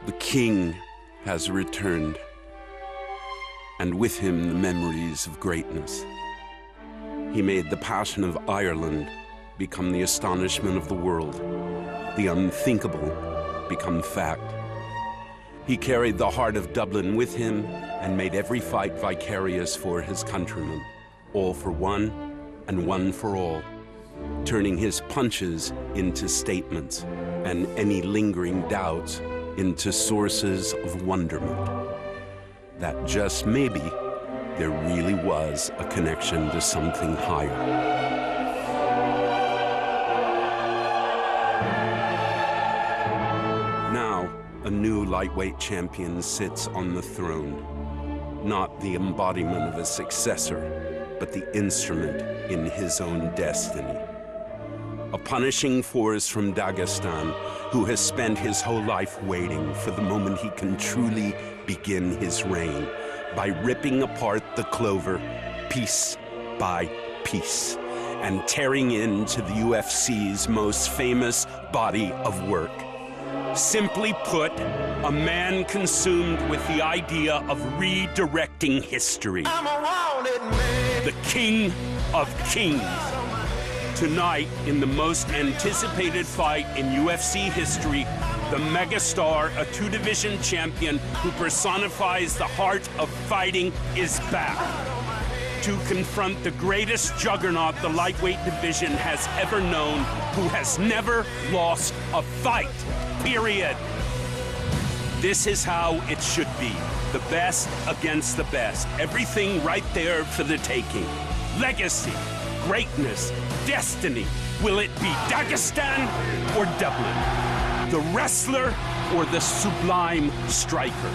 The king has returned, and with him the memories of greatness. He made the passion of Ireland become the astonishment of the world, the unthinkable become fact. He carried the heart of Dublin with him and made every fight vicarious for his countrymen, all for one and one for all, turning his punches into statements and any lingering doubts into sources of wonderment. That just maybe there really was a connection to something higher. Now, a new lightweight champion sits on the throne, not the embodiment of a successor, but the instrument in his own destiny. A punishing force from Dagestan who has spent his whole life waiting for the moment he can truly begin his reign by ripping apart the clover piece by piece and tearing into the UFC's most famous body of work. Simply put, a man consumed with the idea of redirecting history. The King of Kings. Tonight, in the most anticipated fight in UFC history, the megastar, a two-division champion who personifies the heart of fighting, is back to confront the greatest juggernaut the lightweight division has ever known, who has never lost a fight, period. This is how it should be. The best against the best. Everything right there for the taking. Legacy, greatness, destiny. Will it be Dagestan or Dublin? The wrestler or the sublime striker?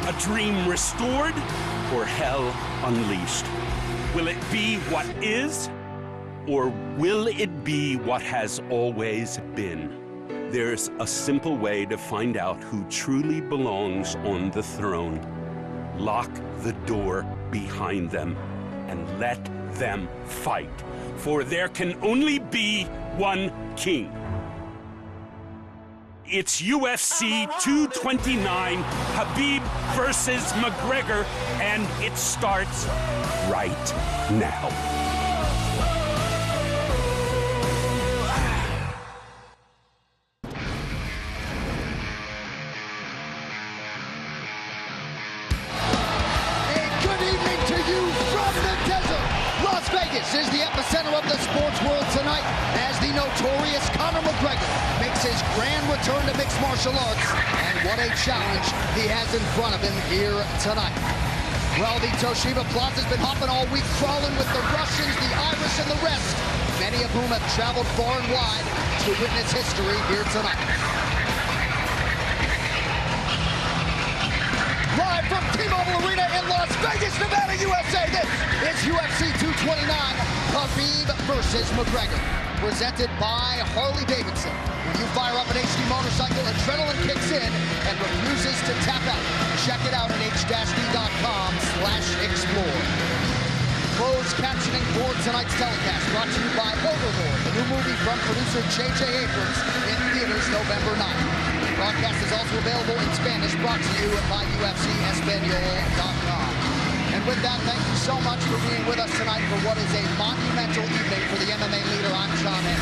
A dream restored or hell unleashed? Will it be what is, or will it be what has always been? There's a simple way to find out who truly belongs on the throne. Lock the door behind them and let them fight. For there can only be one king. It's UFC 229, Khabib versus McGregor, and it starts right now. This is the epicenter of the sports world tonight as the notorious Conor McGregor makes his grand return to mixed martial arts. And what a challenge he has in front of him here tonight. Well, the Toshiba Plaza's been hopping all week, crawling with the Russians, the Irish, and the rest, many of whom have traveled far and wide to witness history here tonight. Live from T-Mobile Arena in Las Vegas, Nevada, USA, this is UFC 229, Khabib versus McGregor, presented by Harley-Davidson. When you fire up an HD motorcycle, adrenaline kicks in and refuses to tap out. Check it out at h-d.com/explore. Closed captioning for tonight's telecast, brought to you by Overlord, the new movie from producer J.J. Abrams, in theaters November 9th. The broadcast is also available in Spanish, brought to you by UFCEspanol.com. And with that, thank you so much for being with us tonight for what is a monumental evening for the MMA leader. I'm Shane.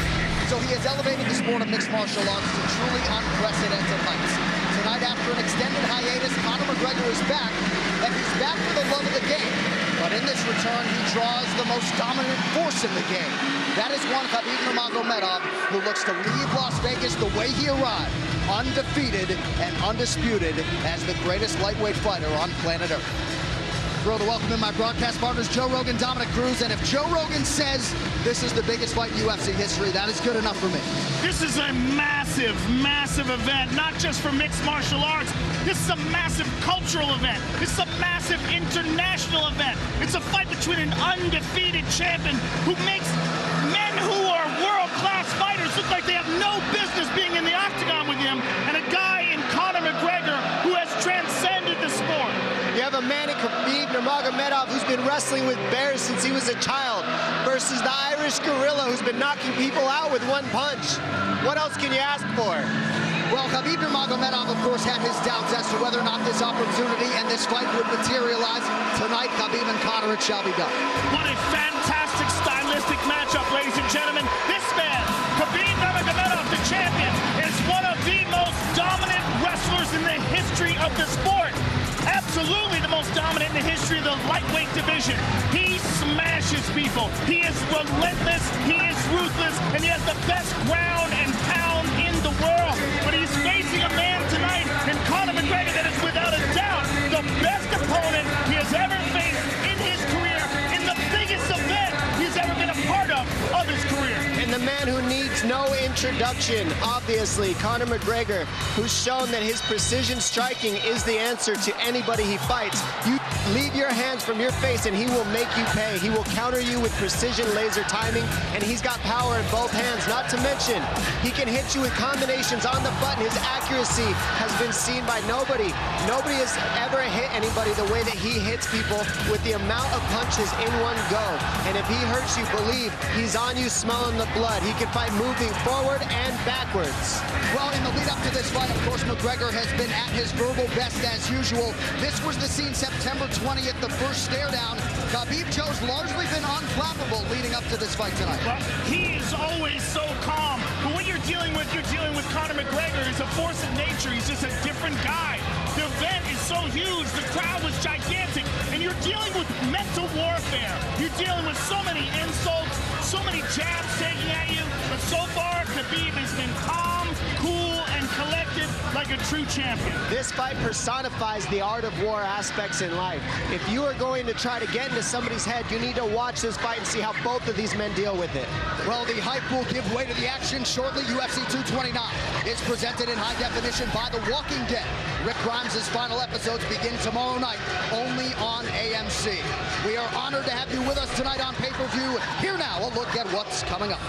So he has elevated the sport of mixed martial arts to truly unprecedented heights. Tonight, after an extended hiatus, Conor McGregor is back, and he's back for the love of the game. But in this return, he draws the most dominant force in the game. That is one Khabib Nurmagomedov, who looks to leave Las Vegas the way he arrived, undefeated and undisputed as the greatest lightweight fighter on planet Earth. Thrilled to welcome in my broadcast partners, Joe Rogan, Dominic Cruz, and if Joe Rogan says this is the biggest fight in UFC history, that is good enough for me. This is a massive, massive event, not just for mixed martial arts. This is a massive cultural event. This is a massive international event. It's a fight between an undefeated champion who makes men who are world-class fighters look like they have no business being in the octagon with him, and a guy in Conor McGregor who has transcended the sport. You have a man in Khabib Nurmagomedov who's been wrestling with bears since he was a child versus the Irish gorilla who's been knocking people out with one punch. What else can you ask for? Well, Khabib Nurmagomedov, of course, had his doubts as to whether or not this opportunity and this fight would materialize. Tonight, Khabib and Conor, it shall be done. What a fantastic stylistic matchup, ladies and gentlemen. This man, Khabib Nurmagomedov, the champion, is one of the most dominant wrestlers in the history of the sport. Absolutely the most dominant in the history of the lightweight division. He smashes people. He is relentless, he is ruthless, and he has the best ground and pound in the world. But he's facing a man tonight in Conor McGregor that is without a doubt the best opponent he has ever faced in his career, in the biggest event he's ever been a part of his career. And the man who needs no introduction, obviously, Conor McGregor, who's shown that his precision striking is the answer to anybody he fights. You leave your hands from your face and he will make you pay. He will counter you with precision laser timing, and he's got power in both hands. Not to mention, he can hit you with combinations on the button. His accuracy has been seen by nobody. Nobody has ever hit anybody the way that he hits people, with the amount of punches in one go. And if he hurts you, believe he's on you smelling the blood. He can fight moving forward and backwards. Well, in the lead up to this fight, of course, McGregor has been at his verbal best as usual. This was the scene September 20th, the first stare down. Khabib Joe's largely been unflappable leading up to this fight tonight. Well, he is always so calm. But what you're dealing with Conor McGregor. He's a force of nature. He's just a different guy. The event is so huge. The crowd was gigantic. And you're dealing with mental warfare. You're dealing with so many insults, so many jabs taken at you. But so far, Khabib has been calm, cool, and collected like a true champion. This fight personifies the art of war aspects in life. If you are going to try to get into somebody's head, you need to watch this fight and see how both of these men deal with it. Well, the hype will give way to the action shortly. UFC 229 is presented in high definition by The Walking Dead. Rick Grimes' final episodes begin tomorrow night, only on AMC. We are honored to have you with us tonight on pay-per-view. Here now, a look at what's coming up.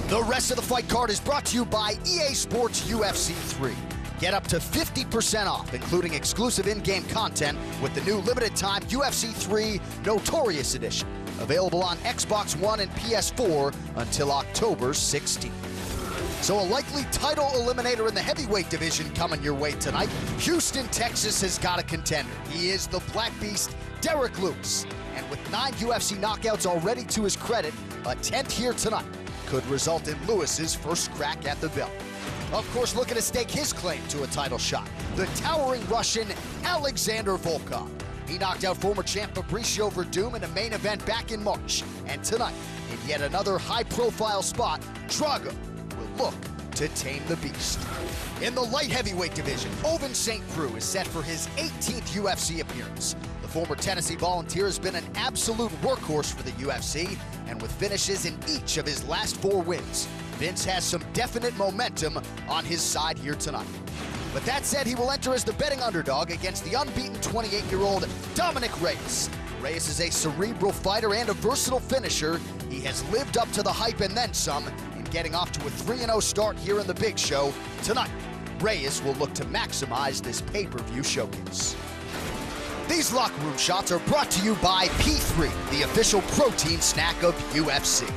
The rest of the fight card is brought to you by EA Sports UFC 3. Get up to 50% off, including exclusive in-game content with the new limited-time UFC 3 Notorious Edition. Available on Xbox One and PS4 until October 16th. So a likely title eliminator in the heavyweight division coming your way tonight. Houston, Texas has got a contender. He is the Black Beast, Derek Lewis. And with 9 UFC knockouts already to his credit, a 10th here tonight could result in Lewis's first crack at the belt. Of course, looking to stake his claim to a title shot, the towering Russian Alexander Volkov. He knocked out former champ Fabricio Verdum in a main event back in March. And tonight, in yet another high-profile spot, Drago will look to tame the beast. In the light heavyweight division, Ovince St. Preux is set for his 18th UFC appearance. The former Tennessee Volunteer has been an absolute workhorse for the UFC, and with finishes in each of his last 4 wins, Vince has some definite momentum on his side here tonight. But that said, he will enter as the betting underdog against the unbeaten 28-year-old Dominic Reyes. Reyes is a cerebral fighter and a versatile finisher. He has lived up to the hype and then some in getting off to a 3-0 start here in the Big Show. Tonight, Reyes will look to maximize this pay-per-view showcase. These locker room shots are brought to you by P3, the official protein snack of UFC.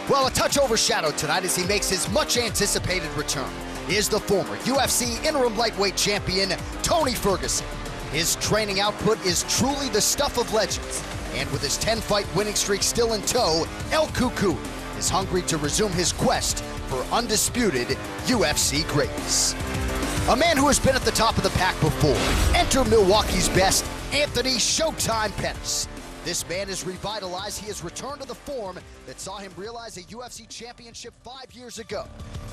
Well, a touch overshadowed tonight as he makes his much-anticipated return is the former UFC interim lightweight champion, Tony Ferguson. His training output is truly the stuff of legends, and with his 10-fight winning streak still in tow, El Cucuy is hungry to resume his quest for undisputed UFC greatness. A man who has been at the top of the pack before. Enter Milwaukee's best, Anthony Showtime Pettis. This man is revitalized. He has returned to the form that saw him realize a UFC championship 5 years ago.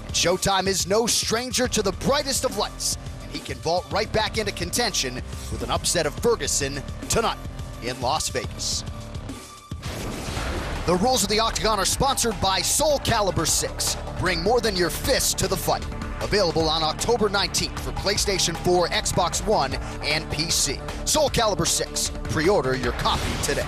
And Showtime is no stranger to the brightest of lights, and he can vault right back into contention with an upset of Ferguson tonight in Las Vegas. The rules of the Octagon are sponsored by Soul Calibur 6. Bring more than your fists to the fight. Available on October 19th for PlayStation 4, Xbox One, and PC. Soul Calibur 6. Pre-order your copy today.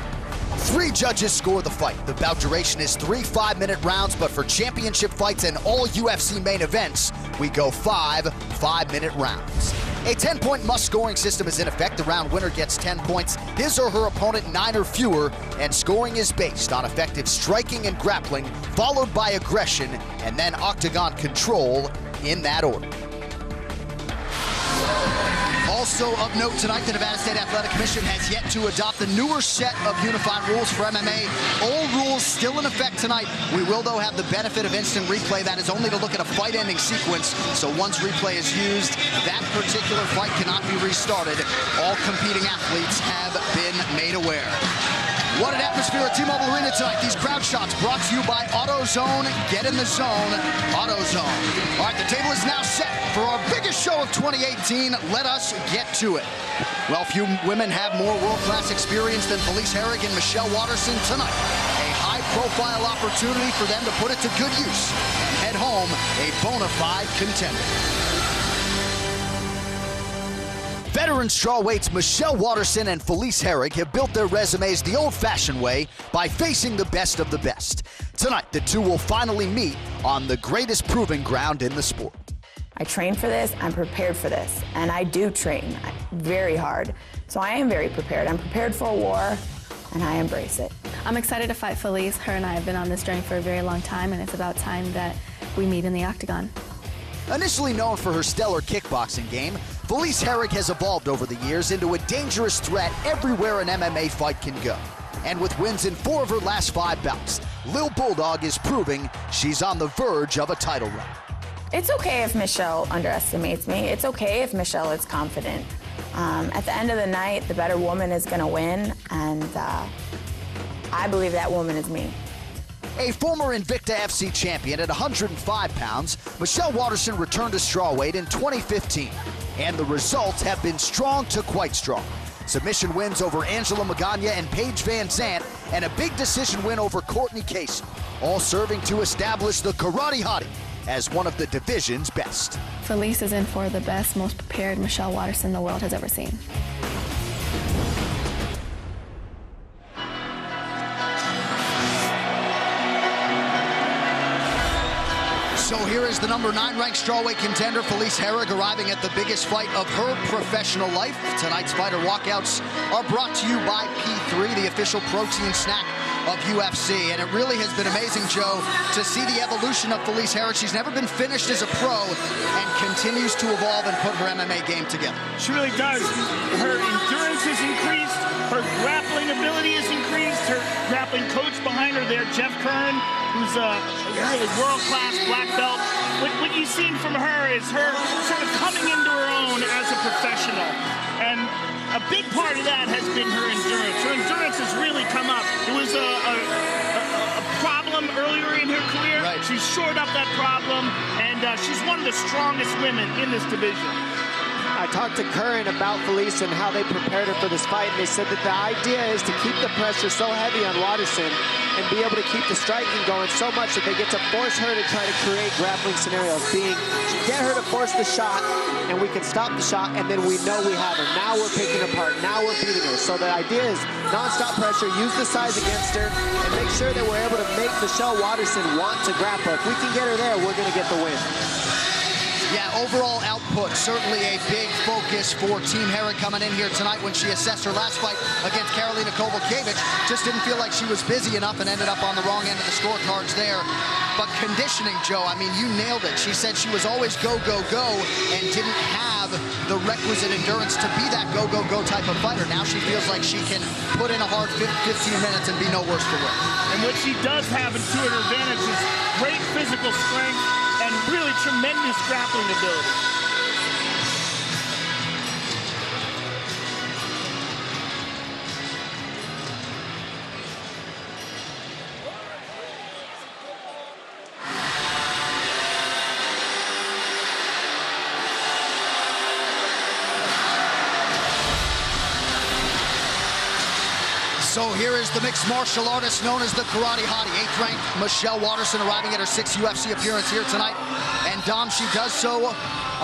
3 judges score the fight. The bout duration is 3 5-minute rounds, but for championship fights and all UFC main events, we go 5 5-minute rounds. A 10-point must-scoring system is in effect. The round winner gets 10 points, his or her opponent 9 or fewer, and scoring is based on effective striking and grappling, followed by aggression, and then octagon control in that order. Also of note tonight, the Nevada State Athletic Commission has yet to adopt the newer set of unified rules for MMA. Old rules still in effect tonight. We will, though, have the benefit of instant replay. That is only to look at a fight-ending sequence. So once replay is used, that particular fight cannot be restarted. All competing athletes have been made aware. What an atmosphere at T-Mobile Arena tonight. These crowd shots brought to you by AutoZone. Get in the zone, AutoZone. All right, the table is now set for our biggest show of 2018. Let us get to it. Well, few women have more world-class experience than Felice Herrig and Michelle Waterson tonight. A high-profile opportunity for them to put it to good use and head home a bona fide contender. Veteran strawweights Michelle Waterson and Felice Herrig have built their resumes the old-fashioned way by facing the best of the best. Tonight, the two will finally meet on the greatest proving ground in the sport. I trained for this, I'm prepared for this, and I do train very hard. So I am very prepared. I'm prepared for a war, and I embrace it. I'm excited to fight Felice. Her and I have been on this journey for a very long time, and it's about time that we meet in the octagon. Initially known for her stellar kickboxing game, Felice Herrig has evolved over the years into a dangerous threat everywhere an MMA fight can go. And with wins in 4 of her last 5 bouts, Lil Bulldog is proving she's on the verge of a title run. It's okay if Michelle underestimates me. It's okay if Michelle is confident. At the end of the night, the better woman is going to win, and I believe that woman is me. A former Invicta FC champion at 105 pounds, Michelle Waterson returned to strawweight in 2015. And the results have been strong to quite strong. Submission wins over Angela Magana and Paige Van Zandt, and a big decision win over Courtney Casey, all serving to establish the Karate Hottie as one of the division's best. Felice is in for the best, most prepared Michelle Waterson the world has ever seen. So here is the number 9 ranked strawweight contender, Felice Herrig, arriving at the biggest fight of her professional life. Tonight's fighter walkouts are brought to you by P3, the official protein snack of UFC. And it really has been amazing, Joe, to see the evolution of Felice Herrig. She's never been finished as a pro and continues to evolve and put her MMA game together. She really does. Her endurance has increased. Her grappling ability has increased. Her grappling coach behind her there, Jeff Kern, who's a really world-class black belt. What you've seen from her is her sort of coming into her own as a professional. And a big part of that has been her endurance. Her endurance has really come up. It was a problem earlier in her career. Right. She's shored up that problem, and she's one of the strongest women in this division. I talked to Curran about Felice and how they prepared her for this fight, and they said that the idea is to keep the pressure so heavy on Waterson and be able to keep the striking going so much that they get to force her to try to create grappling scenarios, get her to force the shot, and we can stop the shot, and then we know we have her. Now we're picking her apart. Now we're beating her. So the idea is non-stop pressure, use the size against her, and make sure that we're able to make Michelle Waterson want to grapple. If we can get her there, we're going to get the win. Yeah, overall output, certainly a big focus for Team Herrig coming in here tonight. When she assessed her last fight against Karolina Kowalkiewicz, just didn't feel like she was busy enough and ended up on the wrong end of the scorecards there. But conditioning, Joe, I mean, you nailed it. She said she was always go, go, go, and didn't have the requisite endurance to be that go, go, go type of fighter. Now she feels like she can put in a hard 15 minutes and be no worse for wear. And what she does have to her advantage is great physical strength and really tremendous grappling ability. So here is the mixed martial artist known as the Karate Hottie, 8th ranked Michelle Waterson, arriving at her 6th UFC appearance here tonight. And Dom, she does so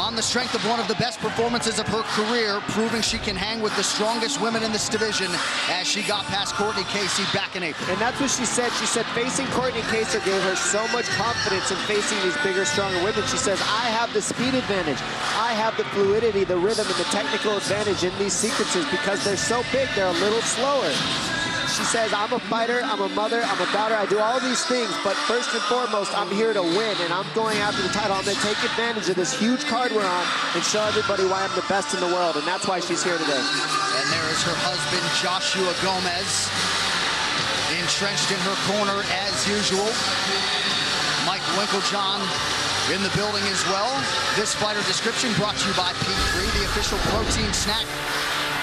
on the strength of one of the best performances of her career, proving she can hang with the strongest women in this division as she got past Courtney Casey back in April. And that's what she said. She said facing Courtney Casey gave her so much confidence in facing these bigger, stronger women. She says, I have the speed advantage. I have the fluidity, the rhythm, and the technical advantage in these sequences because they're so big, they're a little slower. She says, I'm a fighter, I'm a mother, I'm a daughter, I do all these things, but first and foremost, I'm here to win, and I'm going after the title. I'm going to take advantage of this huge card we're on and show everybody why I'm the best in the world, and that's why she's here today. And there is her husband, Joshua Gomez, entrenched in her corner as usual. Mike Winklejohn in the building as well. This fighter description brought to you by P3, the official protein snack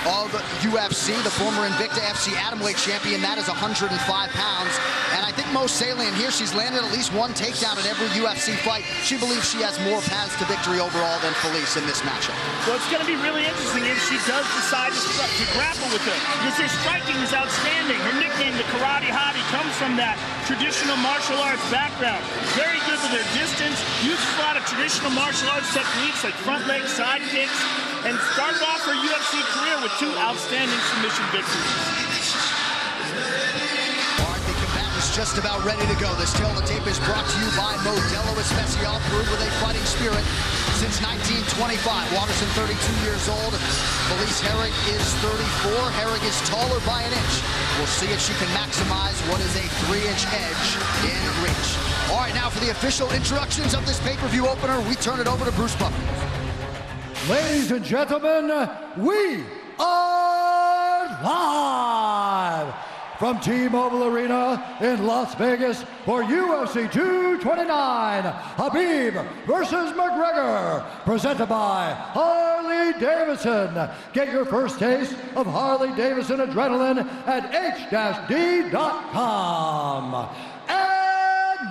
of UFC, the former Invicta FC atomweight champion. That is 105 pounds. And I think most salient here, she's landed at least one takedown at every UFC fight. She believes she has more paths to victory overall than Felice in this matchup. Well, it's going to be really interesting if she does decide to grapple with her, because her striking is outstanding. Her nickname, the Karate Hottie, comes from that traditional martial arts background. Very good with her distance, uses a lot of traditional martial arts techniques like front leg, side kicks, and started off her UFC career with 2 outstanding submission victories. All right, the combatant's just about ready to go. This Tale of the Tape is brought to you by Modelo Especial, brewed with a fighting spirit since 1925. Waterson, 32 years old. Felice Herrig is 34. Herrig is taller by an inch. We'll see if she can maximize what is a 3-inch edge in reach. All right, now for the official introductions of this pay-per-view opener, we turn it over to Bruce Buffer. Ladies and gentlemen, we are live from T-Mobile Arena in Las Vegas for UFC 229, Khabib versus McGregor, presented by Harley-Davidson. Get your first taste of Harley-Davidson adrenaline at h-d.com.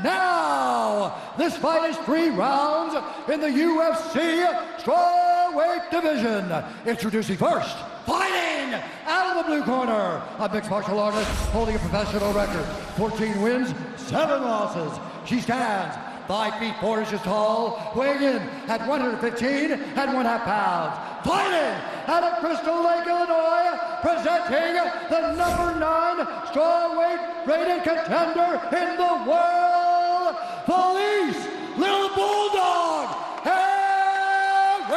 Now, this fight is 3 rounds in the UFC strawweight division. Introducing first, fighting out of the blue corner, a mixed martial artist holding a professional record, 14 wins, 7 losses. She stands 5 feet 4 inches tall, weighing in at 115.5 pounds. Fighting out of Crystal Lake, Illinois, presenting the #9 strawweight rated contender in the world, Felice Little Bulldog Herrig.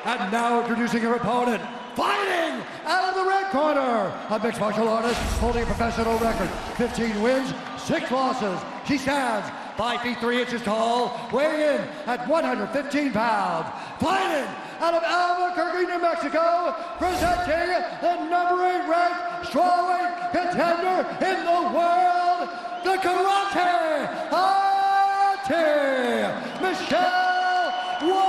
And now introducing her opponent, fighting out of the red corner, a mixed martial artist holding a professional record, 15 wins, 6 losses. She stands 5 feet 3 inches tall, weighing in at 115 pounds. Fighting out of Albuquerque, New Mexico, presenting the #8 ranked strawweight contender in the world, the Karate Hottie, Michelle Waterson.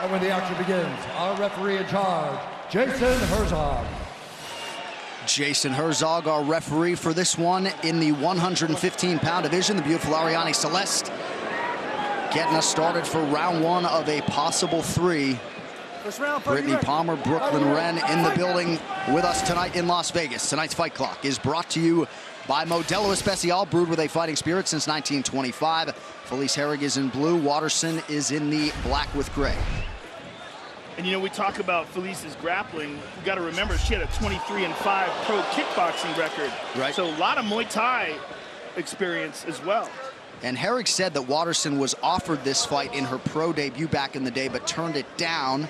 And when the action begins, our referee in charge, Jason Herzog. Jason Herzog, our referee for this one in the 115-pound division. The beautiful Ariane Celeste getting us started for round 1 of a possible 3. Brittany Palmer, Brooklyn Wren in the building with us tonight in Las Vegas. Tonight's Fight Clock is brought to you by Modelo Especial, brewed with a fighting spirit since 1925. Felice Herrig is in blue. Waterson is in the black with gray. And you know, we talk about Felice's grappling. You got to remember, she had a 23-5 pro kickboxing record. Right. So a lot of Muay Thai experience as well. And Herrig said that Waterson was offered this fight in her pro debut back in the day, but turned it down.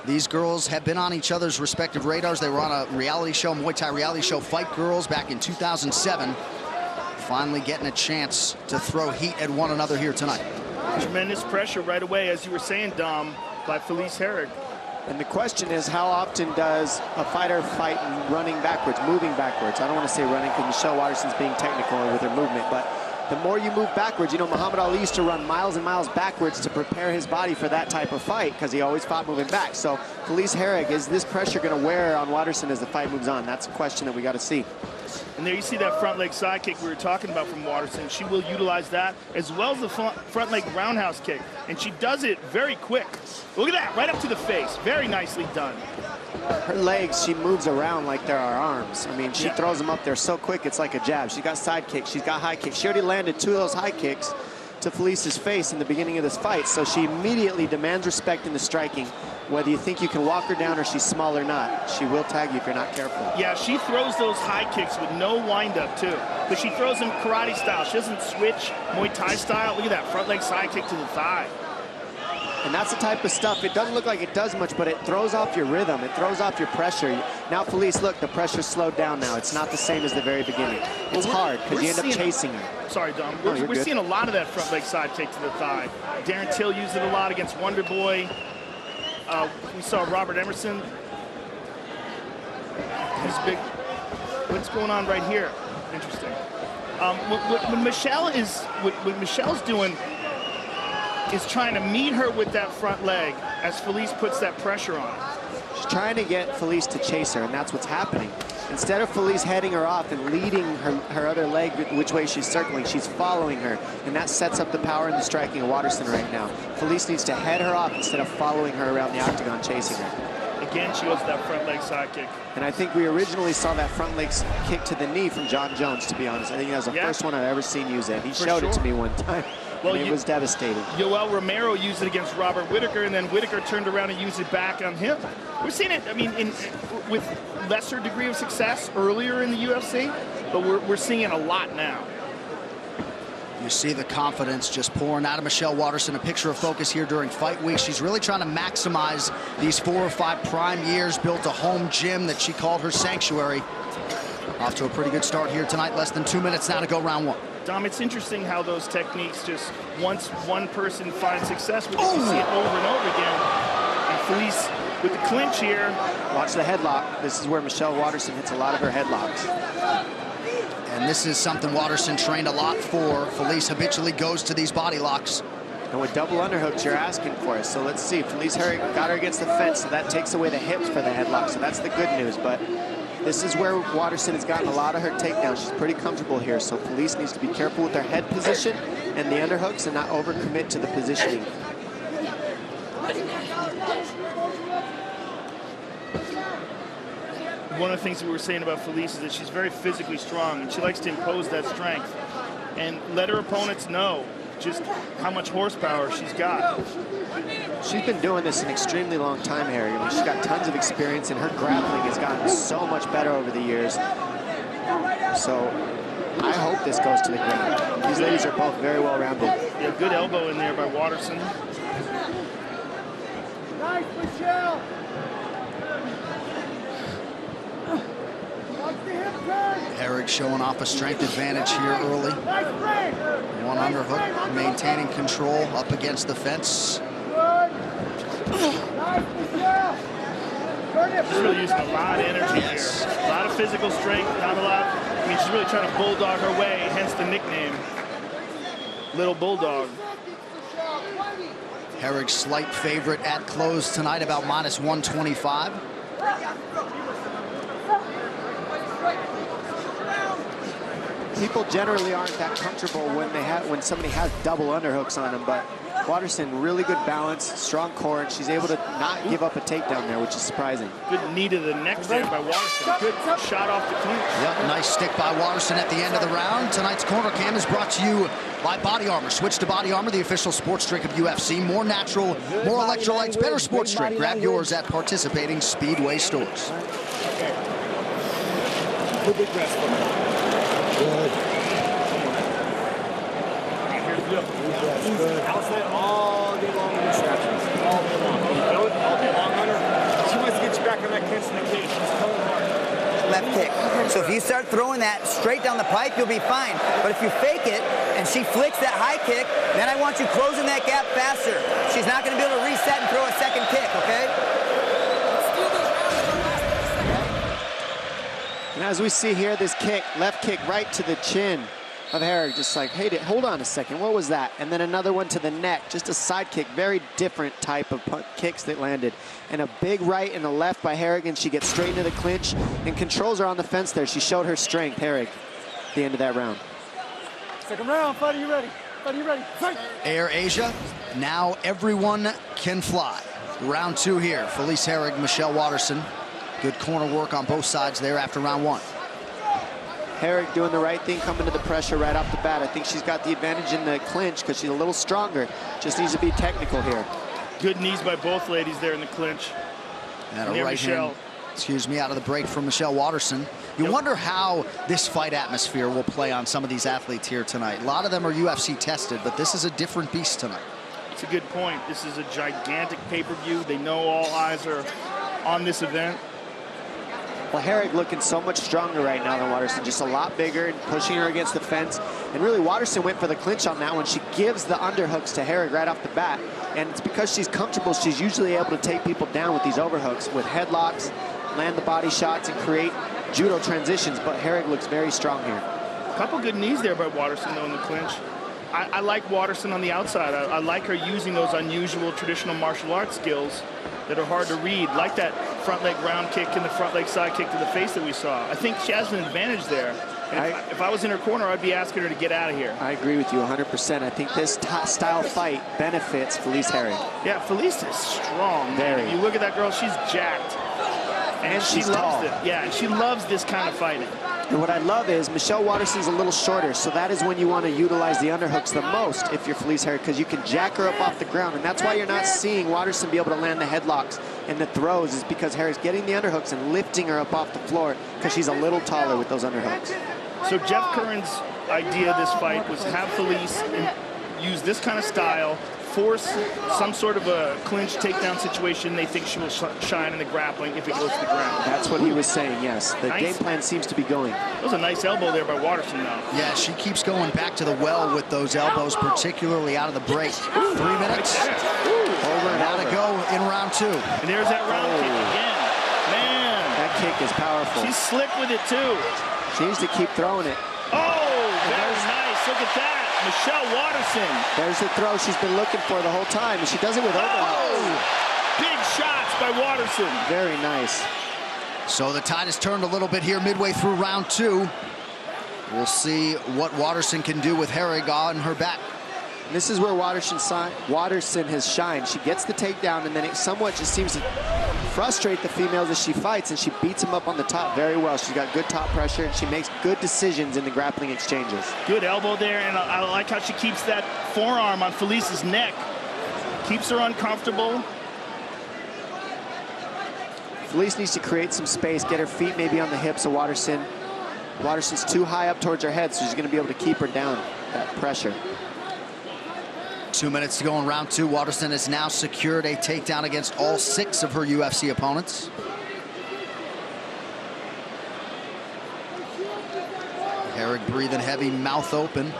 These girls have been on each other's respective radars. They were on a reality show, Muay Thai reality show, Fight Girls, back in 2007. Finally getting a chance to throw heat at one another here tonight. Tremendous pressure right away, as you were saying, Dom, by Felice Herrig. And the question is, how often does a fighter fight running backwards, moving backwards? I don't want to say running because Michelle Waterson's being technical with her movement, but the more you move backwards, you know, Muhammad Ali used to run miles and miles backwards to prepare his body for that type of fight because he always fought moving back. So Felice Herrig, is this pressure going to wear on Waterson as the fight moves on? That's a question that we got to see. And there you see that front leg side kick we were talking about from Waterson. She will utilize that as well as the front leg roundhouse kick. And she does it very quick. Look at that, right up to the face. Very nicely done. Her legs, she moves around like there are arms. I mean, she throws them up there so quick, it's like a jab. She's got side kicks, she's got high kicks. She already landed 2 of those high kicks to Felice's face in the beginning of this fight. So she immediately demands respect in the striking. Whether you think you can walk her down or she's small or not, she will tag you if you're not careful. Yeah, she throws those high kicks with no wind-up, too. But she throws them karate style. She doesn't switch Muay Thai style. Look at that front leg side kick to the thigh. And that's the type of stuff, it doesn't look like it does much, but it throws off your rhythm. It throws off your pressure. Now, Felice, look, the pressure's slowed down now. It's not the same as the very beginning. It's hard because you end up chasing her. Sorry, Dom. We're seeing a lot of that front leg side kick to the thigh. Darren Till used it a lot against Wonder Boy. We saw Robert Emerson. He's big. What's going on right here? Interesting. What Michelle's doing is trying to meet her with that front leg as Felice puts that pressure on. She's trying to get Felice to chase her, and that's what's happening. Instead of Felice heading her off and leading her other leg which way she's circling, she's following her, and that sets up the power and the striking of Waterson right now. Felice needs to head her off instead of following her around the octagon, chasing her. Again, she goes to that front leg side kick. And I think we originally saw that front leg kick to the knee from John Jones, to be honest. I think that was the first one I've ever seen use it. He showed it to me one time. Well, and it was devastating. Yoel Romero used it against Robert Whittaker, and then Whittaker turned around and used it back on him. We're seeing it, I mean, with lesser degree of success earlier in the UFC, but we're seeing it a lot now. You see the confidence just pouring out of Michelle Waterson. A picture of focus here during fight week. She's really trying to maximize these 4 or 5 prime years, built a home gym that she called her sanctuary. Off to a pretty good start here tonight. Less than 2 minutes now to go round 1. Dom, it's interesting how those techniques just, once one person finds success with it, you see it over and over again. And Felice with the clinch here. Watch the headlock. This is where Michelle Waterson hits a lot of her headlocks. And this is something Waterson trained a lot for. Felice habitually goes to these body locks. And with double underhooks, you're asking for it. So let's see. Felice got her against the fence, so that takes away the hips for the headlock. So that's the good news. But this is where Waterson has gotten a lot of her takedowns. She's pretty comfortable here. So Felice needs to be careful with her head position and the underhooks and not overcommit to the positioning. One of the things that we were saying about Felice is that she's very physically strong, and she likes to impose that strength and let her opponents know just how much horsepower she's got. She's been doing this an extremely long time, Harry. I mean, she's got tons of experience, and her grappling has gotten so much better over the years. So I hope this goes to the ground. These ladies are both very well-rounded. Yeah, good elbow in there by Waterson. Nice, Michelle. Herrig showing off a strength advantage here early. One underhook, maintaining control up against the fence. She's really using a lot of energy here. A lot of physical strength, not a lot. I mean, she's really trying to bulldog her way, hence the nickname, Little Bulldog. Herrig's slight favorite at close tonight, about -125. People generally aren't that comfortable when somebody has double underhooks on them, but Waterson, really good balance, strong core, and she's able to not give up a takedown there, which is surprising. Good knee to the neck there by Waterson. Good shot off the clinch. Yep, nice stick by Waterson at the end of the round. Tonight's Corner Cam is brought to you by Body Armor. Switch to Body Armor, the official sports drink of UFC. More natural, more electrolytes, better sports drink. Grab yours at participating Speedway stores. Good rest for me. Good. Outside all day long in distractions. All day long. You feel it? All day long, Hunter. She wants to get you back on that clinch in the cage. She's pulling hard. Left kick. So if you start throwing that straight down the pipe, you'll be fine. But if you fake it and she flicks that high kick, then I want you closing that gap faster. She's not going to be able to reset and throw a second kick, okay? And as we see here, this kick, left kick right to the chin of Herrig, just like, hey, hold on a second, what was that? And then another one to the neck, just a side kick, very different type of kicks that landed. And a big right and a left by Herrig, and she gets straight into the clinch and controls her on the fence there. She showed her strength, Herrig, at the end of that round. Second round, fighter, you ready? Fighter, you ready? Fight! Air Asia, now everyone can fly. Round 2 here, Felice Herrig, Michelle Waterson. Good corner work on both sides there after round 1. Herrig doing the right thing, coming to the pressure right off the bat. I think she's got the advantage in the clinch because she's a little stronger. Just needs to be technical here. Good knees by both ladies there in the clinch. And a right hand, out of the break from Michelle Waterson. You wonder how this fight atmosphere will play on some of these athletes here tonight. A lot of them are UFC tested, but this is a different beast tonight. It's a good point. This is a gigantic pay-per-view. They know all eyes are on this event. Well, Herrig looking so much stronger right now than Waterson, just a lot bigger and pushing her against the fence. And really, Waterson went for the clinch on that one. She gives the underhooks to Herrig right off the bat. And it's because she's comfortable, she's usually able to take people down with these overhooks, with headlocks, land the body shots, and create judo transitions. But Herrig looks very strong here. A couple good knees there by Waterson, though, in the clinch. I like Waterson on the outside. I like her using those unusual traditional martial arts skills that are hard to read, like that front leg round kick and the front leg side kick to the face that we saw. I think she has an advantage there. If I was in her corner, I'd be asking her to get out of here. I agree with you 100%. I think this style fight benefits Felice Herrig. Yeah, Felice is strong. Very. You look at that girl, she's jacked. And she she's loves tall. it. Yeah, she loves this kind of fighting. And what I love is Michelle Waterson's a little shorter, so that is when you want to utilize the underhooks the most if you're Felice Herrig, because you can jack her up off the ground, and that's why you're not seeing Waterson be able to land the headlocks and the throws, is because Herrig's getting the underhooks and lifting her up off the floor because she's a little taller with those underhooks. So Jeff Curran's idea of this fight was have Felice use this kind of style, force some sort of a clinch takedown situation. They think she will shine in the grappling if it goes to the ground. That's what he was saying, yes. The game plan seems to be going. That was a nice elbow there by Waterson, though. Yeah, she keeps going back to the well with those elbows, particularly out of the break. 3 minutes. Over and Now to go in round 2. And there's that round kick again. Man. That kick is powerful. She's slick with it, too. She needs to keep throwing it. Oh, very nice. Look at that. Michelle Waterson. There's the throw she's been looking for the whole time, and she does it with overhooks. Big shots by Waterson. Very nice. So the tide has turned a little bit here midway through round 2. We'll see what Waterson can do with Herrig on her back. This is where Waterson has shined. She gets the takedown, and then it somewhat just seems to frustrate the females as she fights, and she beats them up on the top very well. She's got good top pressure, and she makes good decisions in the grappling exchanges. Good elbow there, and I like how she keeps that forearm on Felice's neck. Keeps her uncomfortable. Felice needs to create some space, get her feet maybe on the hips of Waterson. Waterson's too high up towards her head, so she's going to be able to keep her down, that pressure. 2 minutes to go in round 2. Waterson has now secured a takedown against all 6 of her UFC opponents. Herrig breathing heavy, mouth open.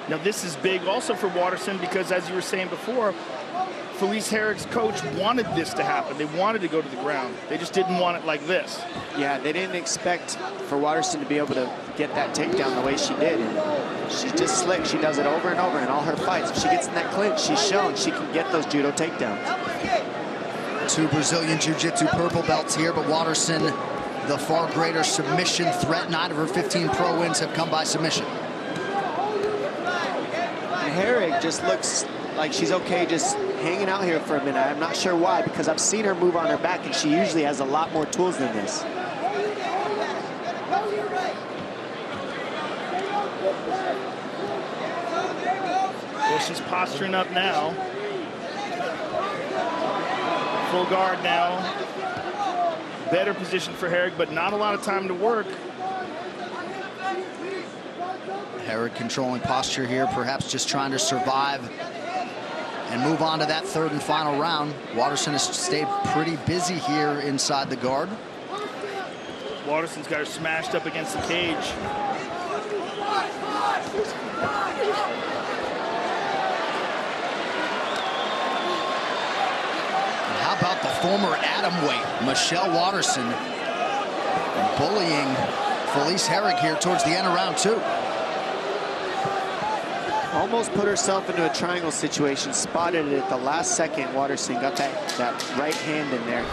Now this is big also for Waterson because, as you were saying before, Felice Herrig's coach wanted this to happen. They wanted to go to the ground. They just didn't want it like this. Yeah, they didn't expect for Waterson to be able to get that takedown the way she did. And she's just slick. She does it over and over in all her fights. If she gets in that clinch, she's shown she can get those judo takedowns. 2 Brazilian Jiu-Jitsu purple belts here, but Waterson, the far greater submission threat. 9 of her 15 pro wins have come by submission. And Herrig just looks like she's okay just hanging out here for a minute. I'm not sure why, because I've seen her move on her back, and she usually has a lot more tools than this. Well, she's posturing up now. Full guard now. Better position for Herrig, but not a lot of time to work. Herrig controlling posture here, perhaps just trying to survive and move on to that 3rd and final round. Waterson has stayed pretty busy here inside the guard. Waterson's got her smashed up against the cage. And how about the former atomweight, Michelle Waterson, bullying Felice Herrig here towards the end of round 2. Almost put herself into a triangle situation, spotted it at the last second. Waterson got that right hand in there.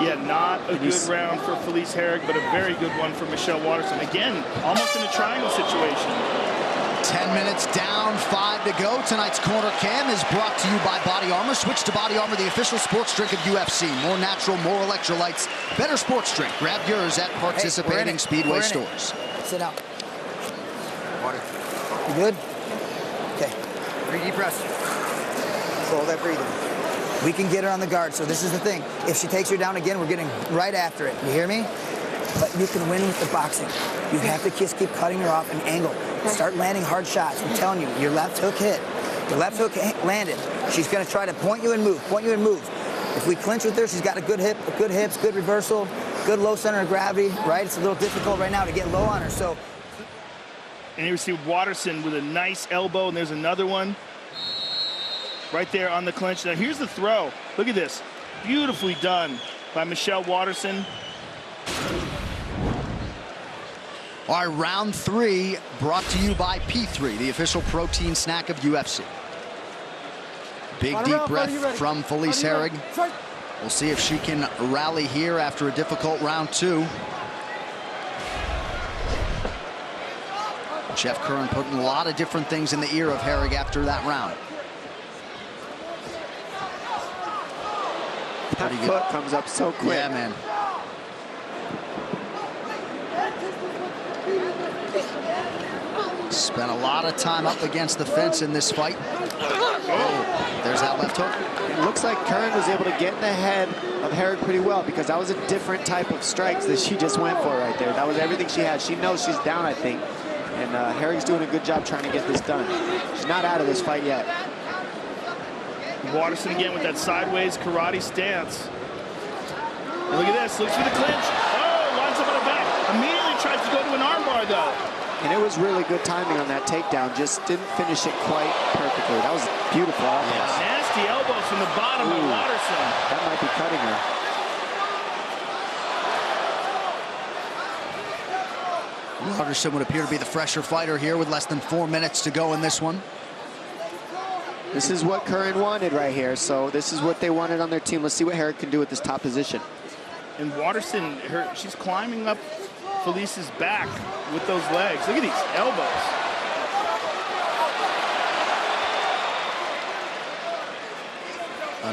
Yeah, not a good round for Felice Herrig, but a very good one for Michelle Waterson. Again, almost in a triangle situation. 10 minutes down, 5 to go. Tonight's Corner Cam is brought to you by Body Armor. Switch to Body Armor, the official sports drink of UFC. More natural, more electrolytes, better sports drink. Grab yours at participating Speedway stores. Sit down. Water. You good? Okay. 3 deep breaths. Control that breathing. We can get her on the guard, so this is the thing. If she takes her down again, we're getting right after it. You hear me? but you can win with the boxing. You have to just keep cutting her off an angle. Start landing hard shots. I'm telling you, your left hook hit. Your left hook landed. She's going to try to point you and move, point you and move. If we clinch with her, she's got a good hip, good hips, good reversal, good low center of gravity, right? It's a little difficult right now to get low on her, so. And here we see Watterson with a nice elbow, and there's another one right there on the clinch. Now here's the throw. Look at this. Beautifully done by Michelle Watterson. All right, round 3 brought to you by P3, the official protein snack of UFC. Big deep breath from Felice Herrig. We'll see if she can rally here after a difficult round 2. Jeff Curran putting a lot of different things in the ear of Herrig after that round. That foot comes up so quick. Yeah, man. Spent a lot of time up against the fence in this fight. Oh, there's that left hook. It looks like Curran was able to get in the head of Herrig pretty well, because that was a different type of strikes that she just went for right there. That was everything she had. She knows she's down, I think. And Herrig's doing a good job trying to get this done. She's not out of this fight yet. Watterson again with that sideways karate stance. And look at this, looks for the clinch. Oh, lines up on the back. Immediately tries to go to an armbar though. And it was really good timing on that takedown. Just didn't finish it quite perfectly. That was beautiful. Yeah. Nasty elbows from the bottom by Watterson. That might be cutting her. Watterson would appear to be the fresher fighter here with less than 4 minutes to go in this one. This is what Curran wanted right here, so this is what they wanted on their team. Let's see what Herrig can do with this top position. And Watterson, she's climbing up Felice's back with those legs. Look at these elbows.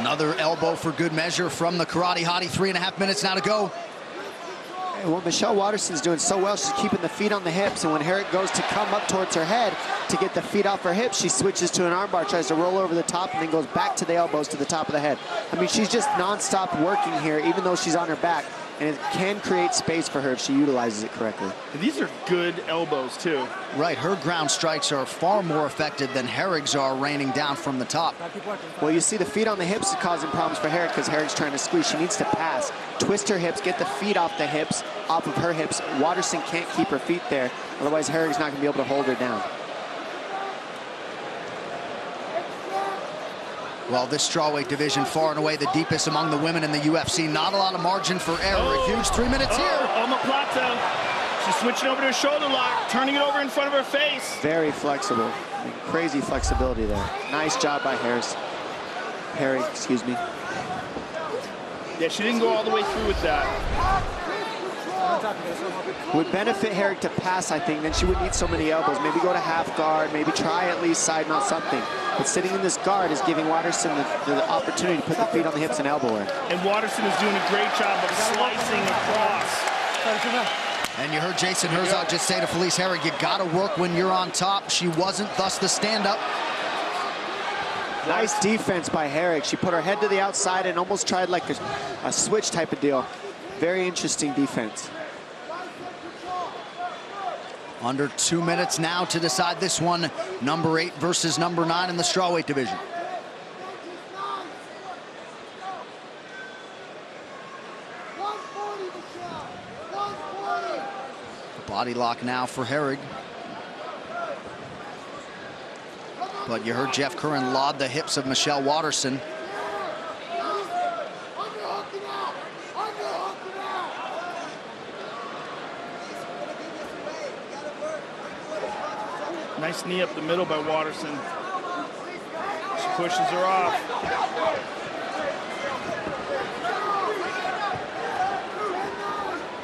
Another elbow for good measure from the karate hottie. 3.5 minutes now to go. Well, Michelle Watterson's doing so well. She's keeping the feet on the hips, and when Herrig goes to come up towards her head to get the feet off her hips, she switches to an armbar, tries to roll over the top, and then goes back to the elbows to the top of the head. I mean, she's just nonstop working here, even though she's on her back, and it can create space for her if she utilizes it correctly. And these are good elbows, too. Right, her ground strikes are far more effective than Herrig's are raining down from the top. Well, you see the feet on the hips is causing problems for Herrig because Herrig's trying to squeeze. She needs to pass, twist her hips, get the feet off the hips, off of her hips. Watterson can't keep her feet there, otherwise Herrig's not going to be able to hold her down. Well, this strawweight division far and away the deepest among the women in the UFC. Not a lot of margin for error. A huge 3 minutes here. Omoplata. She's switching over to a shoulder lock, turning it over in front of her face. Very flexible. I mean, crazy flexibility there. Nice job by Herrig, excuse me. Yeah, she didn't go all the way through with that. Would benefit Herrig to pass, I think. Then she wouldn't need so many elbows. Maybe go to half guard. Maybe try at least side mount something. But sitting in this guard is giving Watterson the opportunity to put the feet on the hips and elbow her. And Watterson is doing a great job of slicing across. And you heard Jason Herzog just say to Felice Herrig, you got to work when you're on top. She wasn't, thus the stand-up. Nice defense by Herrig. She put her head to the outside and almost tried like a switch type of deal. Very interesting defense. Under 2 minutes now to decide this one. Number 8 versus number 9 in the strawweight division. Body lock now for Herrig. But you heard Jeff Curran laud the hips of Michelle Watterson. Nice knee up the middle by Watterson. She pushes her off.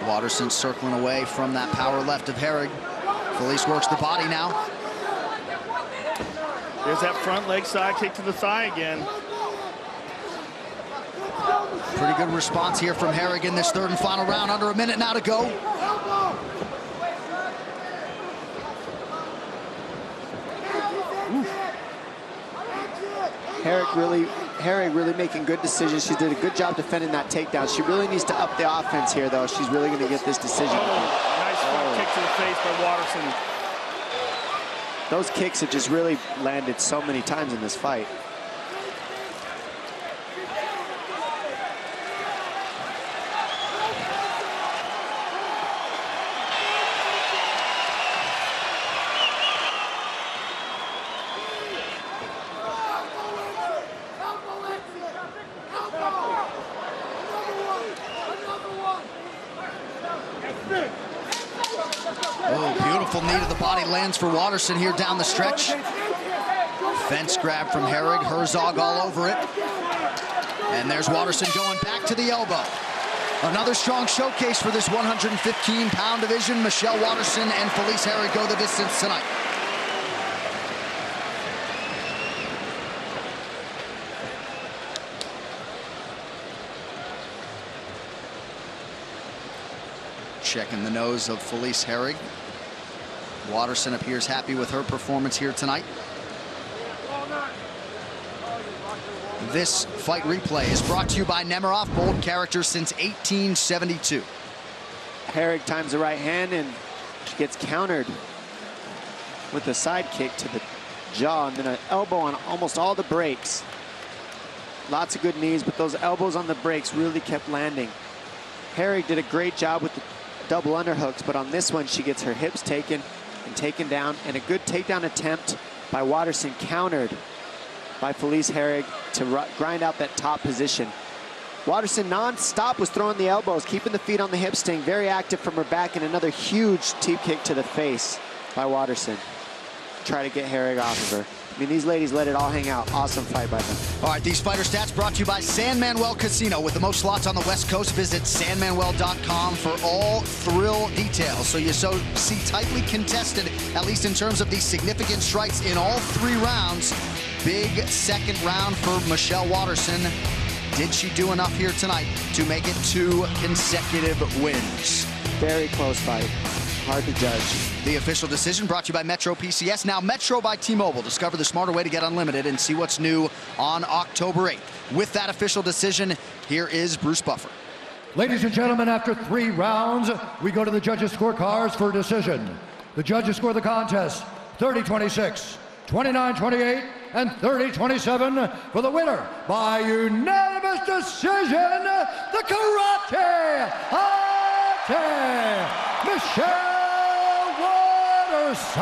Watterson circling away from that power left of Herrig. Felice works the body now. There's that front leg side kick to the thigh again. Pretty good response here from Herrig in this third and final round. Under a minute now to go. Herrig really making good decisions. She did a good job defending that takedown. She really needs to up the offense here, though. She's really going to get this decision. Nice front kick to the face by Waterson. Those kicks have just really landed so many times in this fight. Knee to the body lands for Waterson here down the stretch. Fence grab from Herrig, Herzog all over it. And there's Waterson going back to the elbow. Another strong showcase for this 115-pound division. Michelle Waterson and Felice Herrig go the distance tonight. Checking the nose of Felice Herrig. Waterson appears happy with her performance here tonight. This fight replay is brought to you by Nemiroff, bold character since 1872. Herrig times the right hand and she gets countered with a side kick to the jaw and then an elbow on almost all the breaks. Lots of good knees, but those elbows on the breaks really kept landing. Herrig did a great job with the double underhooks, but on this one she gets her hips taken and taken down, and a good takedown attempt by Waterson countered by Felice Herrig to grind out that top position. Waterson non-stop was throwing the elbows, keeping the feet on the hips, staying very active from her back, and another huge teep kick to the face by Waterson. Try to get Herrig off of her. I mean, these ladies let it all hang out. Awesome fight by them. All right, these fighter stats brought to you by San Manuel Casino. With the most slots on the West Coast, visit sanmanuel.com for all thrill details. So you see tightly contested, at least in terms of these significant strikes in all 3 rounds. Big second round for Michelle Waterson. Did she do enough here tonight to make it 2 consecutive wins? Very close fight. Hard to judge. The official decision brought to you by Metro PCS, now Metro by T-Mobile. Discover the smarter way to get unlimited and see what's new on October 8th. With that official decision, here is Bruce Buffer. Ladies and gentlemen, after 3 rounds, we go to the judges' scorecards for a decision. The judges score the contest 30-26, 29-28, and 30-27 for the winner by unanimous decision, the Karate Ate, Michelle Waterson.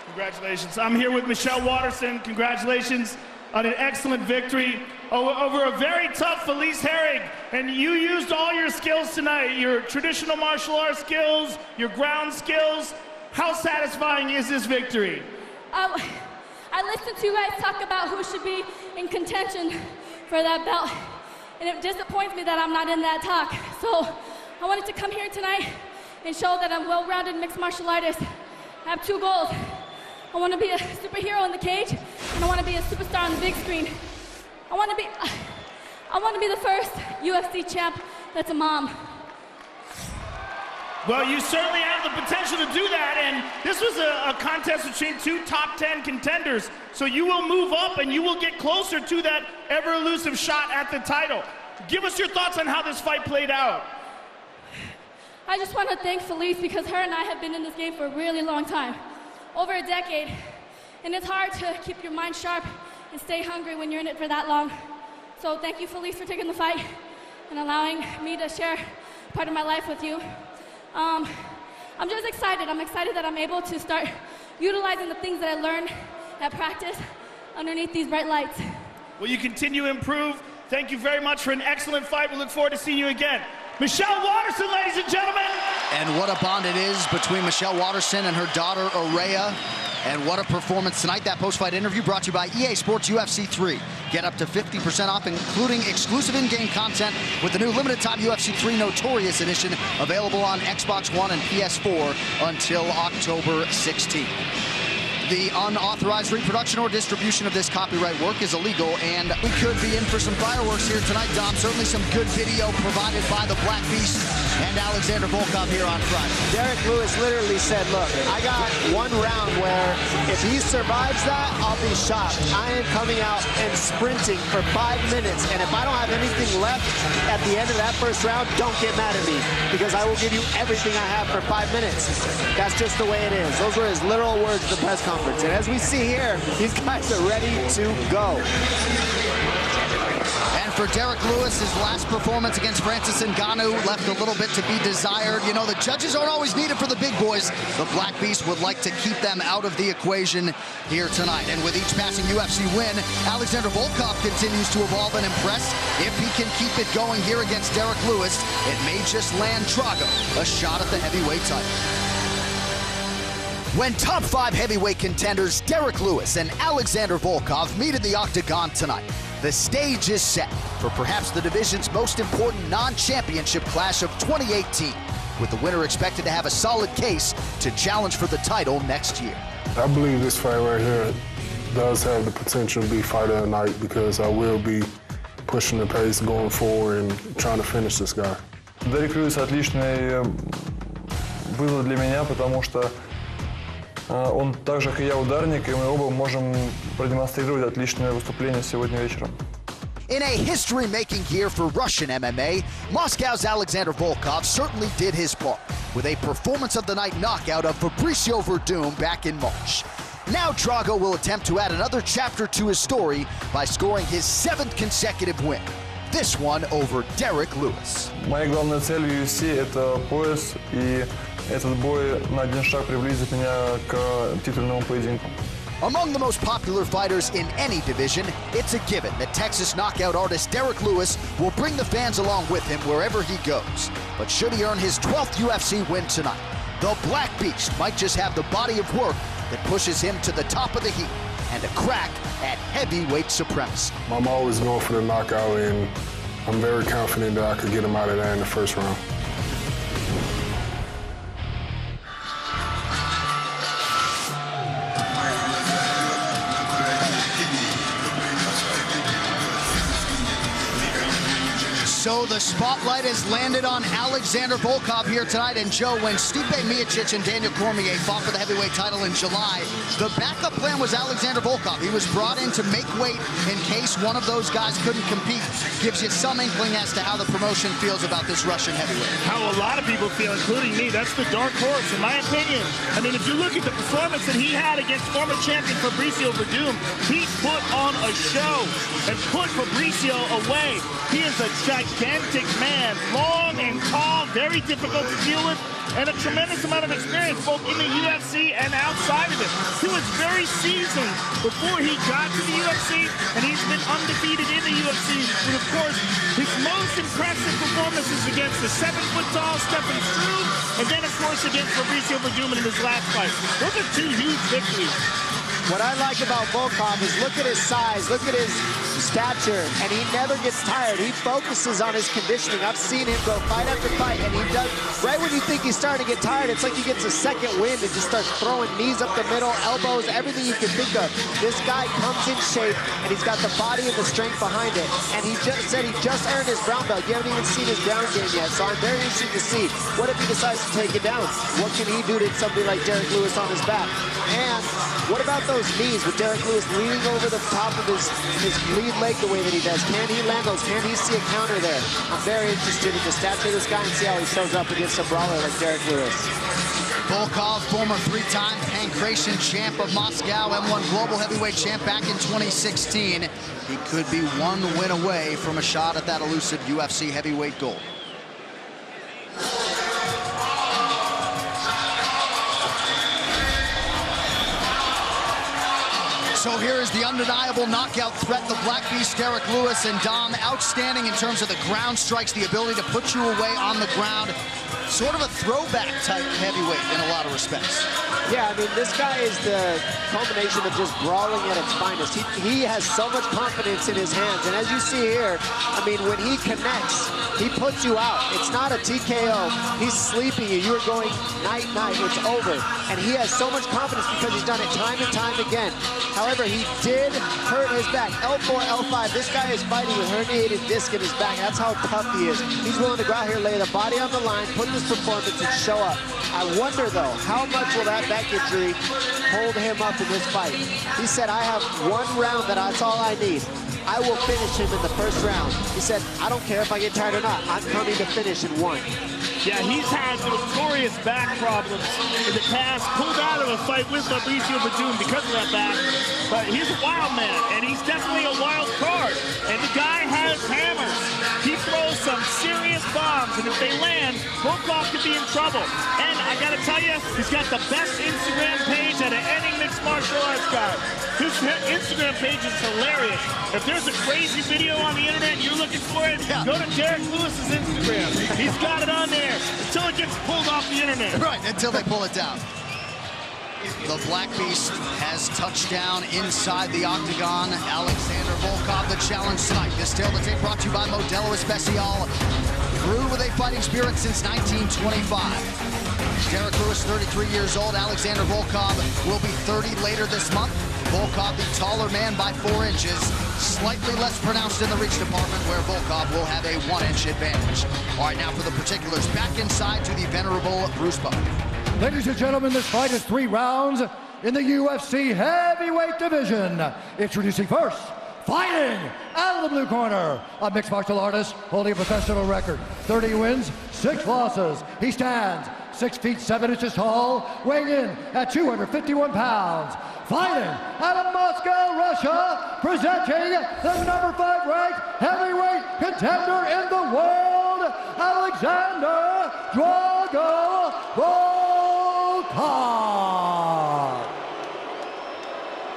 Congratulations. I'm here with Michelle Waterson. Congratulations on an excellent victory over a very tough Felice Herrig. And you used all your skills tonight, your traditional martial arts skills, your ground skills. How satisfying is this victory? I listened to you guys talk about who should be in contention for that belt. And it disappoints me that I'm not in that talk. So I wanted to come here tonight and show that I'm a well-rounded mixed martial artist. I have 2 goals. I want to be a superhero in the cage, and I want to be a superstar on the big screen. I want to be the first UFC champ that's a mom. Well, you certainly have the potential to do that, and this was a contest between 2 top 10 contenders, so you will move up and you will get closer to that ever-elusive shot at the title. Give us your thoughts on how this fight played out. I just want to thank Felice because her and I have been in this game for a really long time, over a decade, and it's hard to keep your mind sharp and stay hungry when you're in it for that long. So thank you, Felice, for taking the fight and allowing me to share part of my life with you. I'm just excited. I'm excited that I'm able to start utilizing the things that I learned at practice underneath these bright lights. Will you continue to improve? Thank you very much for an excellent fight. We look forward to seeing you again. Michelle Waterson, ladies and gentlemen. And what a bond it is between Michelle Waterson and her daughter, Araya. And what a performance tonight. That post-fight interview brought to you by EA Sports UFC 3. Get up to 50% off, including exclusive in-game content with the new limited-time UFC 3 Notorious Edition, available on Xbox One and PS4 until October 16th. The unauthorized reproduction or distribution of this copyright work is illegal, and we could be in for some fireworks here tonight, Dom. Certainly some good video provided by the Black Beast and Alexander Volkov here on Friday. Derek Lewis literally said, look, I got one round where if he survives that, I'll be shocked. I am coming out and sprinting for 5 minutes, and if I don't have anything left at the end of that first round, don't get mad at me, because I will give you everything I have for 5 minutes. That's just the way it is. Those were his literal words at the press conference. And as we see here, these guys are ready to go. And for Derek Lewis, his last performance against Francis Ngannou left a little bit to be desired. You know, the judges aren't always needed for the big boys. The Black Beast would like to keep them out of the equation here tonight. And with each passing UFC win, Alexander Volkov continues to evolve and impress. If he can keep it going here against Derek Lewis, it may just land Drago a shot at the heavyweight title. When top 5 heavyweight contenders Derek Lewis and Alexander Volkov meet in the octagon tonight, the stage is set for perhaps the division's most important non-championship clash of 2018, with the winner expected to have a solid case to challenge for the title next year. I believe this fight right here does have the potential to be fight of the night, because I will be pushing the pace going forward and trying to finish this guy. Derek Lewis отличный вызов для меня, потому что он так же, как и я, ударник, и мы оба можем продемонстрировать отличное выступление сегодня вечером. In a history-making year for Russian MMA, Moscow's Alexander Volkov certainly did his part with a performance-of-the-night knockout of Fabricio Verdum back in March. Now Drago will attempt to add another chapter to his story by scoring his 7th consecutive win, this one over Derek Lewis. Моя главная цель в UFC – это пояс, и этот бой на один шаг приблизит меня к титульному поединку. Among the most popular fighters in any division, it's a given that Texas knockout artist Derek Lewis will bring the fans along with him wherever he goes. But should he earn his 12th UFC win tonight, the Black Beast might just have the body of work that pushes him to the top of the heap and a crack at heavyweight supremacy. I'm always going for the knockout, and I'm very confident that I could get him out of there in the first round. So the spotlight has landed on Alexander Volkov here tonight. And Joe, when Stipe Miocic and Daniel Cormier fought for the heavyweight title in July, the backup plan was Alexander Volkov. He was brought in to make weight in case one of those guys couldn't compete. Gives you some inkling as to how the promotion feels about this Russian heavyweight. How a lot of people feel, including me. That's the dark horse, in my opinion. I mean, if you look at the performance that he had against former champion Fabricio Verdum, he put on a show and put Fabricio away. He is a gigantic man, long and tall, very difficult to deal with, and a tremendous amount of experience both in the UFC and outside of it. He was very seasoned before he got to the UFC, and he's been undefeated in the UFC. But of course, his most impressive performance is against the 7-foot-tall Stefan Struve, and then of course against Fabricio Verdum in his last fight. Those are 2 huge victories. What I like about Volkov is look at his size, look at his stature, and he never gets tired. He focuses on his conditioning. I've seen him go fight after fight, and he does, right when you think he's starting to get tired, it's like he gets a second wind and just starts throwing knees up the middle, elbows, everything you can think of. This guy comes in shape, and he's got the body and the strength behind it. And he just said he just earned his brown belt. You haven't even seen his ground game yet, so I'm very interested to see what if he decides to take it down. What can he do to somebody like Derek Lewis on his back? And what about those knees with Derek Lewis leaning over the top of his lead leg the way that he does? Can he land those? Can he see a counter there? I'm very interested in the stature of this guy and see how he shows up against a brawler like Derek Lewis. Volkov, former 3-time Pancration champ of Moscow, M1 global heavyweight champ back in 2016. He could be one win away from a shot at that elusive UFC heavyweight gold. So here is the undeniable knockout threat, the Black Beast, Derek Lewis. And Dom, outstanding in terms of the ground strikes, the ability to put you away on the ground. Sort of a throwback type heavyweight in a lot of respects. Yeah, I mean, this guy is the culmination of just brawling at its finest. He has so much confidence in his hands. And as you see here, I mean, when he connects, he puts you out. It's not a TKO. He's sleeping you. You're going night-night. It's over. And he has so much confidence because he's done it time and time again. However, he did hurt his back. L4, L5. This guy is fighting with herniated disc in his back. That's how tough he is. He's willing to go out here, lay the body on the line, put this performance, and show up. I wonder, though, how much will that back injury hold him up in this fight? He said, I have one round that's all I need. I will finish him in the first round. He said, I don't care if I get tired or not. I'm coming to finish in one. Yeah, he's had notorious back problems in the past. Pulled out of a fight with Fabricio Verdun because of that back. But he's a wild man, and he's definitely a wild card. And the guy has hammers. He throws some serious bombs, and if they land, Volkov could be in trouble. And I gotta tell you, he's got the best Instagram page out of any mixed martial arts guy. His Instagram page is hilarious. If there's a crazy video on the internet and you're looking for it, go to Derek Lewis's Instagram. He's got it on there until it gets pulled off the internet. Right, until they pull it down. The Black Beast has touched down inside the octagon. Alexander Volkov, the challenge tonight. This tale of the tape brought to you by Modelo Especial. Brewed with a fighting spirit since 1925. Derek Lewis, 33 years old. Alexander Volkov will be 30 later this month. Volkov, the taller man by 4 inches. Slightly less pronounced in the reach department, where Volkov will have a 1-inch advantage. All right, now for the particulars. Back inside to the venerable Bruce Buck. Ladies and gentlemen, this fight is 3 rounds in the UFC heavyweight division. Introducing first, fighting out of the blue corner, a mixed martial artist holding a professional record. 30 wins, 6 losses. He stands 6 feet 7 inches tall, weighing in at 251 pounds. Fighting out of Moscow, Russia, presenting the number 5 ranked heavyweight contender in the world, Alexander Drago Volkov.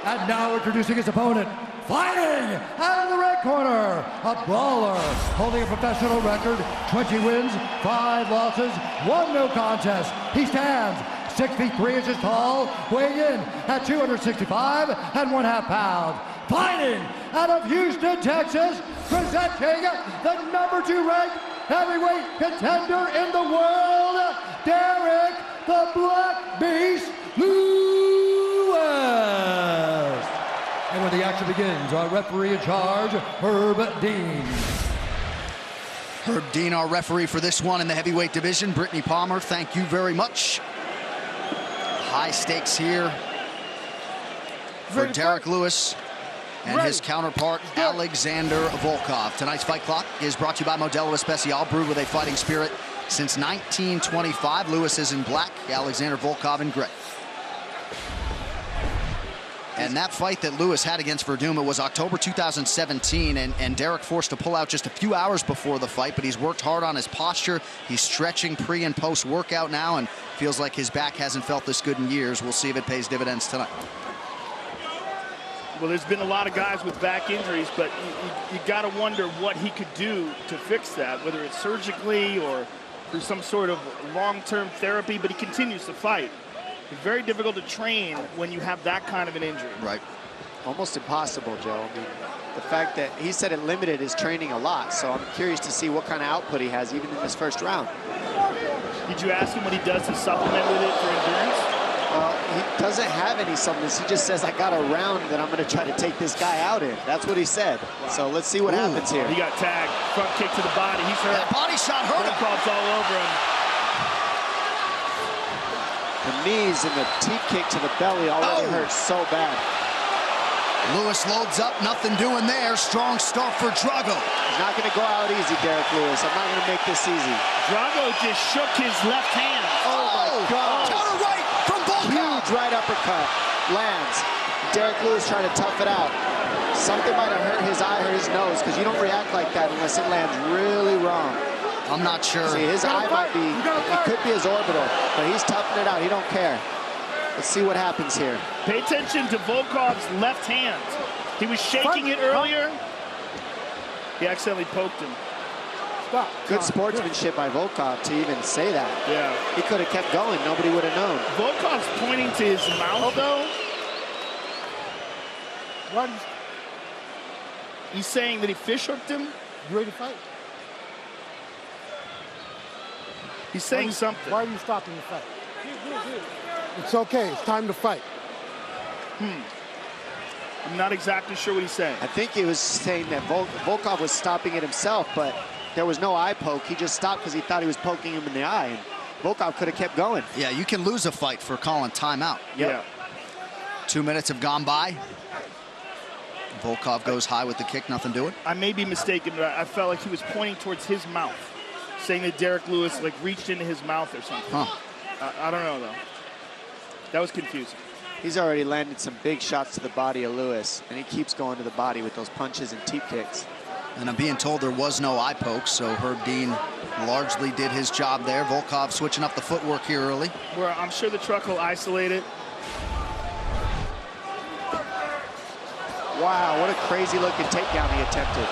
And now introducing his opponent, fighting out of the red corner, a brawler holding a professional record, 20 wins, 5 losses, 1 no contest. He stands 6 feet 3 inches tall, weighing in at 265 and 1/2 pounds. Fighting out of Houston, Texas, presenting the number 2 ranked heavyweight contender in the world, Derek the Black Beast Lewis. And when the action begins, our referee in charge, Herb Dean. Herb Dean, our referee for this one in the heavyweight division. Brittany Palmer, thank you very much. High stakes here for Derek Lewis and his counterpart, Alexander Volkov. Tonight's Fight Clock is brought to you by Modelo Especial, brewed with a fighting spirit since 1925. Lewis is in black, Alexander Volkov in gray. And that fight that Lewis had against Verdun, it was October 2017, and Derek forced to pull out just a few hours before the fight, but he's worked hard on his posture. He's stretching pre and post workout now, and feels like his back hasn't felt this good in years. We'll see if it pays dividends tonight. Well, there's been a lot of guys with back injuries, but you got to wonder what he could do to fix that, whether it's surgically or through some sort of long-term therapy, but he continues to fight. It's very difficult to train when you have that kind of an injury. Right. Almost impossible, Joe. I mean, the fact that he said it limited his training a lot, so I'm curious to see what kind of output he has even in this first round. Did you ask him what he does to supplement with it for endurance? He doesn't have any supplements. He just says, I got a round that I'm going to try to take this guy out in. That's what he said. So let's see what happens here. He got tagged. Front kick to the body. He's hurt. That body shot hurt him. Volkov's all over him. The knees and the teep kick to the belly already hurt so bad. Lewis loads up, nothing doing there. Strong start for Drago. He's not going to go out easy, Derek Lewis. I'm not going to make this easy. Drago just shook his left hand. Oh my God. Counter right from Volkov. Huge right uppercut. Lands. Derek Lewis trying to tough it out. Something might have hurt his eye or his nose, because you don't react like that unless it lands really wrong. I'm not sure. See, his eye might be, it could be his orbital, but he's toughing it out. He don't care. Let's see what happens here. Pay attention to Volkov's left hand. He was shaking it earlier. He accidentally poked him. Stop. Good sportsmanship by Volkov to even say that. Yeah. He could have kept going. Nobody would have known. Volkov's pointing to his mouth, though. What? He's saying that he fish hooked him. You ready to fight? He's saying something. Why are you stopping the fight? It's okay. It's time to fight. I'm not exactly sure what he's saying. I think he was saying that Volkov was stopping it himself, but there was no eye poke. He just stopped because he thought he was poking him in the eye. And Volkov could have kept going. Yeah, you can lose a fight for calling timeout. Yeah. 2 minutes have gone by. Volkov goes high with the kick, nothing doing. I may be mistaken, but I felt like he was pointing towards his mouth, saying that Derek Lewis like reached into his mouth or something. I don't know, though. That was confusing. He's already landed some big shots to the body of Lewis, and he keeps going to the body with those punches and teep kicks. And I'm being told there was no eye poke, so Herb Dean largely did his job there. Volkov switching up the footwork here early. Where I'm sure the truck will isolate it. Wow, what a crazy-looking takedown he attempted.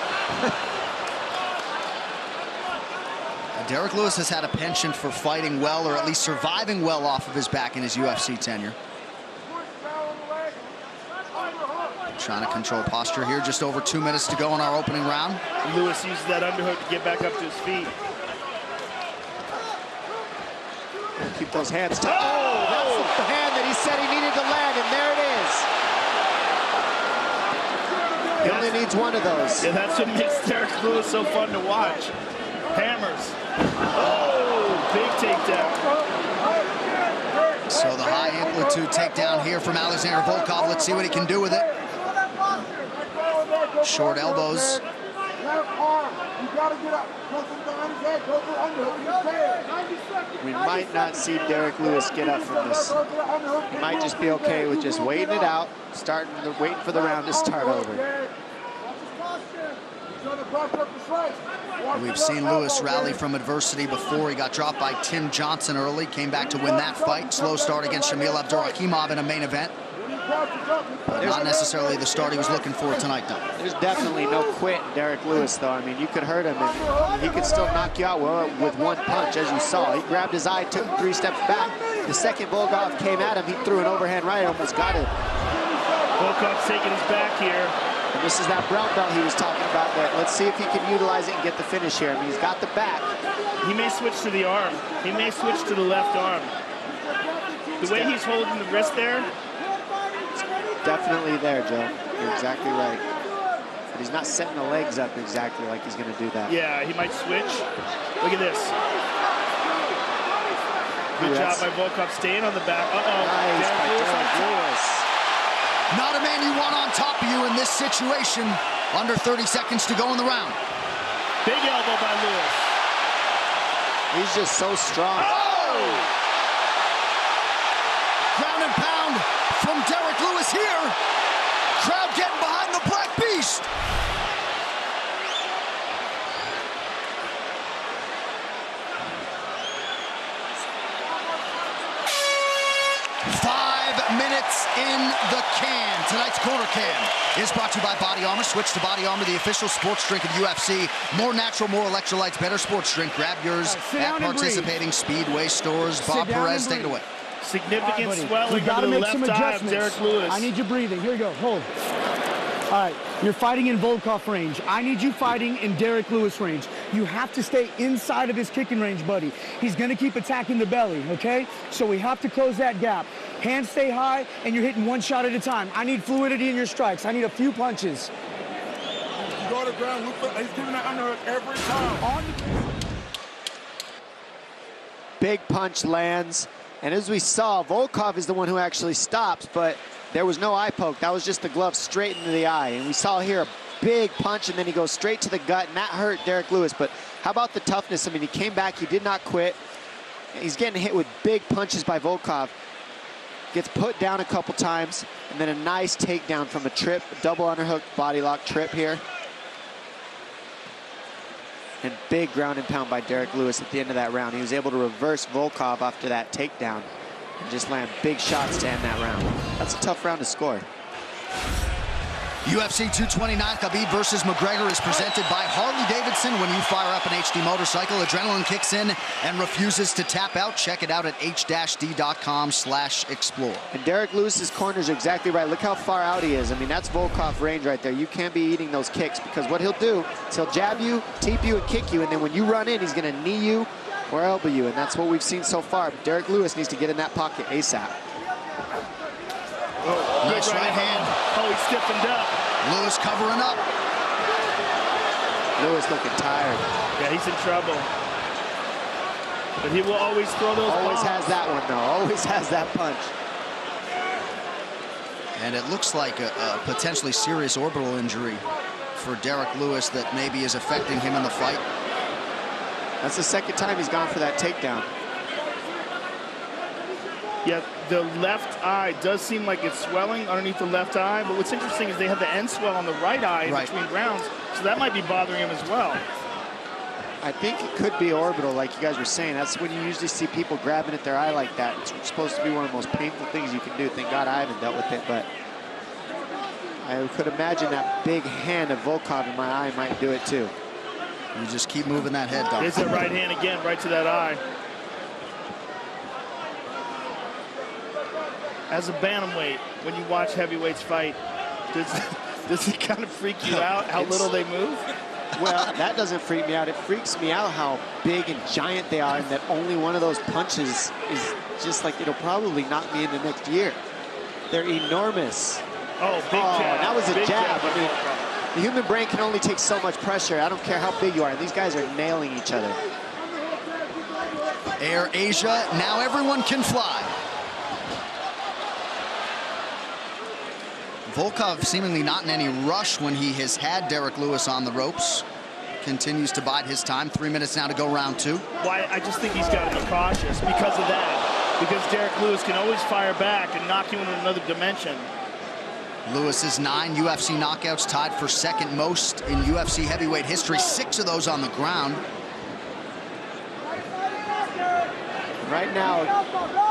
Derek Lewis has had a penchant for fighting well, or at least surviving well off of his back in his UFC tenure. Trying to control posture here. Just over 2 minutes to go in our opening round. Lewis uses that underhook to get back up to his feet. Keep those hands tight. Oh, that's the hand that he said he needed to land, and there it is. He only needs one of those. Yeah, that's what makes Derek Lewis so fun to watch. Hammers. Oh, big takedown. So the high amplitude takedown here from Alexander Volkov. Let's see what he can do with it. Short elbows. We might not see Derek Lewis get up from this. He might just be okay with just waiting it out, waiting for the round to start over. We've seen Lewis rally from adversity before. He got dropped by Tim Johnson early, came back to win that fight. Slow start against Shamil Abdurakhimov in a main event. Not necessarily the start he was looking for tonight, though. There's definitely no quit in Derek Lewis, though. I mean, you could hurt him, and he could still knock you out with one punch, as you saw. He grabbed his eye, took 3 steps back. The second Volkov came at him, he threw an overhand right, almost got him. Volkov's taking his back here. And this is that brown belt he was talking about. That let's see if he can utilize it and get the finish here. I mean, he's got the back. He may switch to the arm. He may switch to the left arm. The way he's holding the wrist there. Definitely there, Joe. You're exactly right. But he's not setting the legs up exactly like he's going to do that. Yeah, he might switch. Look at this. Good job by Volkov staying on the back. Nice by Derek Lewis. Not a man you want on top of you in this situation. Under 30 seconds to go in the round. Big elbow by Lewis. He's just so strong. Oh! Ground and pound from Derek Lewis here. Crowd getting behind the Black Beast. Minutes in the can. Tonight's Corner Can is brought to you by Body Armor. Switch to Body Armor, the official sports drink of UFC. More natural, more electrolytes, better sports drink. Grab yours at participating Speedway stores. Bob Perez, take it away. Significant swelling to the left eye of Derek Lewis. I need you breathing. Here you go. Hold. All right, you're fighting in Volkov range. I need you fighting in Derek Lewis range. You have to stay inside of his kicking range, buddy. He's going to keep attacking the belly, okay? So we have to close that gap. Hands stay high, and you're hitting one shot at a time. I need fluidity in your strikes. I need a few punches. You go to the ground, he's giving that underhook every time. Big punch lands. And as we saw, Volkov is the one who actually stops, but there was no eye poke. That was just the glove straight into the eye. And we saw here a big punch, and then he goes straight to the gut, and that hurt Derek Lewis. But how about the toughness? I mean, he came back. He did not quit. He's getting hit with big punches by Volkov. Gets put down a couple times, and then a nice takedown from a trip, double underhook, body lock trip here. And big ground and pound by Derek Lewis at the end of that round. He was able to reverse Volkov after that takedown and just land big shots to end that round. That's a tough round to score. UFC 229, Khabib versus McGregor is presented by Harley-Davidson. When you fire up an HD motorcycle, adrenaline kicks in and refuses to tap out. Check it out at h-d.com/explore. And Derek Lewis's corners are exactly right. Look how far out he is. I mean, that's Volkov range right there. You can't be eating those kicks, because what he'll do is he'll jab you, teep you, and kick you, and then when you run in, he's going to knee you or elbow you, and that's what we've seen so far. But Derek Lewis needs to get in that pocket ASAP. Oh, nice right hand. Oh, he stiffened up. Lewis covering up. Lewis looking tired. Yeah, he's in trouble. But he will always throw those Always bombs. has that one, though. Always has that punch. And it looks like a potentially serious orbital injury for Derek Lewis that maybe is affecting him in the fight. That's the second time he's gone for that takedown. Yeah, the left eye does seem like it's swelling underneath the left eye, but what's interesting is they have the end swell on the right eye in between rounds, so that might be bothering him as well. I think it could be orbital, like you guys were saying. That's when you usually see people grabbing at their eye like that. It's supposed to be one of the most painful things you can do. Thank God I haven't dealt with it, but I could imagine that big hand of Volkov in my eye might do it too. You just keep moving that head, Doc. There's that right hand again, right to that eye. As a bantamweight, when you watch heavyweights fight, does it kind of freak you out how little they move? Well, that doesn't freak me out. It freaks me out how big and giant they are, and that only one of those punches is just like, it'll probably knock me into next year. They're enormous. Oh, big jab. That was a Big jab. I mean, the human brain can only take so much pressure. I don't care how big you are. These guys are nailing each other. Air Asia, now everyone can fly. Volkov seemingly not in any rush when he has had Derek Lewis on the ropes. Continues to bide his time. 3 minutes now to go round two. Why? I just think he's got to be cautious because of that. Because Derek Lewis can always fire back and knock you into another dimension. Lewis's 9 UFC knockouts, tied for second most in UFC heavyweight history. 6 of those on the ground. Right now,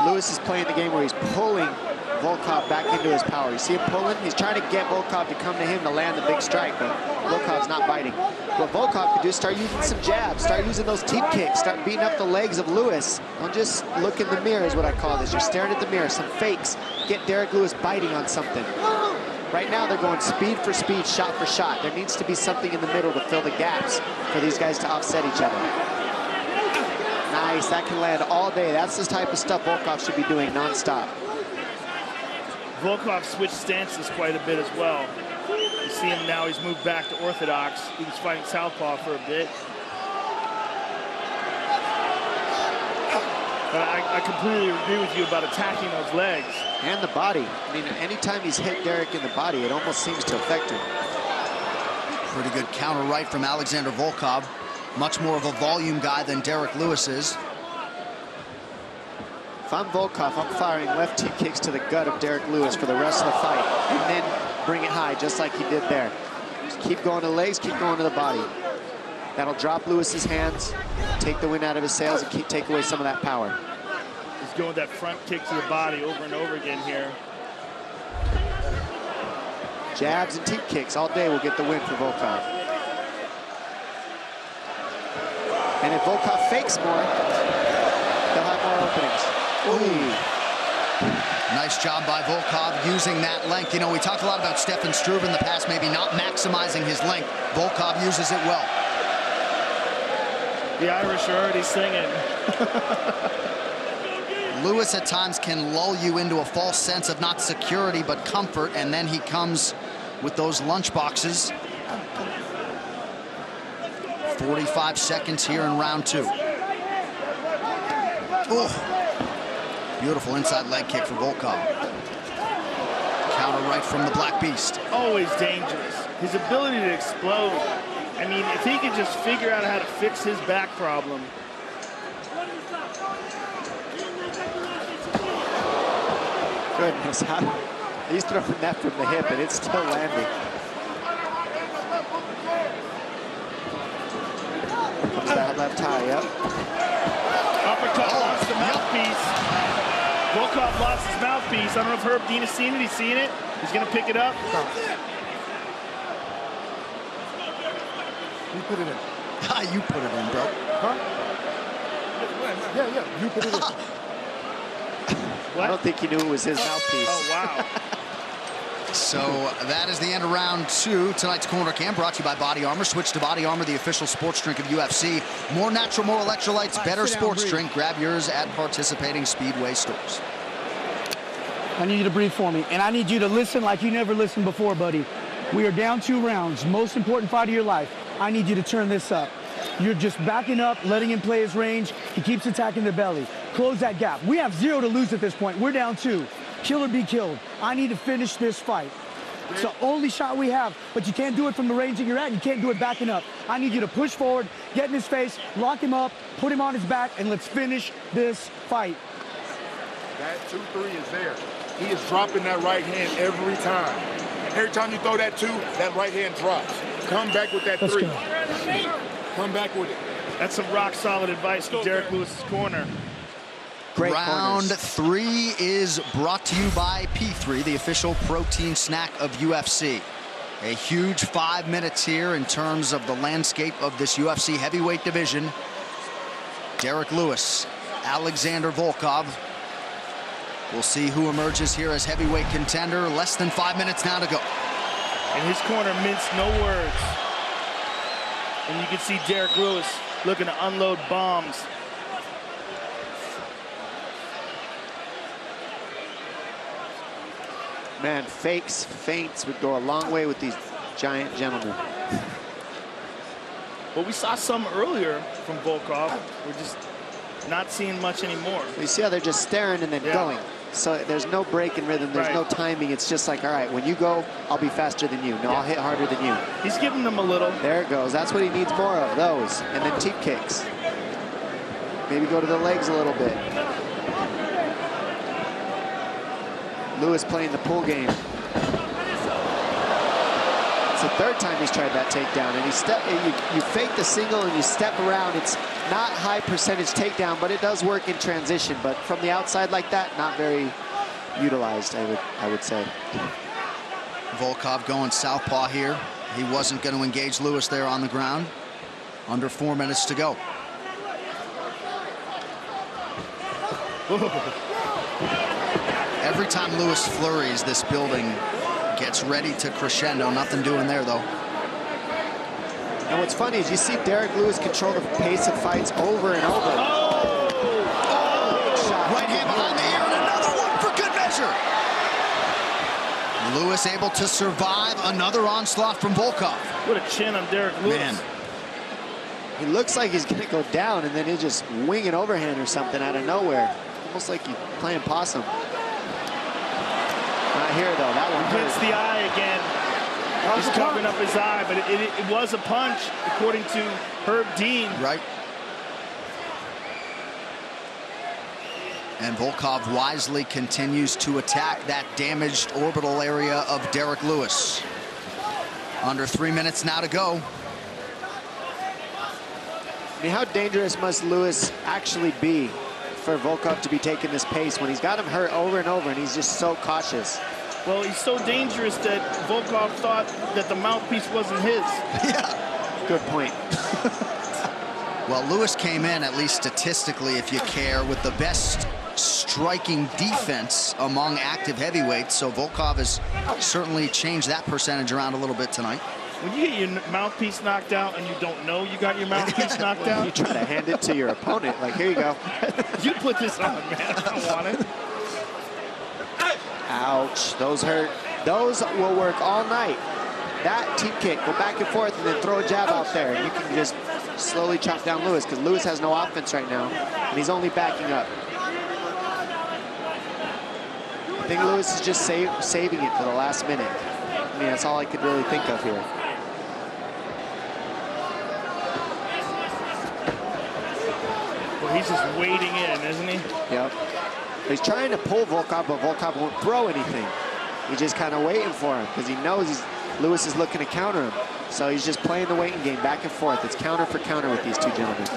Lewis is playing the game where he's pulling Volkov back into his power. You see him pulling? He's trying to get Volkov to come to him to land the big strike, but Volkov's not biting. What Volkov could do is start using some jabs, start using those teep kicks, start beating up the legs of Lewis. Don't just look in the mirror is what I call this. You're staring at the mirror, some fakes. Get Derek Lewis biting on something. Right now, they're going speed for speed, shot for shot. There needs to be something in the middle to fill the gaps for these guys to offset each other. Nice, that can land all day. That's the type of stuff Volkov should be doing nonstop. Volkov switched stances quite a bit as well. You see him now, he's moved back to orthodox. He was fighting southpaw for a bit. But I completely agree with you about attacking those legs. And the body. I mean, anytime he's hit Derek in the body, it almost seems to affect him. Pretty good counter right from Alexander Volkov. Much more of a volume guy than Derek Lewis is. If I'm Volkov, I'm firing left teep kicks to the gut of Derek Lewis for the rest of the fight, and then bring it high, just like he did there. Just keep going to the legs, keep going to the body. That'll drop Lewis's hands, take the wind out of his sails, and take away some of that power. He's going with that front kick to the body over and over again here. Jabs and teep kicks all day will get the win for Volkov. And if Volkov fakes more, they'll have more openings. Ooh. Nice job by Volkov using that length. You know, we talked a lot about Stefan Struve in the past, maybe not maximizing his length. Volkov uses it well. The Irish are already singing. Lewis at times can lull you into a false sense of not security, but comfort, and then he comes with those lunch boxes. 45 seconds here in round two. Oh. Beautiful inside leg kick for Volkov. Counter right from the Black Beast. Always dangerous. His ability to explode. I mean, if he could just figure out how to fix his back problem. Goodness, he's throwing that from the hip and it's still landing. Comes that left high, yep. Uppercut lost the mouthpiece. Volkov lost his mouthpiece. I don't know if Herb Dean has seen it. He's seen it. He's going to pick it up. You put it in. You put it in, bro. Huh? Yeah, you put it in. I don't think he knew it was his mouthpiece. Oh, wow. So that is the end of round 2. Tonight's Corner Cam brought to you by Body Armor. Switch to Body Armor, the official sports drink of UFC. More natural, more electrolytes, better sports drink. Grab yours at participating Speedway stores. I need you to breathe for me, and I need you to listen like you never listened before, buddy. We are down 2 rounds. Most important fight of your life. I need you to turn this up. You're just backing up, letting him play his range. He keeps attacking the belly. Close that gap. We have 0 to lose at this point. We're down 2. Kill or be killed. I need to finish this fight. It's the only shot we have, but you can't do it from the range that you're at. You can't do it backing up. I need you to push forward, get in his face, lock him up, put him on his back, and let's finish this fight. That 2-3 is there. He is dropping that right hand every time. Every time you throw that 2, that right hand drops. Come back with that 3. Come back with it. That's some rock-solid advice from Derek Lewis's corner. Great Round corners. 3 is brought to you by P3, the official protein snack of UFC. A huge 5 minutes here in terms of the landscape of this UFC heavyweight division. Derek Lewis, Alexander Volkov. We'll see who emerges here as heavyweight contender. Less than 5 minutes now to go. And his corner minced no words. And you can see Derek Lewis looking to unload bombs. Man, feints would go a long way with these giant gentlemen. Well, we saw some earlier from Volkov. We're just not seeing much anymore. You see how they're just staring and then going. So there's no break in rhythm. There's no timing. It's just like, all right, when you go, I'll be faster than you. No, I'll hit harder than you. He's giving them a little. There it goes. That's what he needs more of, those. And then teep kicks. Maybe go to the legs a little bit. Lewis playing the pull game. It's the 3rd time he's tried that takedown, and you fake the single and you step around. It's not high percentage takedown, but it does work in transition. But from the outside like that, not very utilized, I would say. Volkov going southpaw here. He wasn't going to engage Lewis there on the ground. Under 4 minutes to go. Every time Lewis flurries, this building gets ready to crescendo. Nothing doing there, though. And what's funny is you see Derek Lewis control the pace of fights over and over. Oh! Right hand behind the ear, and another one for good measure. Lewis able to survive another onslaught from Volkov. What a chin on Derek Lewis. Man. He looks like he's going to go down, and then he'll just wing an overhand or something out of nowhere. Almost like he's playing possum. Not here, though. That one hits the eye again. He's covering up his eye, but it was a punch, according to Herb Dean. Right. And Volkov wisely continues to attack that damaged orbital area of Derek Lewis. Under 3 minutes now to go. I mean, how dangerous must Lewis actually be for Volkov to be taking this pace when he's got him hurt over and over and he's just so cautious? Well, he's so dangerous that Volkov thought that the mouthpiece wasn't his. Yeah. Good point. Well, Lewis came in, at least statistically, if you care, with the best striking defense among active heavyweights. So Volkov has certainly changed that percentage around a little bit tonight. When you get your mouthpiece knocked out and you don't know you got your mouthpiece knocked out. You try to hand it to your opponent, like, here you go. You put this on, man. I don't want it. Ouch, those hurt. Those will work all night. That teep kick, go back and forth and then throw a jab out there. And you can just slowly chop down Lewis because Lewis has no offense right now and he's only backing up. I think Lewis is just saving it for the last minute. I mean, that's all I could really think of here. Well, he's just wading in, isn't he? Yep. He's trying to pull Volkov, but Volkov won't throw anything. He's just kind of waiting for him because he knows Lewis is looking to counter him. So he's just playing the waiting game back and forth. It's counter for counter with these two gentlemen.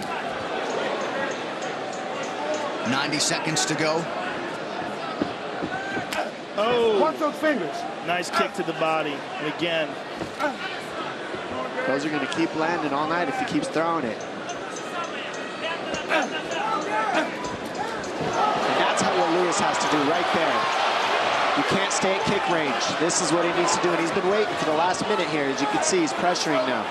90 seconds to go. Oh! Watch those fingers. Nice kick to the body. And again. Those are going to keep landing all night if he keeps throwing it. And that's what Lewis has to do right there. You can't stay at kick range. This is what he needs to do, and he's been waiting for the last minute here. As you can see, he's pressuring now.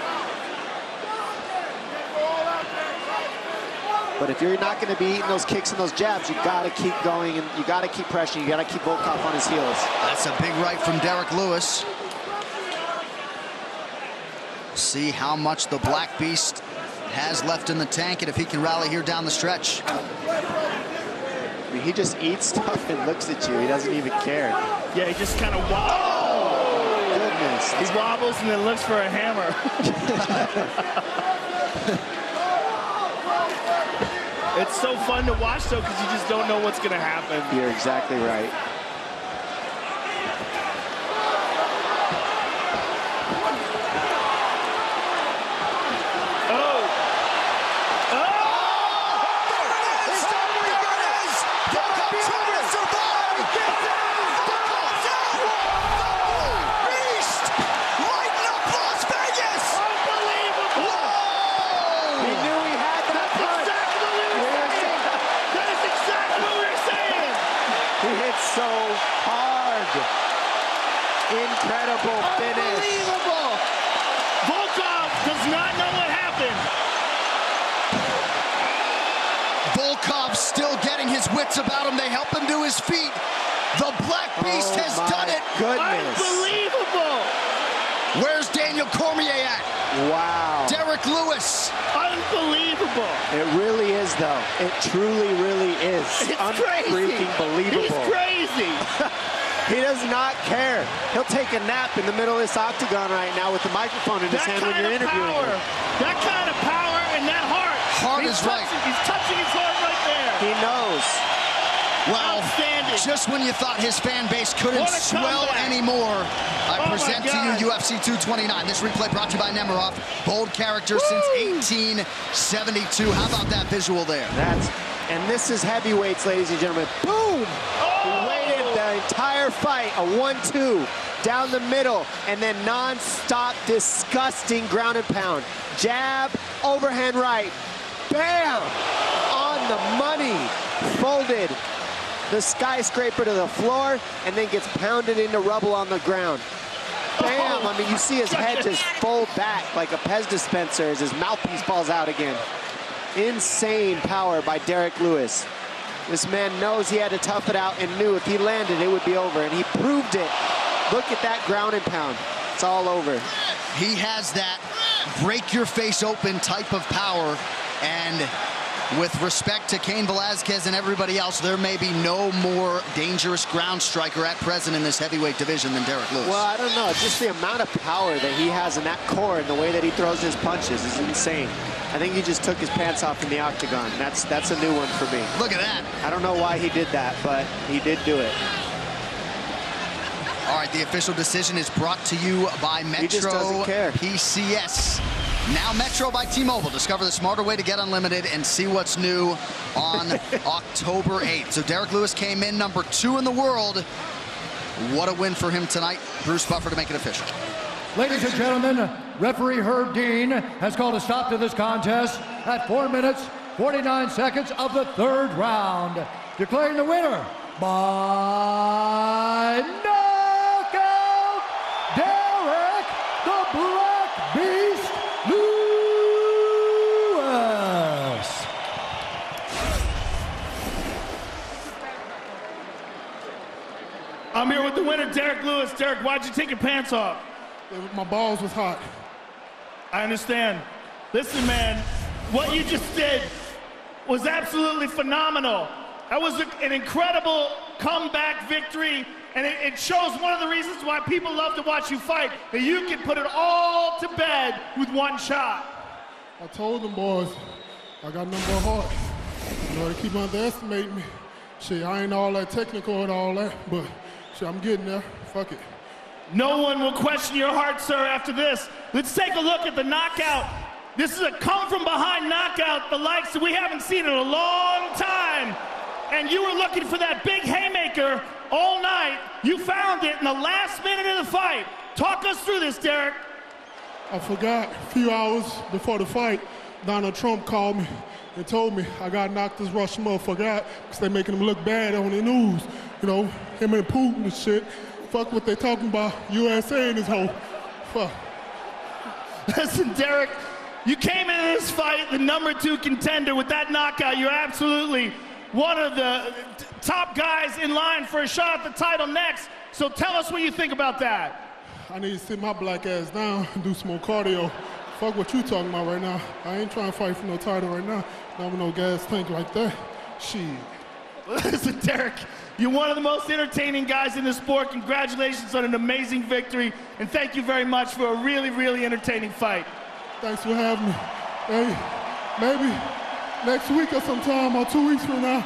But if you're not going to be eating those kicks and those jabs, you got to keep going, and you got to keep pressuring. You got to keep Volkov on his heels. That's a big right from Derek Lewis. See how much the Black Beast has left in the tank, and if he can rally here down the stretch. I mean, he just eats stuff and looks at you. He doesn't even care. Yeah, he just kind of wobbles. Oh, goodness. He wobbles and then looks for a hammer. It's so fun to watch, though, because you just don't know what's going to happen. You're exactly right. So hard. Incredible finish. Unbelievable. Volkov does not know what happened. Volkov still getting his wits about him. They help him to his feet. The Black Beast has done it. Goodness. Unbelievable. Where's Daniel Cormier at? Wow. Derek Lewis. Unbelievable. It really is, though. It truly, really is. It's unfreaking believable. He's crazy. He does not care. He'll take a nap in the middle of this octagon right now with the microphone in his hand when you're interviewing him. That kind of power and that heart. Heart is right. He's touching his heart right there. He knows. Well, just when you thought his fan base couldn't swell anymore, I present to you UFC 229. This replay brought to you by Nemiroff. Bold character since 1872. How about that visual there? And this is heavyweights, ladies and gentlemen. Boom! He waited the entire fight, a 1-2 down the middle, and then non-stop, disgusting ground and pound. Jab, overhand right, bam! On the money, folded the skyscraper to the floor, and then gets pounded into rubble on the ground. Bam! I mean, you see his head just fold back like a Pez dispenser as his mouthpiece falls out again. Insane power by Derek Lewis. This man knows he had to tough it out and knew if he landed, it would be over, and he proved it. Look at that ground and pound. It's all over. He has that break your face open type of power, and with respect to Cain Velasquez and everybody else, there may be no more dangerous ground striker at present in this heavyweight division than Derek Lewis. Well, I don't know. Just the amount of power that he has in that core and the way that he throws his punches is insane. I think he just took his pants off in the octagon. That's a new one for me. Look at that. I don't know why he did that, but he did do it. All right, the official decision is brought to you by Metro He just doesn't care. PCS. Now Metro by T-Mobile. Discover the smarter way to get unlimited and see what's new on October 8th. So Derek Lewis came in number 2 in the world. What a win for him tonight. Bruce Buffer to make it official. Ladies and gentlemen, referee Herb Dean has called a stop to this contest at 4 minutes, 49 seconds of the 3rd round, declaring the winner by knockout, Derek the Black Beast Lewis. I'm here with the winner, Derek Lewis. Derek, why'd you take your pants off? My balls was hot. I understand. Listen, man, what you just did was absolutely phenomenal. That was an incredible comeback victory, and it shows one of the reasons why people love to watch you fight, that you can put it all to bed with one shot. I told them boys, I got nothing but heart. You know, they keep underestimating me. Shit, I ain't all that technical and all that, but shit, I'm getting there. Fuck it. No one will question your heart, sir, after this. Let's take a look at the knockout. This is a come-from-behind knockout, the likes that we haven't seen in a long time. And you were looking for that big haymaker all night. You found it in the last minute of the fight. Talk us through this, Derek. I forgot a few hours before the fight, Donald Trump called me and told me I got knocked this Russian motherfucker out because they making him look bad on the news. You know, him and Putin and shit. Fuck what they talking about, USA and his whole, fuck. Listen, Derek, you came into this fight the #2 contender with that knockout. You're absolutely one of the top guys in line for a shot at the title next. So tell us what you think about that. I need to sit my black ass down and do some more cardio. Fuck what you talking about right now. I ain't trying to fight for no title right now. Not with no gas tank like that. Shit. Listen, Derek, you're one of the most entertaining guys in the sport. Congratulations on an amazing victory, and thank you very much for a really, really entertaining fight. Thanks for having me. Hey, maybe next week or sometime or 2 weeks from now,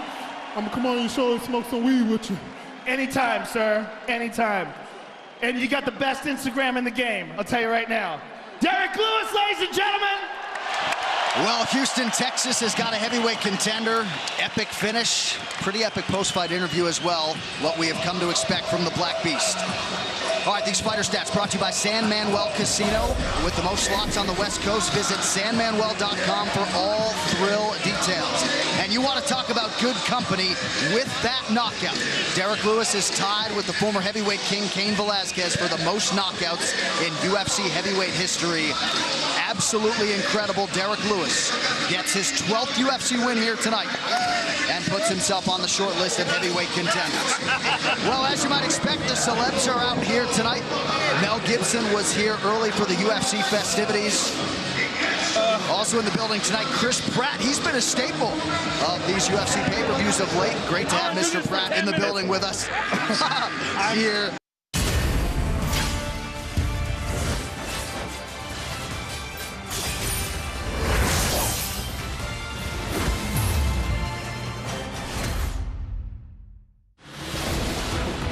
I'm gonna come on your show and smoke some weed with you. Anytime, sir, anytime. And you got the best Instagram in the game, I'll tell you right now. Derek Lewis, ladies and gentlemen. Well, Houston, Texas has got a heavyweight contender. Epic finish. Pretty epic post-fight interview as well. What we have come to expect from the Black Beast. All right, these fighter stats brought to you by San Manuel Casino. With the most slots on the West Coast, visit sanmanuel.com for all thrill details. And you want to talk about good company with that knockout. Derek Lewis is tied with the former heavyweight king, Cain Velasquez, for the most knockouts in UFC heavyweight history. Absolutely incredible. Derek Lewis gets his 12th UFC win here tonight and puts himself on the short list of heavyweight contenders. Well, as you might expect, the celebs are out here tonight. Mel Gibson was here early for the UFC festivities. Also in the building tonight, Chris Pratt. He's been a staple of these UFC pay-per-views of late. Great to have Mr. Pratt in the building with us here.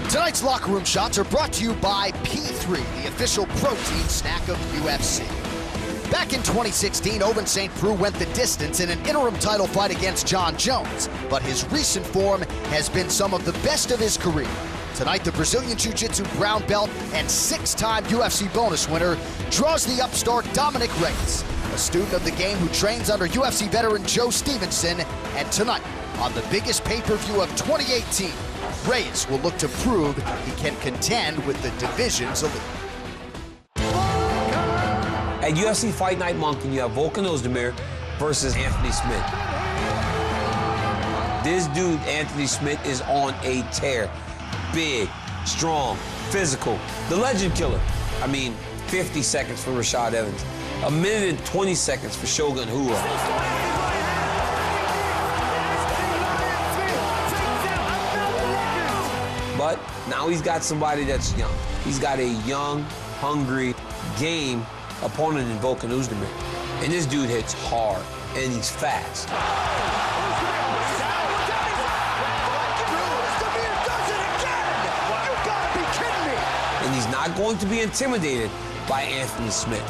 Tonight's locker room shots are brought to you by P3, the official protein snack of UFC. Back in 2016, Ovince St. Preux went the distance in an interim title fight against John Jones, but his recent form has been some of the best of his career. Tonight, the Brazilian Jiu-Jitsu brown belt and 6-time UFC bonus winner draws the upstart Dominic Reyes, a student of the game who trains under UFC veteran Joe Stevenson, and tonight, on the biggest pay-per-view of 2018, Reyes will look to prove he can contend with the division's elite. At UFC Fight Night Moncton, you have Volkan Ozdemir versus Anthony Smith. This dude, Anthony Smith, is on a tear. Big, strong, physical. The legend killer. I mean, 50 seconds for Rashad Evans. 1 minute and 20 seconds for Shogun Rua. But now he's got somebody that's young. He's got a young, hungry, game opponent in Volkan Ozdemir. And this dude hits hard, and he's fast. And he's not going to be intimidated by Anthony Smith.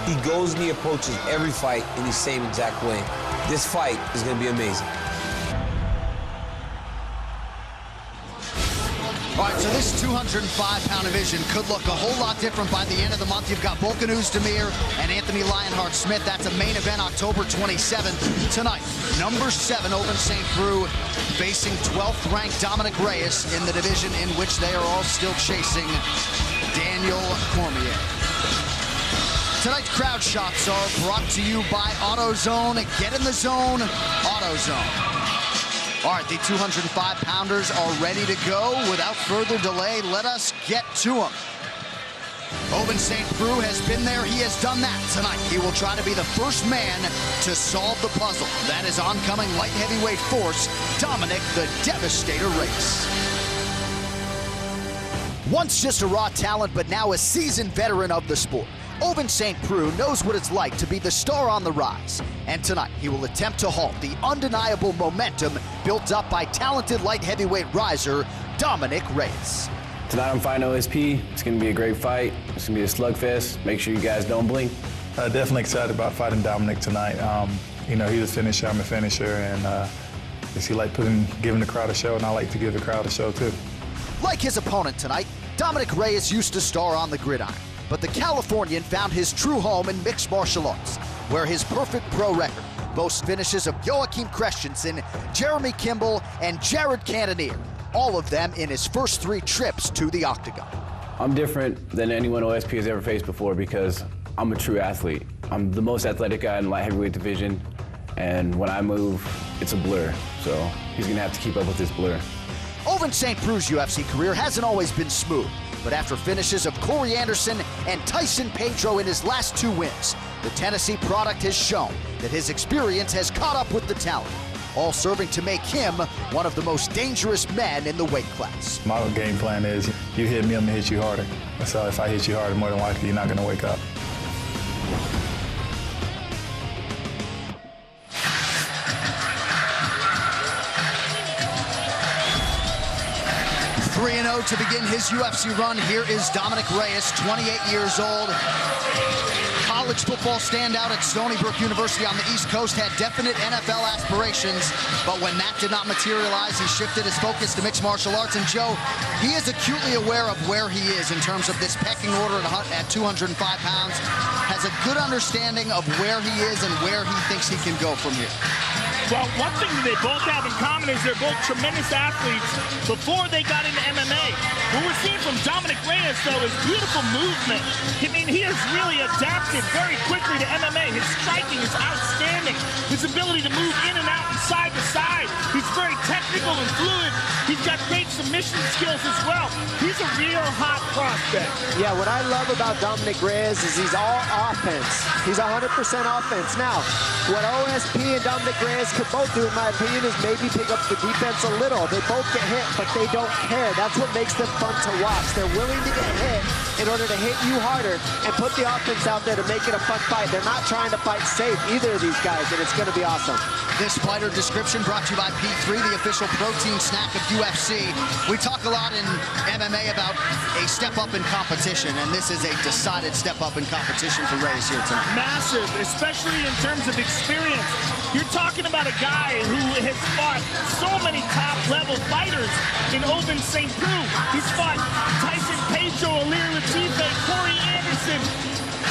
He goes and he approaches every fight in the same exact way. This fight is going to be amazing. All right, so this 205-pound division could look a whole lot different by the end of the month. You've got Volkan Ozdemir and Anthony Lionheart Smith. That's a main event October 27th. Tonight, #7, Ovince St. Preux facing 12th-ranked Dominic Reyes in the division in which they are all still chasing Daniel Cormier. Tonight's crowd shots are brought to you by AutoZone. Get in the zone, AutoZone. All right, the 205-pounders are ready to go. Without further delay, let us get to them. Ovince St. Preux has been there. He has done that. Tonight, he will try to be the first man to solve the puzzle. That is oncoming light heavyweight force, Dominic the Devastator Reyes. Once just a raw talent, but now a seasoned veteran of the sport, Ovince St. Preux knows what it's like to be the star on the rise. And tonight, he will attempt to halt the undeniable momentum built up by talented light heavyweight riser, Dominic Reyes. Tonight I'm fighting OSP. It's going to be a great fight. It's going to be a slugfest. Make sure you guys don't blink. Definitely excited about fighting Dominic tonight. You know, he's a finisher, I'm a finisher, and he like giving the crowd a show, and I like to give the crowd a show too. Like his opponent tonight, Dominic Reyes used to star on the gridiron. but the Californian found his true home in mixed martial arts, where his perfect pro record boasts finishes of Joachim Christensen, Jeremy Kimball, and Jared Cannonier, all of them in his first 3 trips to the octagon. I'm different than anyone OSP has ever faced before because I'm a true athlete. I'm the most athletic guy in the light heavyweight division, and when I move, it's a blur. So he's gonna have to keep up with this blur. Ovince St. Preux's UFC career hasn't always been smooth, but after finishes of Corey Anderson and Tyson Pedro in his last 2 wins, the Tennessee product has shown that his experience has caught up with the talent, all serving to make him one of the most dangerous men in the weight class. My game plan is you hit me, I'm gonna hit you harder. So if I hit you harder, more than likely you're not gonna wake up. 3-0 to begin his UFC run. Here is Dominic Reyes, 28 years old. College football standout at Stony Brook University on the East Coast, had definite NFL aspirations, but when that did not materialize, he shifted his focus to mixed martial arts. And Joe, he is acutely aware of where he is in terms of this pecking order at 205 pounds, has a good understanding of where he is and where he thinks he can go from here. Well, one thing that they both have in common is they're both tremendous athletes before they got into MMA. What we're seeing from Dominic Reyes, though, is beautiful movement. I mean, he has really adapted very quickly to MMA. His striking is outstanding. His ability to move in and out and side to side. He's very technical and fluid. He's got great submission skills as well. He's a real hot prospect. Yeah, what I love about Dominic Reyes is he's all offense. He's 100% offense. Now, what OSP and Dominic Reyes could both do, in my opinion, is maybe pick up the defense a little. They both get hit, but they don't care. That's what makes them fun to watch. They're willing to get hit in order to hit you harder and put the offense out there to make it a fun fight. They're not trying to fight safe, either of these guys, and it's going to be awesome. This fighter description brought to you by P3, the official protein snack of UFC. We talk a lot in MMA about a step up in competition, and this is a decided step up in competition for Reyes here tonight. Massive, especially in terms of experience. You're talking about a guy who has fought so many top-level fighters in Ovince St. Preux. He's fought Tyson Pedro, Alir Latife, Corey Anderson,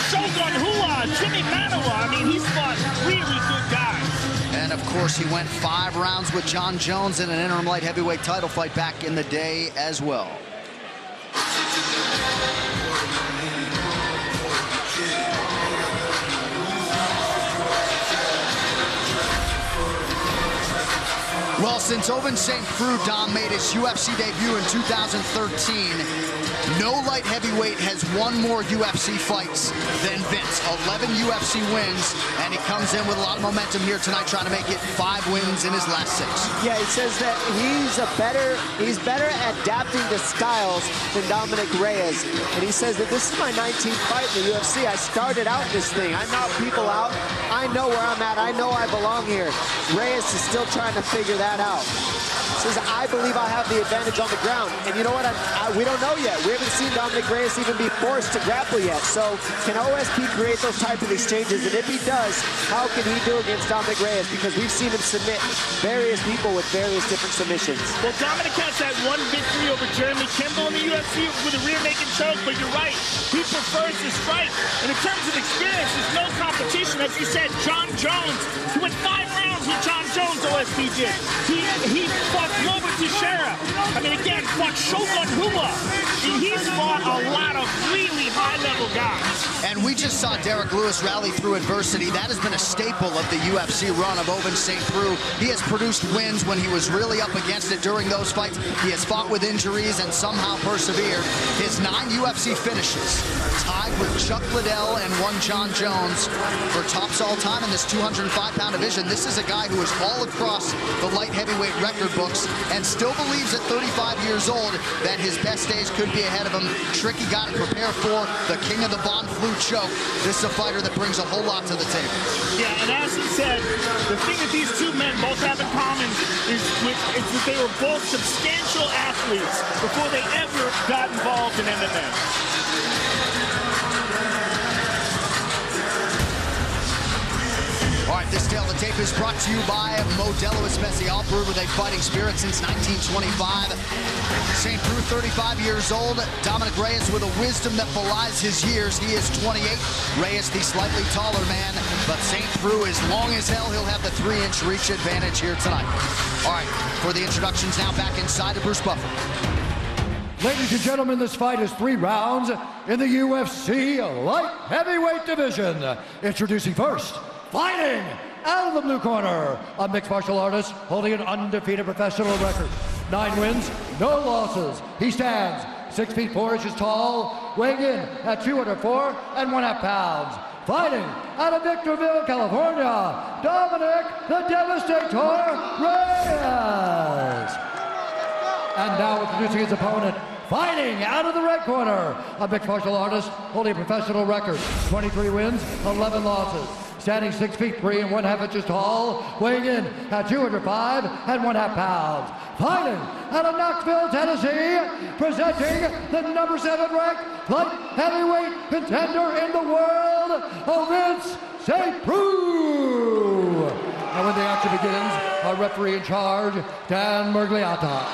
Shogun Hua, Jimmy Manoa. I mean, he's fought really good guys. And of course, he went 5 rounds with John Jones in an interim light heavyweight title fight back in the day as well. Well, since Ovince St. Preux, Dom, made his UFC debut in 2013, no light heavyweight has won more UFC fights than Vince. 11 UFC wins, and he comes in with a lot of momentum here tonight, trying to make it 5 wins in his last 6. Yeah, he says that he's better at adapting to styles than Dominic Reyes. And he says that this is my 19th fight in the UFC. I started out this thing. I knock people out. I know where I'm at. I know I belong here. Reyes is still trying to figure that out. Says, I believe I have the advantage on the ground. And you know what? We don't know yet. We haven't seen Dominic Reyes even be forced to grapple yet. So can OSP create those type of exchanges? And if he does, how can he do against Dominic Reyes? Because we've seen him submit various people with various different submissions. Well, Dominic has had one victory over Jeremy Kimball in the UFC with a rear naked choke, but you're right. He prefers to strike. And in terms of experience, there's no competition. As you said, John Jones, he went 5 rounds with John Jones, OSP did. He fought Glover Teixeira. I mean, again, fought Shogun Hua. He's fought a lot of really high-level guys. And we just saw Derek Lewis rally through adversity. That has been a staple of the UFC run of Ovince St. Preux. He has produced wins when he was really up against it during those fights. He has fought with injuries and somehow persevered. His 9 UFC finishes, tied with Chuck Liddell and one John Jones for tops all time in this 205-pound division. This is a guy who is all across the light heavyweight record books and still believes at 35 years old that his best days could be ahead of him. Tricky got to prepare for the king of the Von Flue choke. This is a fighter that brings a whole lot to the table. Yeah, and as he said, the thing that these two men both have in common is that they were both substantial athletes before they ever got involved in MMA. All All right, this tale of the tape is brought to you by Modelo Especial, brewed with a fighting spirit since 1925. St. Preux, 35 years old. Dominic Reyes with a wisdom that belies his years. He is 28. Reyes, the slightly taller man, but St. Preux is long as hell. He'll have the 3-inch reach advantage here tonight. All right, for the introductions now, back inside of Bruce Buffer. Ladies and gentlemen, this fight is 3 rounds in the UFC light heavyweight division. Introducing first, fighting out of the blue corner, a mixed martial artist holding an undefeated professional record. 9 wins, no losses. He stands 6 feet 4 inches tall, weighing in at 204 1/2 pounds. Fighting out of Victorville, California, Dominic the Devastator Reyes. And now introducing his opponent, fighting out of the red corner, a mixed martial artist holding a professional record, 23 wins, 11 losses. Standing 6 feet 3 1/2 inches tall, weighing in at 205 1/2 pounds. Fighting out of Knoxville, Tennessee, presenting the number 7 ranked light heavyweight contender in the world, Vince St. Preux. And when the action begins, our referee in charge, Dan Mergliata.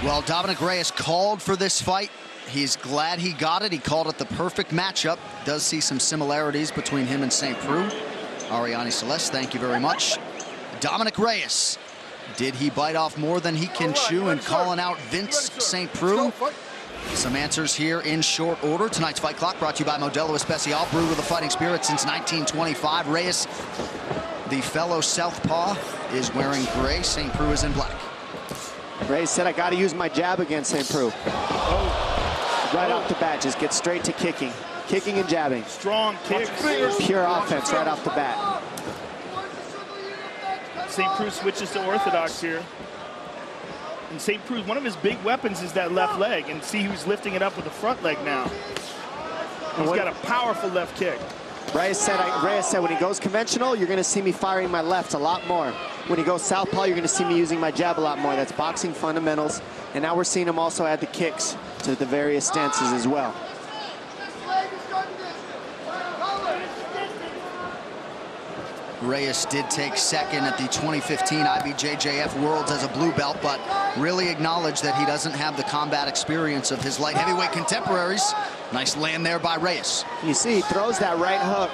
Well, Dominic Reyes called for this fight. He's glad he got it. He called it the perfect matchup. Does see some similarities between him and St. Preux. Ariane Celeste, thank you very much. Dominic Reyes, did he bite off more than he can chew in calling out Vince St. Preux? Some answers here in short order. Tonight's Fight Clock brought to you by Modelo Especial, brewed with a fighting spirit since 1925. Reyes, the fellow southpaw, is wearing gray. St. Preux is in black. Reyes said, I got to use my jab against St. Preux. Right off the bat, just get straight to kicking. Kicking and jabbing. Strong kicks. Pure offense right off the bat. St. Preux switches to orthodox here. And St. Preux, one of his big weapons is that left leg. And see who's lifting it up with the front leg now. He's got a powerful left kick. Reyes said when he goes conventional, you're going to see me firing my left a lot more. When he goes southpaw, you're going to see me using my jab a lot more. That's boxing fundamentals. And now we're seeing him also add the kicks to the various stances as well. Reyes did take second at the 2015 IBJJF Worlds as a blue belt, but really acknowledged that he doesn't have the combat experience of his light heavyweight contemporaries. Nice land there by Reyes. You see, he throws that right hook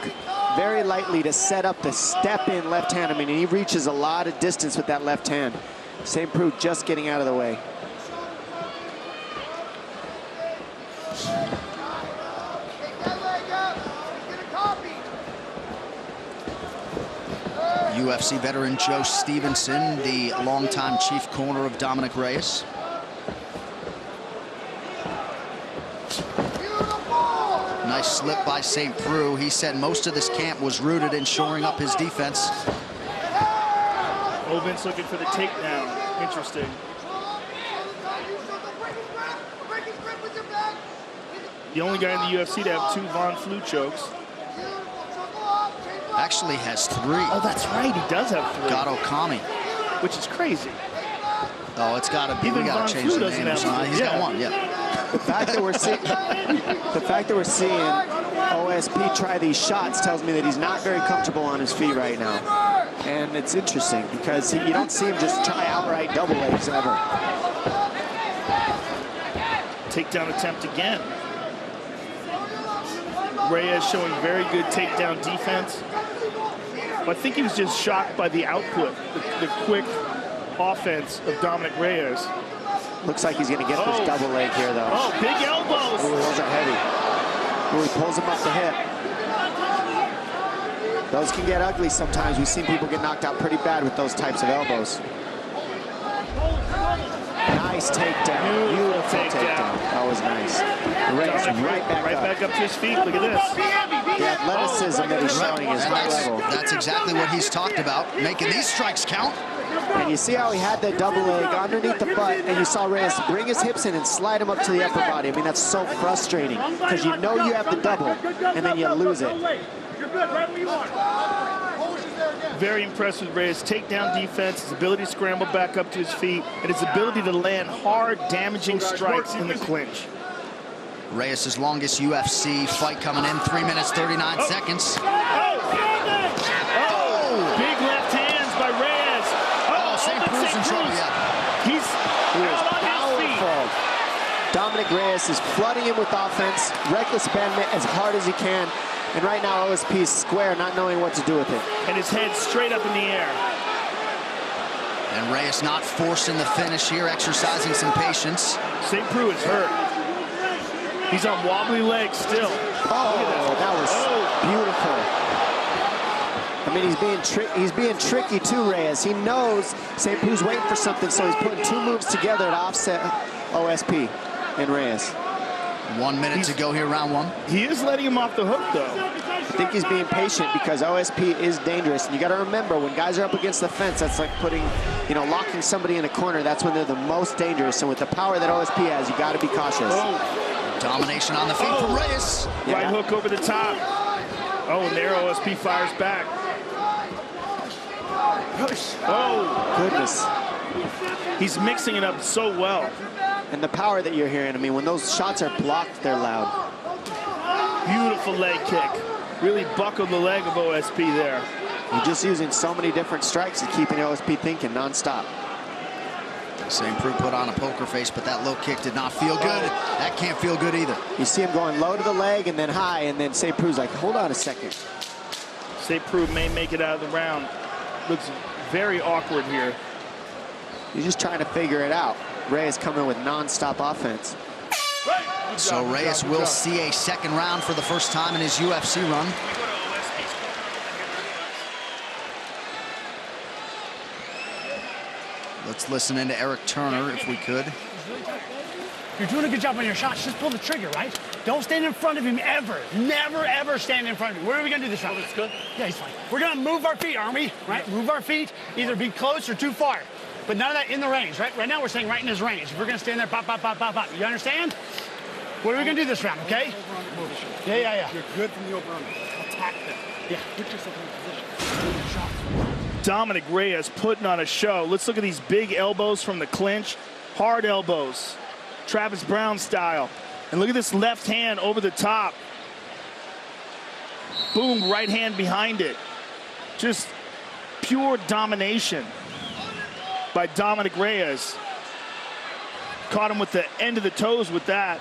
very lightly to set up the step-in left hand. I mean, he reaches a lot of distance with that left hand. St. Preux just getting out of the way. UFC veteran Joe Stevenson, the longtime chief corner of Dominic Reyes. Nice slip by St. Preux. He said most of this camp was rooted in shoring up his defense. Vince looking for the takedown. Interesting. The only guy in the UFC to have 2 Von Flue chokes. Actually has 3. Oh, that's right. He does have 3. Got Okami. Which is crazy. Oh, it's got to be. We got to change the name. He's got 1, yeah. The fact that we're seeing OSP try these shots tells me that he's not very comfortable on his feet right now. And it's interesting because you don't see him just try outright double legs ever. Takedown attempt again. Reyes showing very good takedown defense. But I think he was just shocked by the output, the quick offense of Dominic Reyes. Looks like he's going to get this double leg here, though. Oh, big elbows. Ooh, those are heavy. Ooh, he pulls him up the hip. Those can get ugly sometimes. We've seen people get knocked out pretty bad with those types of elbows. Nice takedown. Beautiful takedown. That was nice. Reyes right back up to his feet. Look at this. The athleticism that he's showing is high level. That's exactly what he's talked about, making these strikes count. And you see how he had that double leg underneath the butt, and you saw Reyes bring his hips in and slide him up to the upper body. I mean, that's so frustrating because you know you have the double, and then you lose it. Very impressed with Reyes' takedown defense, his ability to scramble back up to his feet, and his ability to land hard, damaging strikes in the clinch. Reyes' longest UFC fight coming in, 3 minutes, 39 seconds. Dominic Reyes is flooding him with offense, reckless abandonment as hard as he can. And right now, OSP is square, not knowing what to do with it. And his head straight up in the air. And Reyes not forcing the finish here, exercising some patience. St. Preux is hurt. He's on wobbly legs still. Oh, that was beautiful. I mean, he's being tricky too, Reyes. He knows St. Preux's waiting for something, so he's putting two moves together to offset OSP and Reyes. 1 minute to go here, round one. He is letting him off the hook, though. I think he's being patient because OSP is dangerous. And you got to remember, when guys are up against the fence, that's like putting, locking somebody in a corner. That's when they're the most dangerous. And with the power that OSP has, you got to be cautious. Domination on the feet from Reyes. Right hook over the top. Oh, and there OSP fires back. Oh, goodness. He's mixing it up so well. And the power that you're hearing, I mean, when those shots are blocked, they're loud. Beautiful leg kick. Really buckled the leg of OSP there. You're just using so many different strikes and keeping OSP thinking nonstop. St. Preux put on a poker face, but that low kick did not feel good. That can't feel good either. You see him going low to the leg and then high, and then St. Preux's like, hold on a second. St. Preux may make it out of the round. Looks very awkward here. He's just trying to figure it out. Reyes coming with non-stop offense. So Reyes will see a second round for the first time in his UFC run. Let's listen into Eric Turner if we could. You're doing a good job on your shots. Just pull the trigger, right? Don't stand in front of him ever. Never, ever stand in front of him. Where are we going to do this round? It's good. Yeah, he's fine. We're going to move our feet, aren't we? Right? Move our feet. Either be close or too far. But none of that in the range, right? Right now we're saying right in his range. If we're going to stand there, pop, pop, pop, pop, pop. You understand? What are we going to do this round, okay? Yeah. You're good from the over under. Attack them. Yeah. Put yourself in a position. Dominic Reyes putting on a show. Let's look at these big elbows from the clinch. Hard elbows. Travis Brown style. And look at this left hand over the top. Boom, right hand behind it. Just pure domination by Dominic Reyes. Caught him with the end of the toes with that.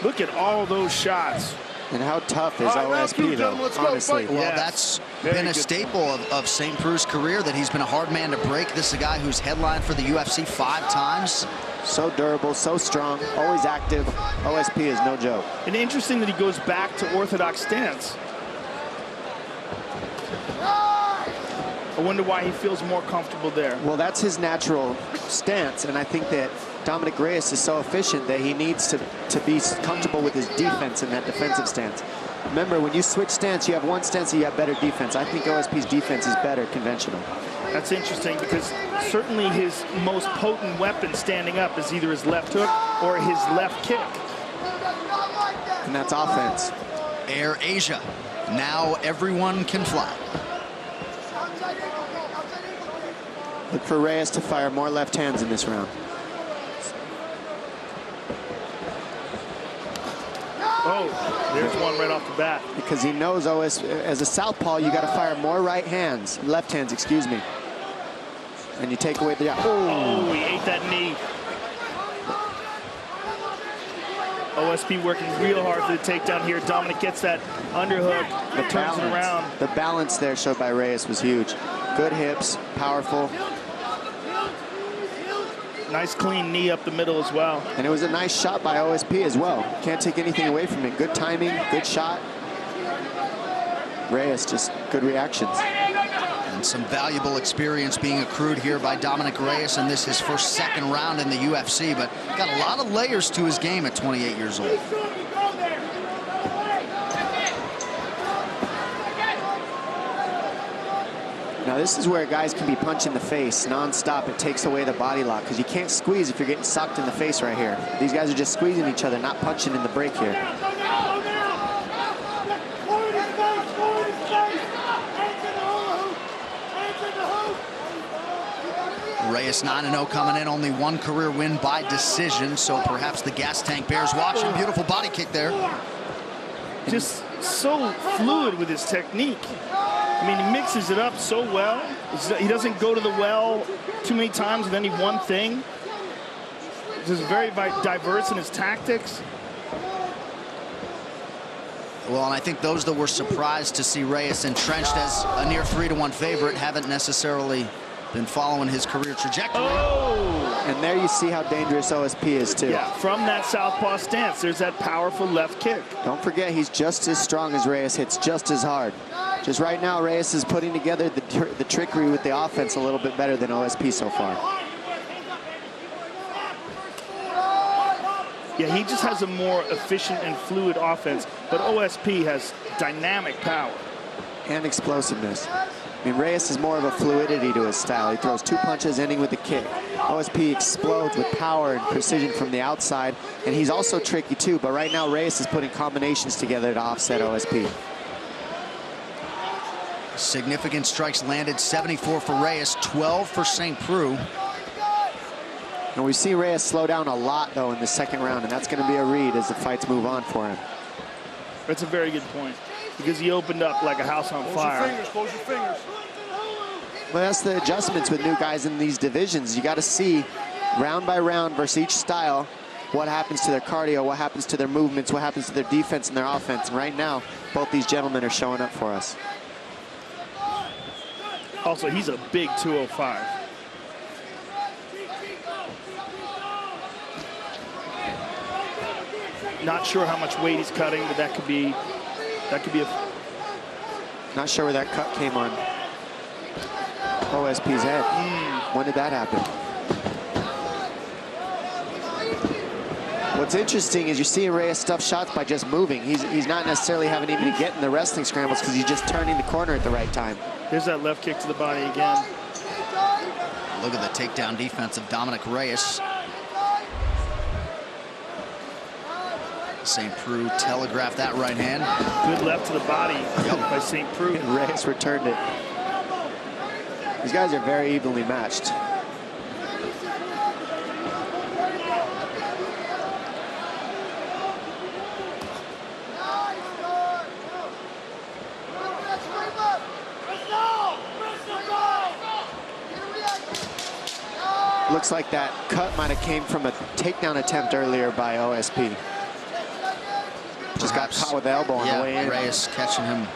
Look at all those shots. And how tough is OSP, though, honestly. Well, that's been a staple of St. Preux's career, that he's been a hard man to break. This is a guy who's headlined for the UFC 5 times. So durable, so strong, always active. OSP is no joke. And interesting that he goes back to orthodox stance. I wonder why he feels more comfortable there. Well, that's his natural stance, and I think that Dominic Reyes is so efficient that he needs to be comfortable with his defense in that defensive stance. Remember, when you switch stance, you have one stance and you have better defense. I think OSP's defense is better conventional. That's interesting because certainly his most potent weapon standing up is either his left hook or his left kick. And that's offense. Air Asia. Now everyone can fly. Look for Reyes to fire more left hands in this round. Oh, there's one right off the bat. Because he knows as a southpaw, you got to fire more left hands, excuse me. And you take away the... Oh, he ate that knee. OSP working real hard for the takedown here. Dominic gets that underhook, turns it around. The balance there showed by Reyes was huge. Good hips, powerful. Nice clean knee up the middle as well. And it was a nice shot by OSP as well. Can't take anything away from it. Good timing, good shot. Reyes, just good reactions. And some valuable experience being accrued here by Dominic Reyes in this, his second round in the UFC, but got a lot of layers to his game at 28 years old. Now this is where guys can be punched in the face non-stop. It takes away the body lock because you can't squeeze if you're getting socked in the face right here. These guys are just squeezing each other, not punching in the break here. Reyes 9-0 coming in, only one career win by decision, so perhaps the gas tank bears watching. Beautiful body kick there. Just so fluid with his technique. I mean, he mixes it up so well. He doesn't go to the well too many times with any one thing. He's very diverse in his tactics. Well, and I think those that were surprised to see Reyes entrenched as a near 3-1 favorite haven't necessarily been following his career trajectory. Oh! And there you see how dangerous OSP is, too. Yeah, from that southpaw stance, there's that powerful left kick. Don't forget, he's just as strong as Reyes, hits just as hard. Just right now, Reyes is putting together the trickery with the offense a little bit better than OSP so far. Yeah, he just has a more efficient and fluid offense, but OSP has dynamic power. And explosiveness. I mean, Reyes is more of a fluidity to his style. He throws 2 punches, ending with a kick. OSP explodes with power and precision from the outside, and he's also tricky too, but right now Reyes is putting combinations together to offset OSP. Significant strikes landed, 74 for Reyes, 12 for St. Preux. And we see Reyes slow down a lot, though, in the second round, and that's going to be a read as the fights move on for him. That's a very good point, because he opened up like a house on fire. Close your fingers. Well, that's the adjustments with new guys in these divisions. You got to see round by round versus each style what happens to their cardio, what happens to their movements, what happens to their defense and their offense. And right now, both these gentlemen are showing up for us. Also, he's a big 205. Not sure how much weight he's cutting, but that could be a... Not sure where that cut came on OSP's head. When did that happen? What's interesting is you're seeing Reyes stuff shots by just moving. He's not necessarily having even to get in the wrestling scrambles because he's just turning the corner at the right time. There's that left kick to the body again. Look at the takedown defense of Dominic Reyes. St. Preux telegraphed that right hand. Good left to the body by St. Preux. And Reyes returned it. These guys are very evenly matched. Looks like that cut might have came from a takedown attempt earlier by OSP. Just got caught with the elbow on the way in. Reyes catching him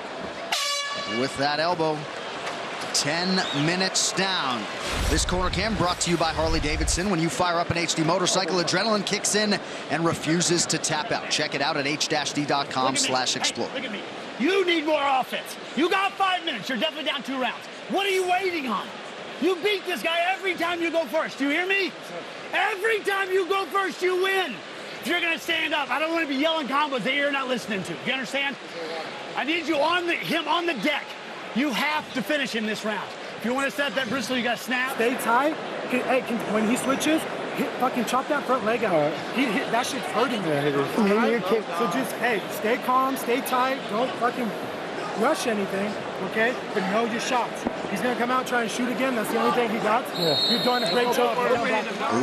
with that elbow. 10 minutes down. This corner cam brought to you by Harley-Davidson. When you fire up an HD motorcycle, adrenaline kicks in and refuses to tap out. Check it out at h-d.com/explode. Look at me. You need more offense. You got 5 minutes. You're definitely down 2 rounds. What are you waiting on? You beat this guy every time you go first. Do you hear me? Every time you go first, you win. If you're going to stand up, I don't want to be yelling combos that you're not listening to. You understand? I need you on him on the deck. You have to finish him this round. If you want to set that bristle, you got to snap. Stay tight. Hey, when he switches, fucking chop that front leg out. That shit's hurting. Yeah, it is. Right? So just, hey, stay calm, stay tight. Don't fucking rush anything, okay? But know your shots. He's going to come out try and shoot again. That's the only thing he got. Yeah. You're doing a great job.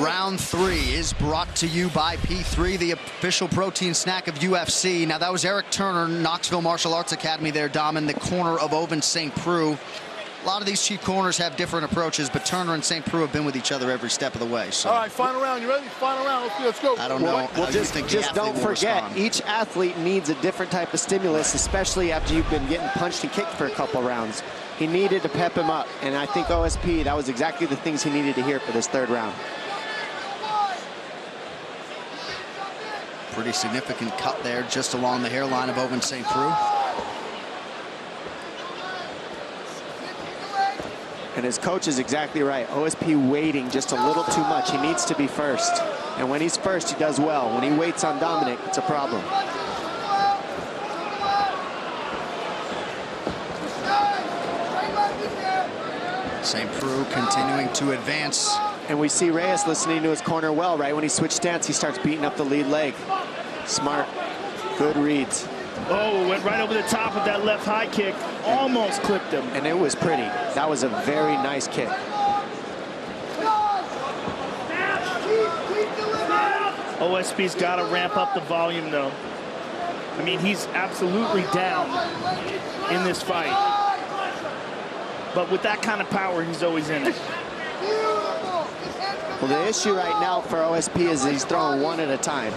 Round 3 is brought to you by P3, the official protein snack of UFC. Now, that was Eric Turner, Knoxville Martial Arts Academy there, Dom, in the corner of Oven St. Preux. A lot of these cheap corners have different approaches, but Turner and St. Preux have been with each other every step of the way. So. All right, final round. You ready? Final round. Let's go. I don't know. Well, just don't forget, each athlete needs a different type of stimulus, especially after you've been getting punched and kicked for a couple rounds. He needed to pep him up, and I think OSP, that was exactly the things he needed to hear for this 3rd round. Pretty significant cut there, just along the hairline of Oven St. Preux. And his coach is exactly right. OSP waiting just a little too much. He needs to be first. And when he's first, he does well. When he waits on Dominic, it's a problem. St. Preux continuing to advance. And we see Reyes listening to his corner well, right? When he switched stance, he starts beating up the lead leg. Smart, good reads. Oh, went right over the top with that left high kick. Almost clipped him. And it was pretty. That was a very nice kick. OSP's got to ramp up the volume, though. I mean, he's absolutely down in this fight. but with that kind of power, he's always in it. Well, the issue right now for OSP is he's throwing one at a time.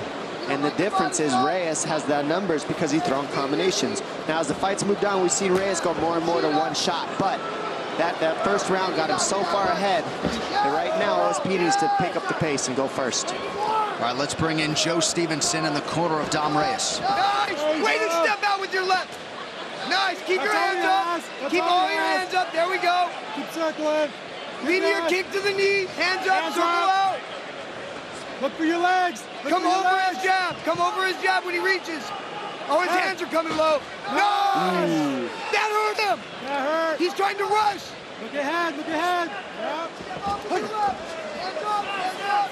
And the difference is Reyes has the numbers because he's throwing combinations. Now, as the fight's moved on, we've seen Reyes go more and more to one shot. But that first round got him so far ahead that right now OSP needs to pick up the pace and go first. All right, let's bring in Joe Stevenson in the corner of Dom Reyes. Nice! Way to step out with your left. Nice, keep your hands up. Keep all your hands up, there we go. Keep circling. Lean your kick to the knee, hands up, circle out. Look for your legs. Come over his jab. Come over his jab when he reaches. Oh, his hands are coming low. Nice! That hurt him. That hurt. He's trying to rush. Look ahead, look ahead. Yep. Hands up, hands up.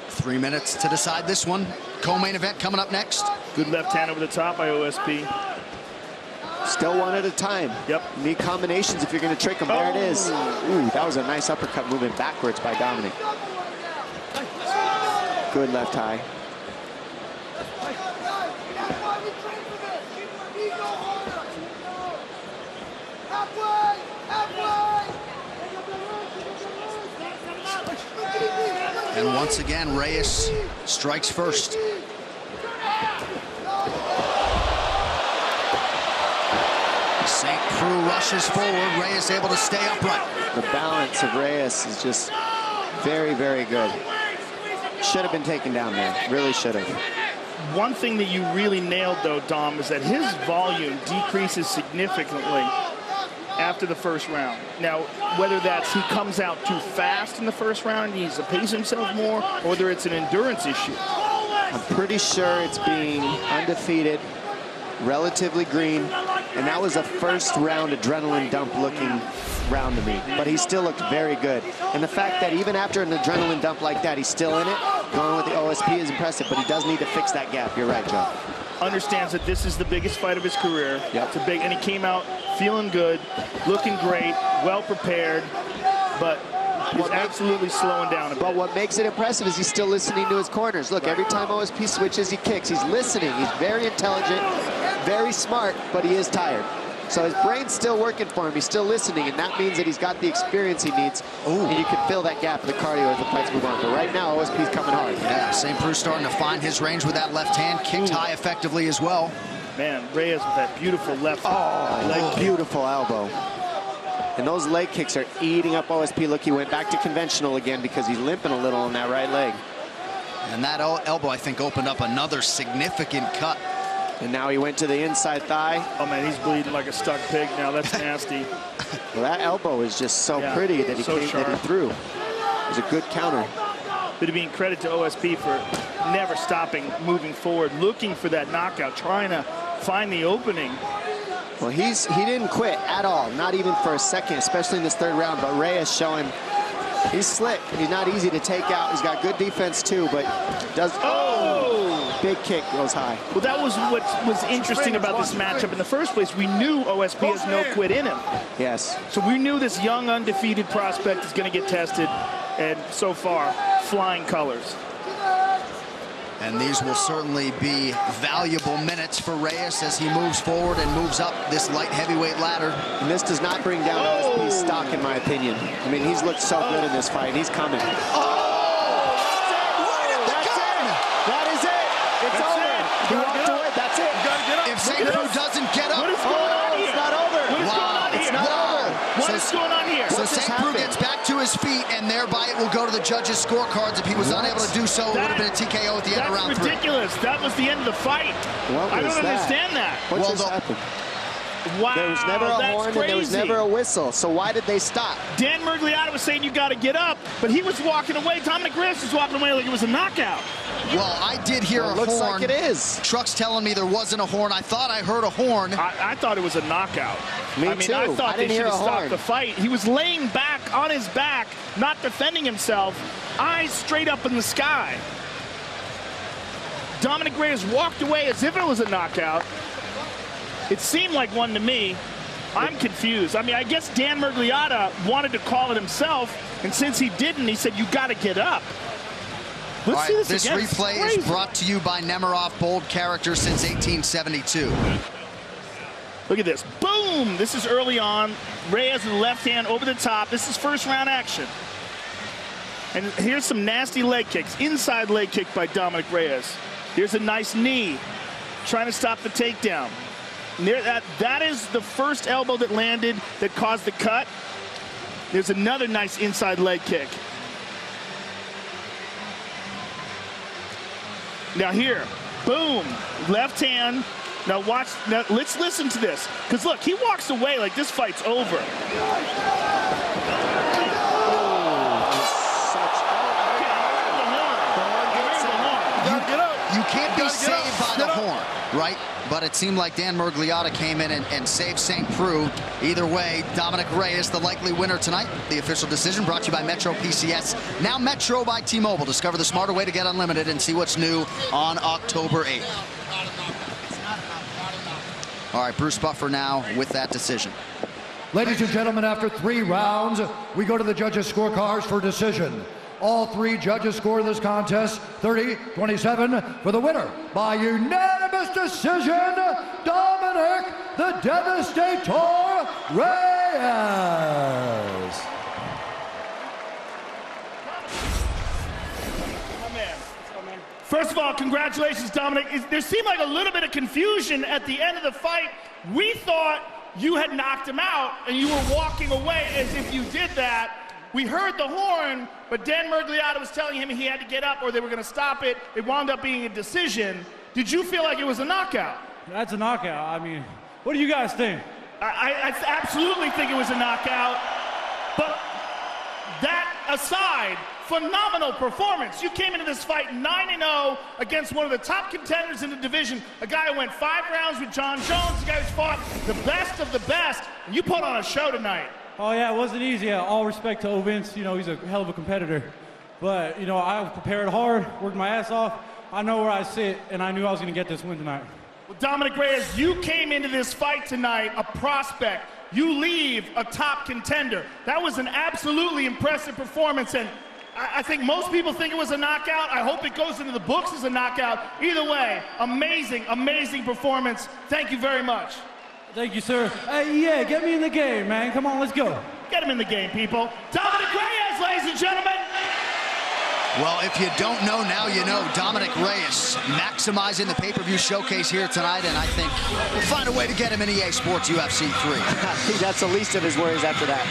3 minutes to decide this one. Co-main event coming up next. Good left hand over the top by OSP. Still one at a time. Yep. You need combinations if you're going to trick him. There it is. Ooh, that was a nice uppercut moving backwards by Dominic. Good left high. And once again, Reyes strikes first. St. Preux rushes forward. Reyes able to stay upright. The balance of Reyes is just very, very good. Should have been taken down there. Really should have. One thing that you really nailed, though, Dom, is that his volume decreases significantly after the first round. Now, whether that's he comes out too fast in the first round, he needs to pace himself more, or whether it's an endurance issue. I'm pretty sure it's being undefeated, relatively green, and that was a first round adrenaline dump looking round to me, but he still looked very good. And the fact that even after an adrenaline dump like that, he's still in it, going with the OSP is impressive, but he does need to fix that gap. You're right, Joe. Understands that this is the biggest fight of his career. Yep. It's a big, and he came out feeling good, looking great, well prepared, but he's absolutely slowing down a bit. But what makes it impressive is he's still listening to his corners. Look, every time OSP switches, he kicks. He's listening. He's very intelligent, very smart, but he is tired. So his brain's still working for him. He's still listening, and that means that he's got the experience he needs. Ooh. And you can fill that gap in the cardio as the fights move on. But right now, OSP's coming hard. Yeah, St. Preux starting to find his range with that left hand. Kicked high effectively as well. Man, Reyes with that beautiful left leg beautiful elbow. And those leg kicks are eating up OSP. Look, he went back to conventional again because he's limping a little on that right leg. And that elbow, I think, opened up another significant cut. And now he went to the inside thigh. Oh, man, he's bleeding like a stuck pig now. That's nasty. Well, that elbow is just so pretty that he threw. It was a good counter. But to be credit to OSP for never stopping, moving forward, looking for that knockout, trying to find the opening. Well, he didn't quit at all, not even for a second, especially in this third round. But Reyes showing he's slick. He's not easy to take out. He's got good defense too, but does. Big kick goes high. Well, that was what was interesting about this matchup in the first place. We knew OSP has no quit in him. Yes. So we knew this young undefeated prospect is going to get tested, and so far, flying colors. And these will certainly be valuable minutes for Reyes as he moves forward and moves up this light heavyweight ladder. And this does not bring down OSP's stock, in my opinion. I mean, he's looked so good in this fight. He's coming. It's over. He walked away. That's it. If St. Preux doesn't get up, what is going on here? It's not over. It's not over. What is going on here? So St. Preux gets back to his feet, and thereby it will go to the judges' scorecards. If he was unable to do so, it would have been a TKO at the end of round 3. That's ridiculous. That was the end of the fight. I don't understand that. What just happened? Wow, there was never a horn and there was never a whistle. So why did they stop? Dan Miragliotta was saying you got to get up, but he was walking away. Dominic Reyes was walking away like it was a knockout. Well, I did hear a horn. Looks like it is. Truck's telling me there wasn't a horn. I thought I heard a horn. I thought it was a knockout. Me too. I thought they should have stopped the fight. He was laying back on his back, not defending himself, eyes straight up in the sky. Dominic Reyes walked away as if it was a knockout. It seemed like one to me. I'm confused. I mean, I guess Dan Miragliotta wanted to call it himself, and since he didn't, he said, you got to get up. Let's see this again. This replay is brought to you by Nemiroff, bold character since 1872. Look at this. Boom! boom! This is early on. Reyes with the left hand over the top. This is first round action. And here's some nasty leg kicks. Inside leg kick by Dominic Reyes. Here's a nice knee, trying to stop the takedown. That is the first elbow that landed that caused the cut. There's another nice inside leg kick. Now here, boom, left hand. Now watch, now let's listen to this. Because look, he walks away like this fight's over. You can't be saved by the horn, right? But it seemed like Dan Miragliotta came in and saved St. Preux. Either way, Dominic Reyes, the likely winner tonight. The official decision brought to you by Metro PCS. Now Metro by T-Mobile. Discover the smarter way to get unlimited and see what's new on October 8th. All right, Bruce Buffer now with that decision. Ladies and gentlemen, after 3 rounds, we go to the judges' scorecards for decision. All 3 judges score this contest 30-27 for the winner by unanimous decision, Dominic the Devastator Reyes. First of all, congratulations, Dominic. There seemed like a little bit of confusion at the end of the fight. We thought you had knocked him out and you were walking away as if you did that. We heard the horn, but Dan Miragliotta was telling him he had to get up or they were going to stop it. It wound up being a decision. Did you feel like it was a knockout? That's a knockout. I mean, what do you guys think? I absolutely think it was a knockout. But that aside, phenomenal performance. You came into this fight 9-0 against one of the top contenders in the division, a guy who went 5 rounds with John Jones, a guy who's fought the best of the best, and you put on a show tonight. Oh yeah, it wasn't easy. All respect to O. Vince, you know, he's a hell of a competitor. But, you know, I prepared hard, worked my ass off. I know where I sit, and I knew I was gonna get this win tonight. Well, Dominic Reyes, you came into this fight tonight a prospect. You leave a top contender. That was an absolutely impressive performance, and I think most people think it was a knockout. I hope it goes into the books as a knockout. Either way, amazing, amazing performance. Thank you very much. Thank you, sir. Hey, yeah, get me in the game, man. Come on, let's go. Get him in the game, people. Dominic Reyes, ladies and gentlemen. Well, if you don't know, now you know. Dominic Reyes maximizing the pay-per-view showcase here tonight, and I think we'll find a way to get him in EA Sports UFC 3. I think that's the least of his worries after that.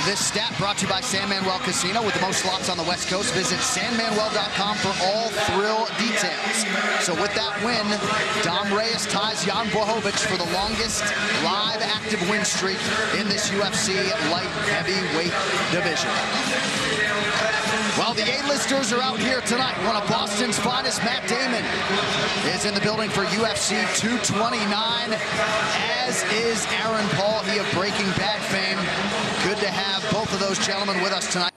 This stat brought to you by San Manuel Casino. With the most slots on the West Coast, visit sanmanuel.com for all thrill details. So with that win, Dom Reyes ties Jan Blachowicz for the longest live active win streak in this UFC light heavyweight division. Well, the A-listers are out here tonight. One of Boston's finest, Matt Damon, is in the building for UFC 229, as is Aaron Paul, he of Breaking Bad fame. Good to have both of those gentlemen with us tonight.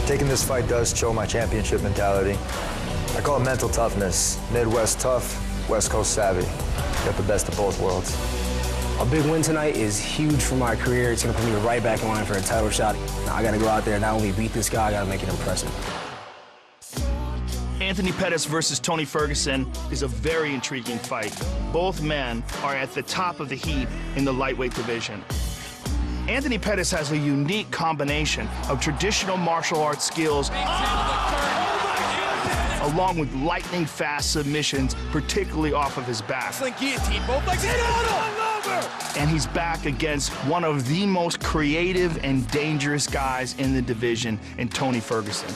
Taking this fight does show my championship mentality. I call it mental toughness. Midwest tough, West Coast savvy. Got the best of both worlds. A big win tonight is huge for my career. It's going to put me right back in line for a title shot. Now I got to go out there and not only beat this guy, I got to make it impressive. Anthony Pettis versus Tony Ferguson is a very intriguing fight. Both men are at the top of the heap in the lightweight division. Anthony Pettis has a unique combination of traditional martial arts skills along with lightning-fast submissions, particularly off of his back. Guillotine, both legs hit over! And he's back against one of the most creative and dangerous guys in the division, in Tony Ferguson.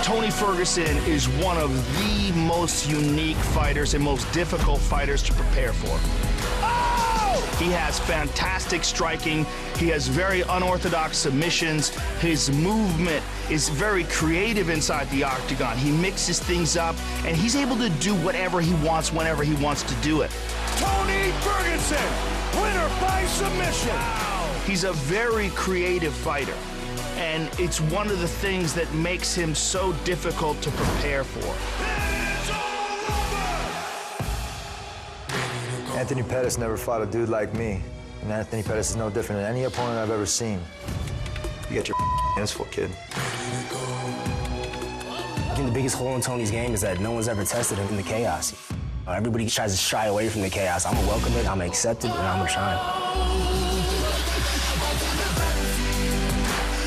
Tony Ferguson is one of the most unique fighters and most difficult fighters to prepare for. He has fantastic striking. He has very unorthodox submissions. His movement is very creative inside the octagon. He mixes things up, and he's able to do whatever he wants whenever he wants to do it. Tony Ferguson, winner by submission. He's a very creative fighter, and it's one of the things that makes him so difficult to prepare for. Anthony Pettis never fought a dude like me. And Anthony Pettis is no different than any opponent I've ever seen. You got your hands full, kid. I think the biggest hole in Tony's game is that no one's ever tested him in the chaos. Everybody tries to shy away from the chaos. I'm gonna welcome it, I'm gonna accept it, and I'm gonna shine.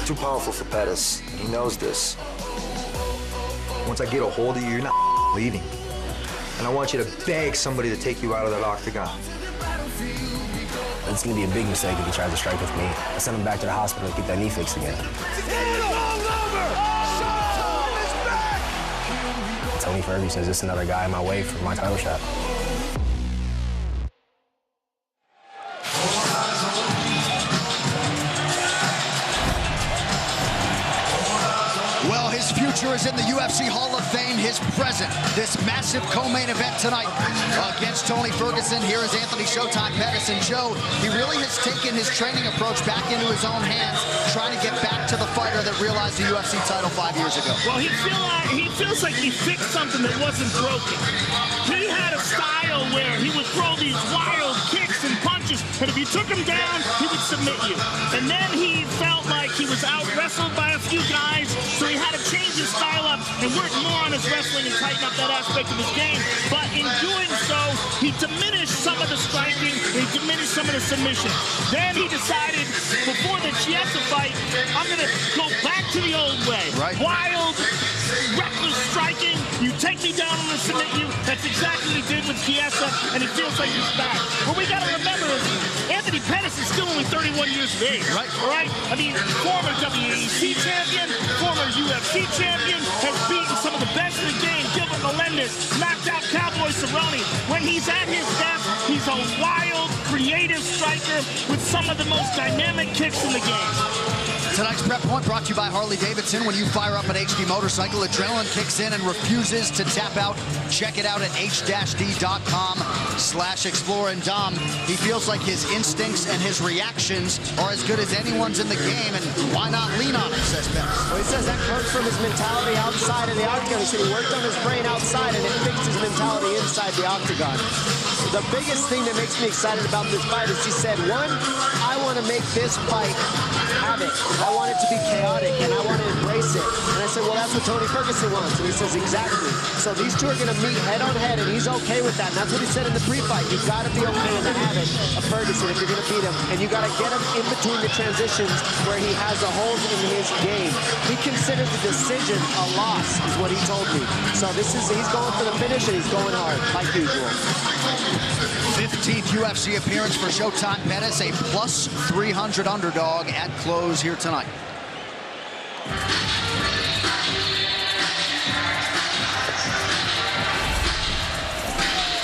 Too powerful for Pettis, and he knows this. Once I get a hold of you, you're not leaving. And I want you to beg somebody to take you out of that octagon. It's gonna be a big mistake if he tries to strike with me. I send him back to the hospital to get that knee fixed again. Tony Ferguson is just another guy in my way for my title shot. Well, his future is in the UFC Hall of Fame. His present, this massive co-main event tonight against Tony Ferguson. Here is Anthony Showtime Pettis. And Joe, he really has taken his training approach back into his own hands, trying to get back to the fighter that realized the UFC title 5 years ago. Well, he feels like he fixed something that wasn't broken. He had a style where he would throw these wild kicks and punches, and if you took him down, he would submit you. And then he felt like he was out-wrestled by a few guys, so he had to change his style up and work more on his wrestling and tighten up that aspect of his game. But in doing so, he diminished some of the striking, and he diminished some of the submission. Then he decided, before the Chiesa fight, I'm going to go back to the old way. Right. Wild, reckless striking. You take me down, I'm going to submit you. That's exactly what he did with Chiesa, and he feels like he's back. What we got to remember is Anthony Pettis is still only 31 years of age. Right. All right? I mean, former WEC champion, former UFC champion, has beaten some of the best in the game. Gilbert Melendez, knocked out Cowboy Cerrone. When he's at his best, he's a wild, creative striker with some of the most dynamic kicks in the game. Tonight's Prep Point brought to you by Harley-Davidson. When you fire up an HD motorcycle, adrenaline kicks in and refuses to tap out. Check it out at h-d.com/explore. And Dom, he feels like his instincts and his reactions are as good as anyone's in the game, and why not lean on it, says Pettis. Well, he says that comes from his mentality outside of the octagon. He said he worked on his brain outside, and it fixed his mentality inside the octagon. The biggest thing that makes me excited about this fight is he said, one, I want to make this fight havoc. I want it to be chaotic, and I want to embrace it. And I said, well, that's what Tony Ferguson wants. And he says, exactly. So these two are going to meet head-on-head, and he's okay with that. And that's what he said in the pre-fight. You've got to be okay in the habit of Ferguson if you're going to beat him. And you got to get him in between the transitions where he has the holes in his game. He considered the decision a loss, is what he told me. So he's going for the finish, and he's going hard, like usual. 15th UFC appearance for Showtime Pettis, a plus 300 underdog at close here tonight.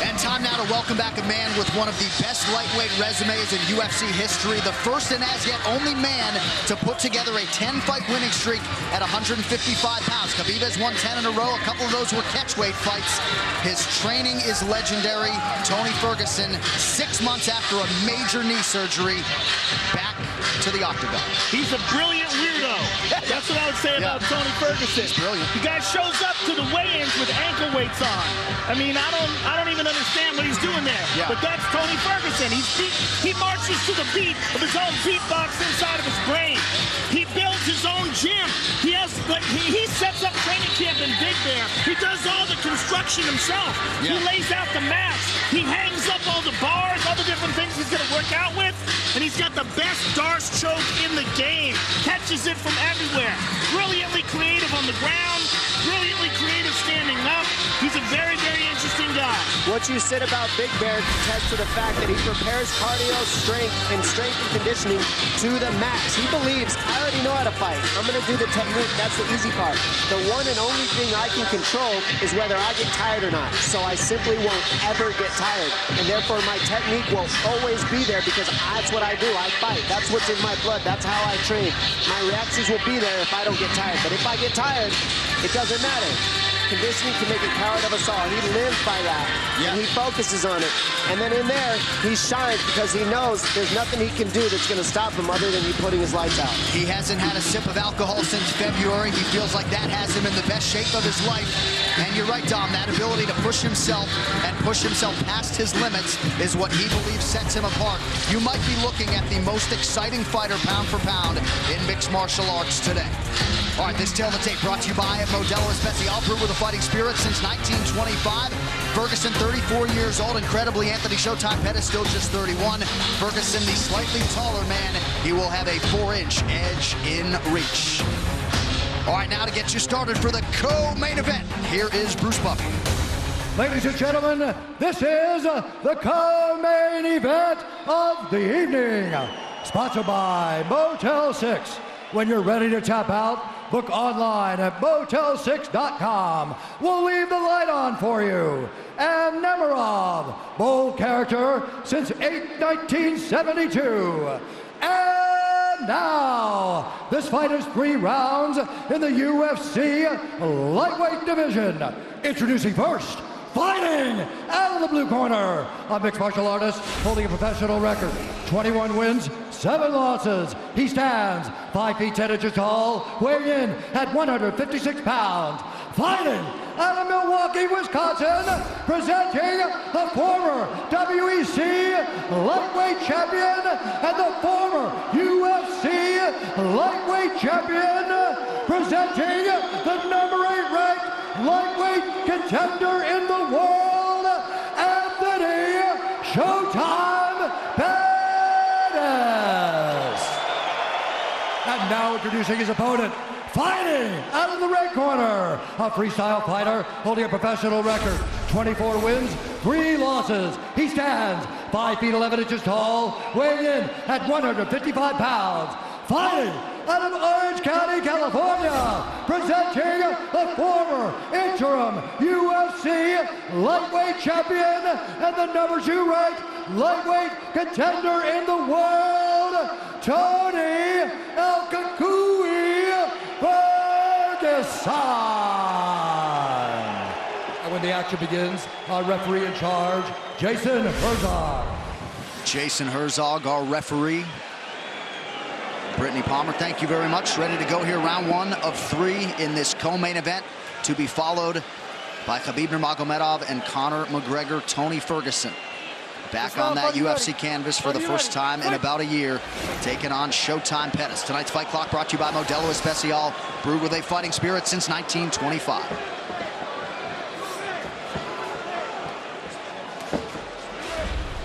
And time now to welcome back a man with one of the best lightweight resumes in UFC history. The first and as yet only man to put together a 10-fight winning streak at 155 pounds. Khabib has won 10 in a row. A couple of those were catchweight fights. His training is legendary. Tony Ferguson, 6 months after a major knee surgery, back to the octagon. He's a brilliant weirdo. That's what I would say about Tony Ferguson. He's brilliant. The guy shows up to the weigh-ins with ankle weights on. I mean, I don't even understand what he's doing there. Yeah. But that's Tony Ferguson. He marches to the beat of his own beatbox inside of his brain. He builds his own gym. He sets up training camp in Big Bear. He does all the construction himself. Yeah. He lays out the mats. He hangs up all the bars, all the different things he's going to work out with. And he's got the best Darce choke in the game. Catches it from everywhere. Brilliantly creative on the ground. Brilliantly creative standing up. He's a very, very interesting guy. What you said about Big Bear attests to the fact that he prepares cardio, strength and conditioning to the max. He believes, I already know how to fight. I'm going to do the technique. That's the easy part. The one and only thing I can control is whether I get tired or not. So I simply won't ever get tired. And therefore, my technique will always be there because that's what I do. I fight. That's what's in my blood. That's how I train. My reactions will be there if I don't get tired. But if I get tired, it doesn't matter. Conditioning can make a coward of us all. He lives by that, and he focuses on it. And then in there, he shines because he knows there's nothing he can do that's going to stop him other than you putting his lights out. He hasn't had a sip of alcohol since February. He feels like that has him in the best shape of his life. And you're right, Dom, that ability to push himself and push himself past his limits is what he believes sets him apart. You might be looking at the most exciting fighter pound for pound in mixed martial arts today. All right, this Tale of the Tape brought to you by Modelo Especial, brewed with a fighting spirit since 1925. Ferguson, 34 years old. Incredibly, Anthony Showtime Pettis still just 31. Ferguson, the slightly taller man, he will have a 4-inch edge in reach. All right, now to get you started for the co-main event, here is Bruce Buffer. Ladies and gentlemen, this is the co-main event of the evening. Sponsored by Motel 6. When you're ready to tap out, book online at motel6.com. We'll leave the light on for you. And Nemirov, bold character since 1972. And now, this fight is 3 rounds in the UFC lightweight division. Introducing first, fighting out of the blue corner, a mixed martial artist holding a professional record, 21 wins, 7 losses. He stands 5 feet 10 inches tall, weighing in at 156 pounds. Fighting out of Milwaukee, Wisconsin, presenting the former WEC lightweight champion and the former UFC lightweight champion, presenting the number 8 ranked lightweight contender in the world, Anthony Showtime Pettis. And now introducing his opponent, fighting out of the red corner, a freestyle fighter holding a professional record, 24 wins, 3 losses. He stands 5 feet 11 inches tall, weighing in at 155 pounds. Fighting out of Orange County, California, presenting the former interim UFC lightweight champion and the number 2 ranked lightweight contender in the world, Tony Ferguson. And when the action begins, our referee in charge, Jason Herzog. Jason Herzog, our referee. Brittany Palmer, thank you very much. Ready to go here, round 1 of 3 in this co-main event, to be followed by Khabib Nurmagomedov and Conor McGregor. Tony Ferguson back on that UFC canvas for the first time in about a year, taking on Showtime Pettis. Tonight's fight clock brought to you by Modelo Especial, brewed with a fighting spirit since 1925.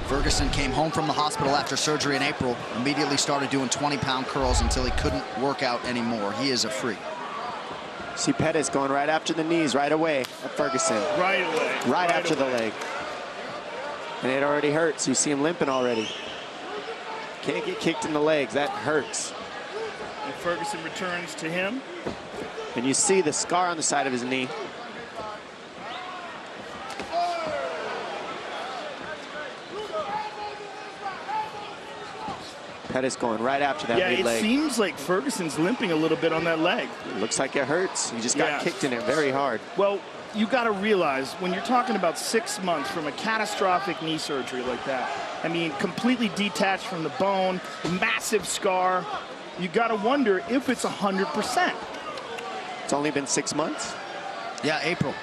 Ferguson came home from the hospital after surgery in April, immediately started doing 20-pound curls until he couldn't work out anymore. He is a freak. See Pettis going right after the knees right away at Ferguson. Right away. Right after the leg. And it already hurts. You see him limping already. Can't get kicked in the legs. That hurts. And Ferguson returns to him. And you see the scar on the side of his knee. Pettis going right after that lead leg. Yeah, it seems like Ferguson's limping a little bit on that leg. It looks like it hurts. He just got kicked in it very hard. Well, you got to realize when you're talking about 6 months from a catastrophic knee surgery like that, I mean, completely detached from the bone, massive scar, you got to wonder if it's 100%. It's only been 6 months? Yeah, April.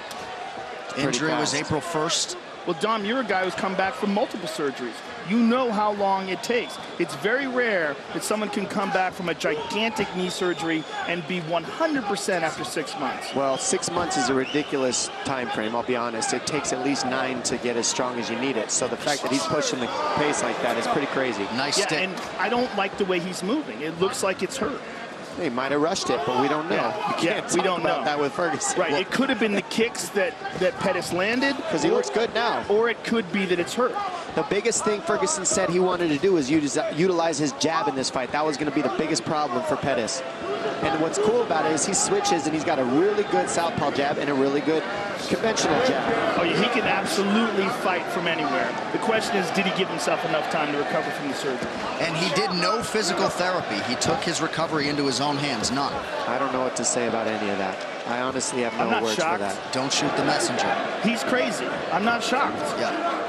Injury was April 1st. Well, Dom, you're a guy who's come back from multiple surgeries. You know how long it takes. It's very rare that someone can come back from a gigantic knee surgery and be 100% after 6 months. Well, 6 months is a ridiculous time frame, I'll be honest. It takes at least 9 to get as strong as you need it. So the fact that he's pushing the pace like that is pretty crazy. Nice stick. And I don't like the way he's moving. It looks like it's hurt. They might have rushed it, but we don't know. We don't know that with Ferguson. Right, it could have been the kicks that Pettis landed. Because he looks good now. Or it could be that it's hurt. The biggest thing Ferguson said he wanted to do was utilize his jab in this fight. That was going to be the biggest problem for Pettis. And what's cool about it is he switches and he's got a really good southpaw jab and a really good conventional jab. Oh, yeah, he can absolutely fight from anywhere. The question is, did he give himself enough time to recover from the surgery? And he did no physical therapy. He took his recovery into his own hands, none. I don't know what to say about any of that. I honestly have no words for that. Don't shoot the messenger. He's crazy. I'm not shocked. Yeah.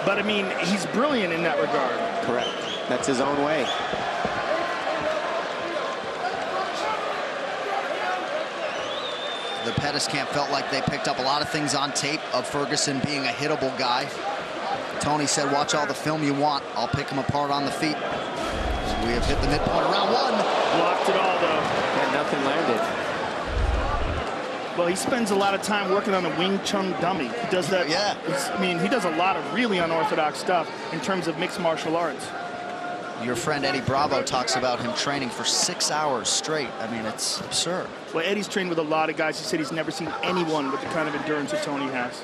But, I mean, he's brilliant in that regard. Correct. That's his own way. The Pettis camp felt like they picked up a lot of things on tape of Ferguson being a hittable guy. Tony said, watch all the film you want. I'll pick him apart on the feet. We have hit the midpoint of round one. Blocked it all, though. And nothing landed. Well, he spends a lot of time working on a Wing Chun dummy. He does that. Yeah. I mean, he does a lot of really unorthodox stuff in terms of mixed martial arts. Your friend Eddie Bravo talks about him training for 6 hours straight. I mean, it's absurd. Well, Eddie's trained with a lot of guys. He said he's never seen anyone with the kind of endurance that Tony has.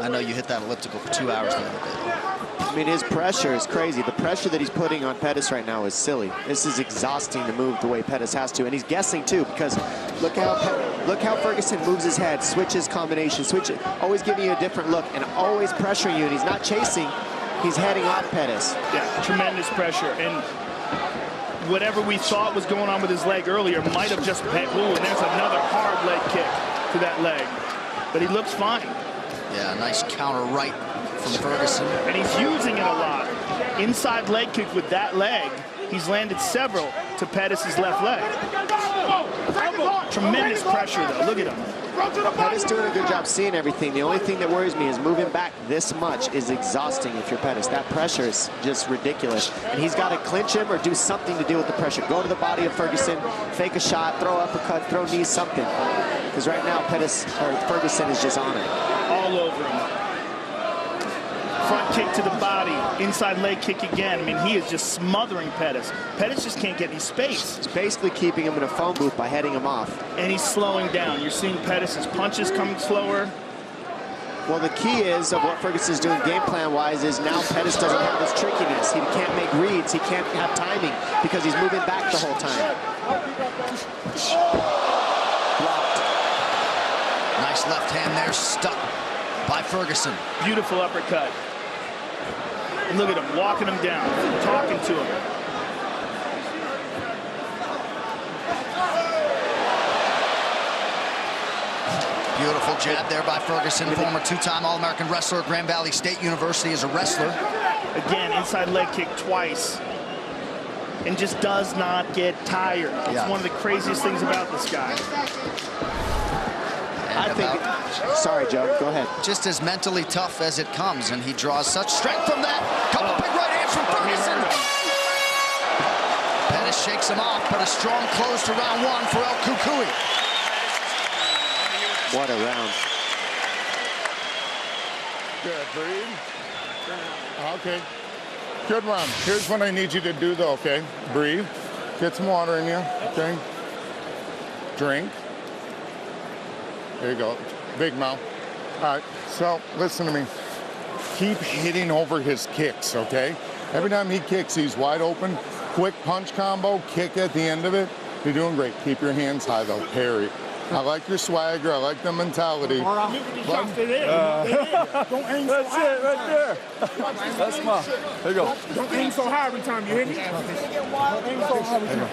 I know you hit that elliptical for 2 hours the other day. I mean, his pressure is crazy. The pressure that he's putting on Pettis right now is silly. This is exhausting to move the way Pettis has to, and he's guessing too, because look how Ferguson moves his head, switches combination, switches, always giving you a different look, and always pressuring you. And he's not chasing; he's heading off Pettis. Yeah, tremendous pressure, and whatever we thought was going on with his leg earlier might have just been. Ooh, and there's another hard leg kick to that leg, but he looks fine. Yeah, nice counter right from Ferguson. And he's using it a lot. Inside leg kick with that leg. He's landed several to Pettis' left leg. Tremendous pressure, though. Look at him. Pettis doing a good job seeing everything. The only thing that worries me is moving back this much is exhausting if you're Pettis. That pressure is just ridiculous. And he's got to clinch him or do something to deal with the pressure. Go to the body of Ferguson, fake a shot, throw uppercut, throw knees, something. Because right now Ferguson is just on it. All over him. Front kick to the body, inside leg kick again. I mean, he is just smothering Pettis. Pettis just can't get any space. He's basically keeping him in a phone booth by heading him off. And he's slowing down. You're seeing Pettis' punches coming slower. Well, the key is of what Ferguson's doing game plan-wise is now Pettis doesn't have this trickiness. He can't make reads. He can't have timing because he's moving back the whole time. Blocked. Nice left hand there, stuck by Ferguson. Beautiful uppercut. And look at him, walking him down, talking to him. Beautiful jab there by Ferguson, former two-time All-American wrestler at Grand Valley State University as a wrestler. Again, inside leg kick twice. And just does not get tired. It's one of the craziest things about this guy. I think, sorry, Joe, go ahead. Just as mentally tough as it comes, and he draws such strength from that. Couple big right hands from Ferguson. Pettis shakes him off, but a strong close to round one for El Cucuy. What a round. Good, breathe. Okay. Good round. Here's what I need you to do, though, okay? Breathe. Get some water in you, okay? Drink. There you go. Big mouth. All right, so listen to me. Keep hitting over his kicks, okay? Every time he kicks, he's wide open. Quick punch combo, kick at the end of it. You're doing great. Keep your hands high, though. Parry. I like your swagger. I like the mentality. Don't aim so high. That's it right there. That's my. There you go. Don't aim so high every time, you hear me? Don't aim so high every time.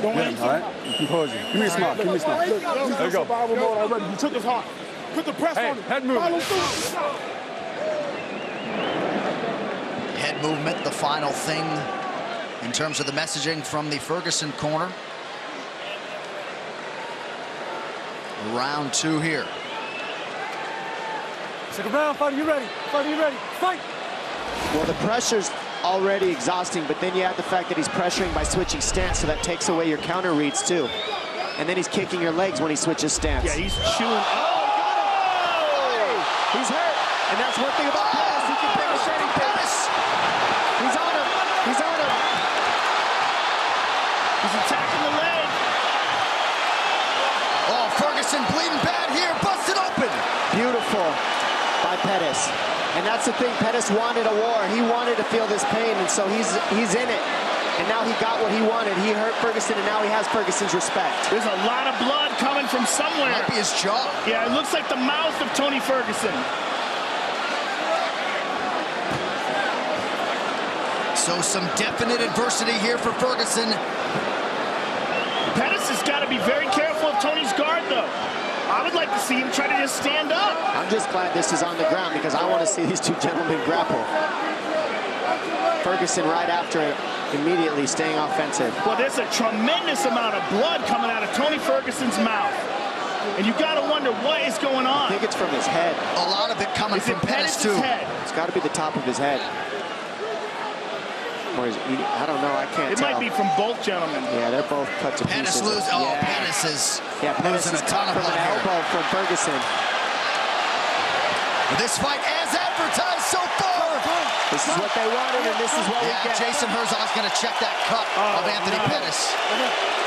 Don't aim so high. All right, composure. Give me a smile. Give me a smile. There you go. Survival mode already. You took his heart. Put the press on him. Head movement. Head movement, the final thing in terms of the messaging from the Ferguson corner. Round two here. Second round, fight, are you ready? Fight, are you ready? Fight! Well, the pressure's already exhausting, but then you add the fact that he's pressuring by switching stance, so that takes away your counter reads too. And then he's kicking your legs when he switches stance. Yeah, he's chewing. Oh! He's hurt, and that's one thing about Pettis. He can finish anything. He's on him. He's on him. He's attacking the leg. Oh, Ferguson bleeding bad here, busted open. Beautiful by Pettis. And that's the thing, Pettis wanted a war. He wanted to feel this pain, and so he's in it. And now he got what he wanted. He hurt Ferguson, and now he has Ferguson's respect. There's a lot of blood coming from somewhere. Might be his jaw. Yeah, it looks like the mouth of Tony Ferguson. So some definite adversity here for Ferguson. Pettis has got to be very careful of Tony's guard, though. I would like to see him try to just stand up. I'm just glad this is on the ground because I want to see these two gentlemen grapple. Ferguson right after it, immediately staying offensive. Well, there's a tremendous amount of blood coming out of Tony Ferguson's mouth. And you got to wonder what is going on. I think it's from his head. A lot of it coming from Pettis, too. Head? It's got to be the top of his head. Or I don't know. I can't tell. It might be from both gentlemen. Yeah, they're both cut to pieces. Pettis is losing a ton of blood here. Elbow from Ferguson. This fight, as advertised so far. This is what they wanted, and this is what we get. Jason Herzog's going to check that cut of Anthony Pettis.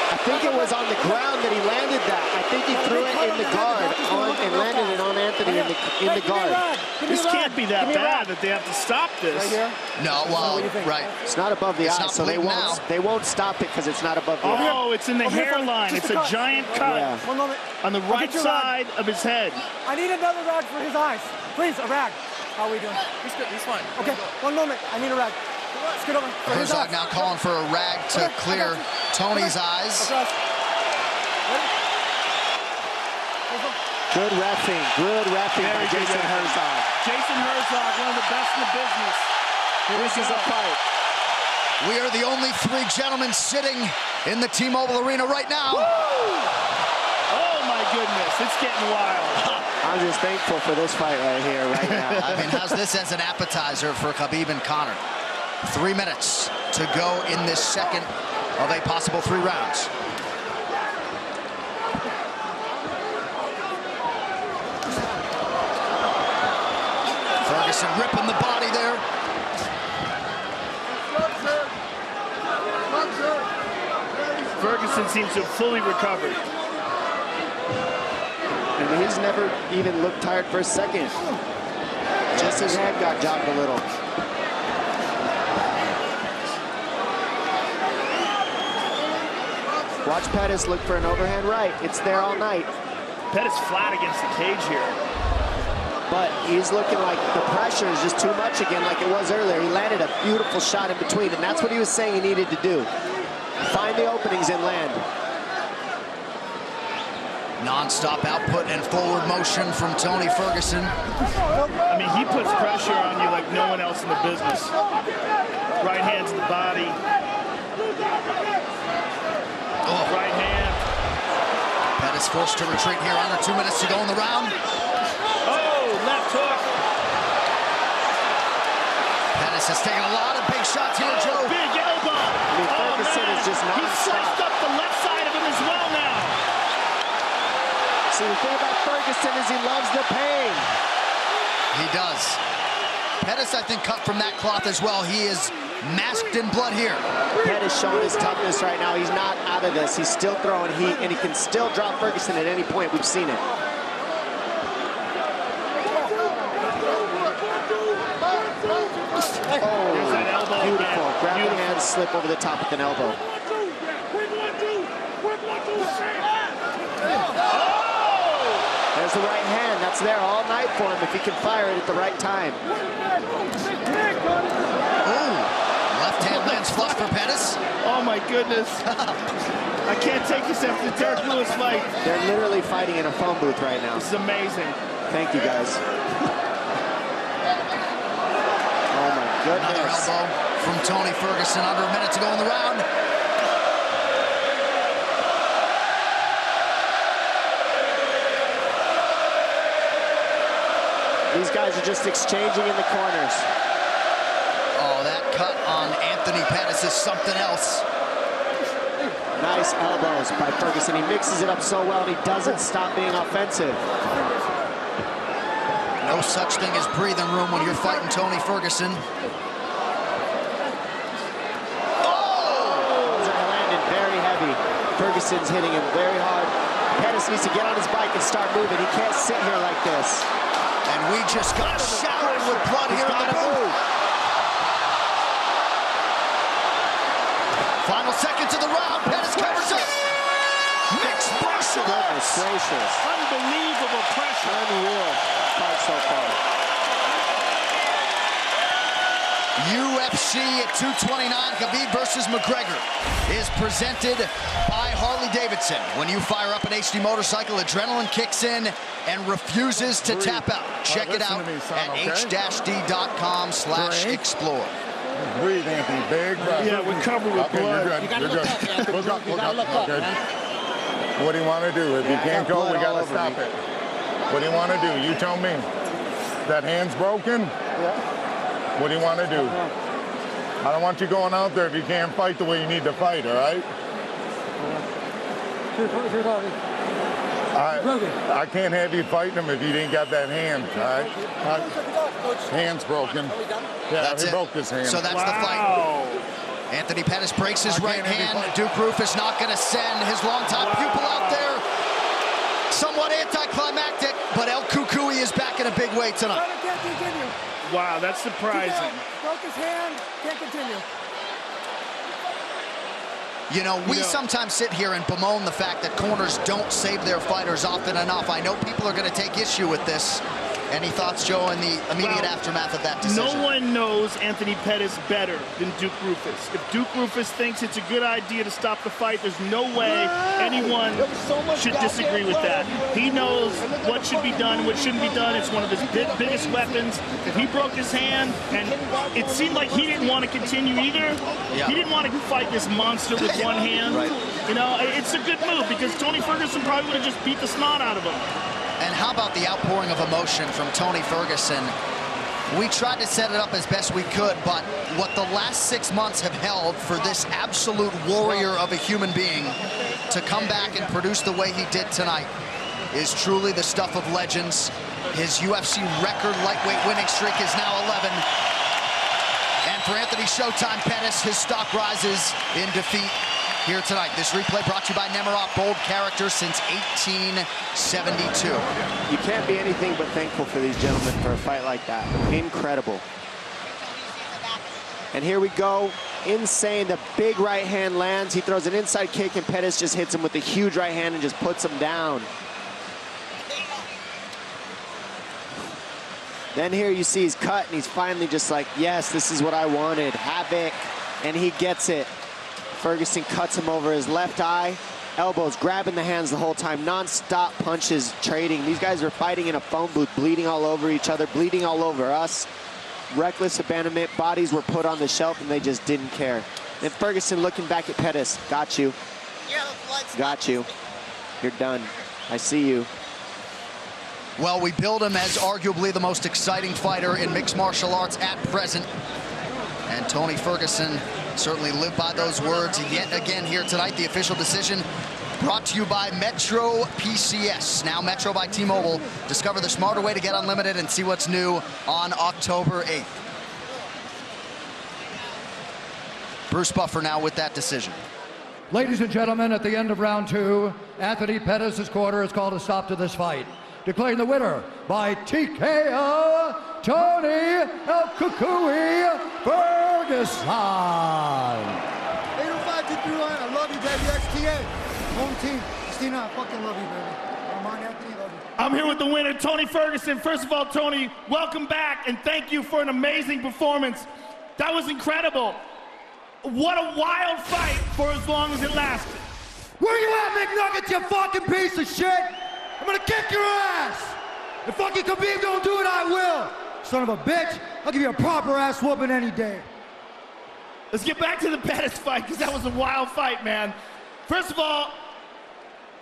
I think it was on the ground that he landed that. I think he threw it in the guard and landed it on Anthony in the guard. This can't be that bad that they have to stop this. Right here? No, well, right. It's not above the eye, so they won't stop it because it's not above the eye. Oh, it's in the hairline. It's a giant cut on the right side of his head. I need another rag for his eyes. Please, a rag. How are we doing? He's good. He's fine. Okay, one moment. I need a rag. Let's get over. Herzog now calling for a rag to clear Tony's eyes. Good reffing by Jason Herzog. Jason Herzog, one of the best in the business. This is a fight. We are the only three gentlemen sitting in the T-Mobile Arena right now. Oh my goodness, it's getting wild. I'm just thankful for this fight right here, right now. I mean, how's this as an appetizer for Khabib and Conor? 3 minutes to go in this second of a possible 3 rounds. Ferguson ripping the body there. Ferguson seems to have fully recovered. And he's never even looked tired for a second. Just his head got jogged a little. Watch Pettis look for an overhand right. It's there all night. Pettis flat against the cage here. But he's looking like the pressure is just too much again, like it was earlier. He landed a beautiful shot in between, and that's what he was saying he needed to do. Find the openings and land. Non-stop output and forward motion from Tony Ferguson. I mean, he puts pressure on you like no one else in the business. Right hand to the body. Right hand. Pettis forced to retreat here. Under 2 minutes to go in the round. Oh, left hook. Pettis has taken a lot of big shots here, Joe. Big elbow. I mean, Ferguson is just He sliced up the left side of him as well now. See, the thing about Ferguson is he loves the pain. He does. Pettis, I think, cut from that cloth as well. He is masked in blood here. Pettis showing his toughness right now. He's not out of this. He's still throwing heat, and he can still drop Ferguson at any point. We've seen it. Oh, beautiful. Grab the hand, slip over the top with an elbow. There's the right hand. That's there all night for him if he can fire it at the right time. Left hand lands flush for Pettis. Oh my goodness. I can't take this after the Derek Lewis fight. They're literally fighting in a phone booth right now. This is amazing. Thank you, guys. Oh my goodness. Another elbow from Tony Ferguson. Under a minute to go in the round. These guys are just exchanging in the corners. Oh, that cut on Anthony Pettis is something else. Nice elbows by Ferguson. He mixes it up so well, and he doesn't stop being offensive. No such thing as breathing room when you're fighting Tony Ferguson. Those are landing very heavy. Ferguson's hitting him very hard. Pettis needs to get on his bike and start moving. He can't sit here like this. And we just got showered with blood here in the booth. Final seconds of the round. Pettis covers up. Mixed martial arts. Gracious. Unbelievable pressure. Unreal fight so far. UFC at 229, Khabib versus McGregor is presented by Harley-Davidson. When you fire up an HD motorcycle, adrenaline kicks in and refuses to tap out. Check it out at h-d.com/explore. Breathe, Anthony. Big breath. Yeah, we're covered with blood. You're good. You gotta look up, man. You gotta look up, man. What do you want to do? If you can't go, we got to stop it. What do you want to do? You tell me. That hand's broken? Yeah. What do you want to do? I don't want you going out there if you can't fight the way you need to fight, all right? I can't have you fighting him if you didn't got that hand, all right? Hand's broken. Yeah, That's he it. broke his hand. So that's the fight. Anthony Pettis breaks his right hand. Duke Roufus not going to send his longtime pupil out there. Somewhat anticlimactic, but El Cucuy is back in a big way tonight. Can't continue. Wow, that's surprising. Broke his hand, can't continue. You know, we sometimes sit here and bemoan the fact that corners don't save their fighters often enough. I know people are going to take issue with this. Any thoughts, Joe, in the immediate aftermath of that decision? No one knows Anthony Pettis better than Duke Roufus. If Duke Roufus thinks it's a good idea to stop the fight, there's no way anyone should disagree with that. He knows what should be done, what shouldn't be done. It's one of his biggest weapons. He broke his hand, and it seemed like he didn't want to continue either. He didn't want to fight this monster with one hand. You know, it's a good move because Tony Ferguson probably would have just beat the snot out of him. And how about the outpouring of emotion from Tony Ferguson? We tried to set it up as best we could, but what the last 6 months have held for this absolute warrior of a human being to come back and produce the way he did tonight is truly the stuff of legends. His UFC record lightweight winning streak is now 11. And for Anthony Showtime Pettis, his stock rises in defeat here tonight. This replay brought to you by Nemiroff, bold character since 1872. You can't be anything but thankful for these gentlemen for a fight like that. Incredible. And here we go. Insane. The big right hand lands. He throws an inside kick, and Pettis just hits him with a huge right hand and just puts him down. Then here you see he's cut, and he's finally just like, yes, this is what I wanted. Havoc. And he gets it. Ferguson cuts him over his left eye. Elbows, grabbing the hands the whole time. Non-stop punches, trading. These guys are fighting in a phone booth, bleeding all over each other, bleeding all over us. Reckless abandonment. Bodies were put on the shelf, and they just didn't care. Then Ferguson looking back at Pettis. Got you. Got you. You're done. I see you. Well, we build him as arguably the most exciting fighter in mixed martial arts at present. And Tony Ferguson certainly lived by those words yet again here tonight. The official decision brought to you by Metro PCS. Now Metro by T-Mobile. Discover the smarter way to get unlimited and see what's new on October 8th. Bruce Buffer now with that decision. Ladies and gentlemen, at the end of round 2, Anthony Pettis' corner has called a stop to this fight. Declaring the winner by TKO, Tony El Cucuy Ferguson. 805-231, I love you, baby. XTA, home team. Christina, I fucking love you, baby. Armand, Anthony, love you. I'm here with the winner, Tony Ferguson. First of all, Tony, welcome back, and thank you for an amazing performance. That was incredible. What a wild fight for as long as it lasted. Where you at, McNuggets, you fucking piece of shit? I'm gonna kick your ass! If fucking Khabib don't do it, I will! Son of a bitch, I'll give you a proper ass whooping any day. Let's get back to the Pettis fight, because that was a wild fight, man. First of all,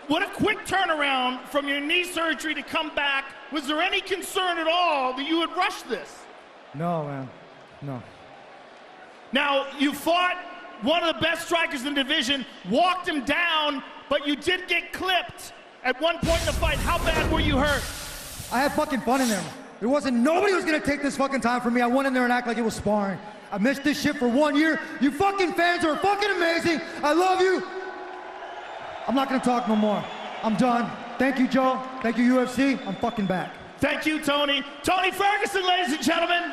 what a quick turnaround from your knee surgery to come back. Was there any concern at all that you would rush this? No, man, no. Now, you fought one of the best strikers in the division, walked him down, but you did get clipped at one point in the fight. How bad were you hurt? I had fucking fun in there. There wasn't nobody was gonna take this fucking time from me. I went in there and act like it was sparring. I missed this shit for 1 year. You fucking fans are fucking amazing. I love you. I'm not gonna talk no more. I'm done. Thank you, Joe. Thank you, UFC. I'm fucking back. Thank you, Tony. Tony Ferguson, ladies and gentlemen.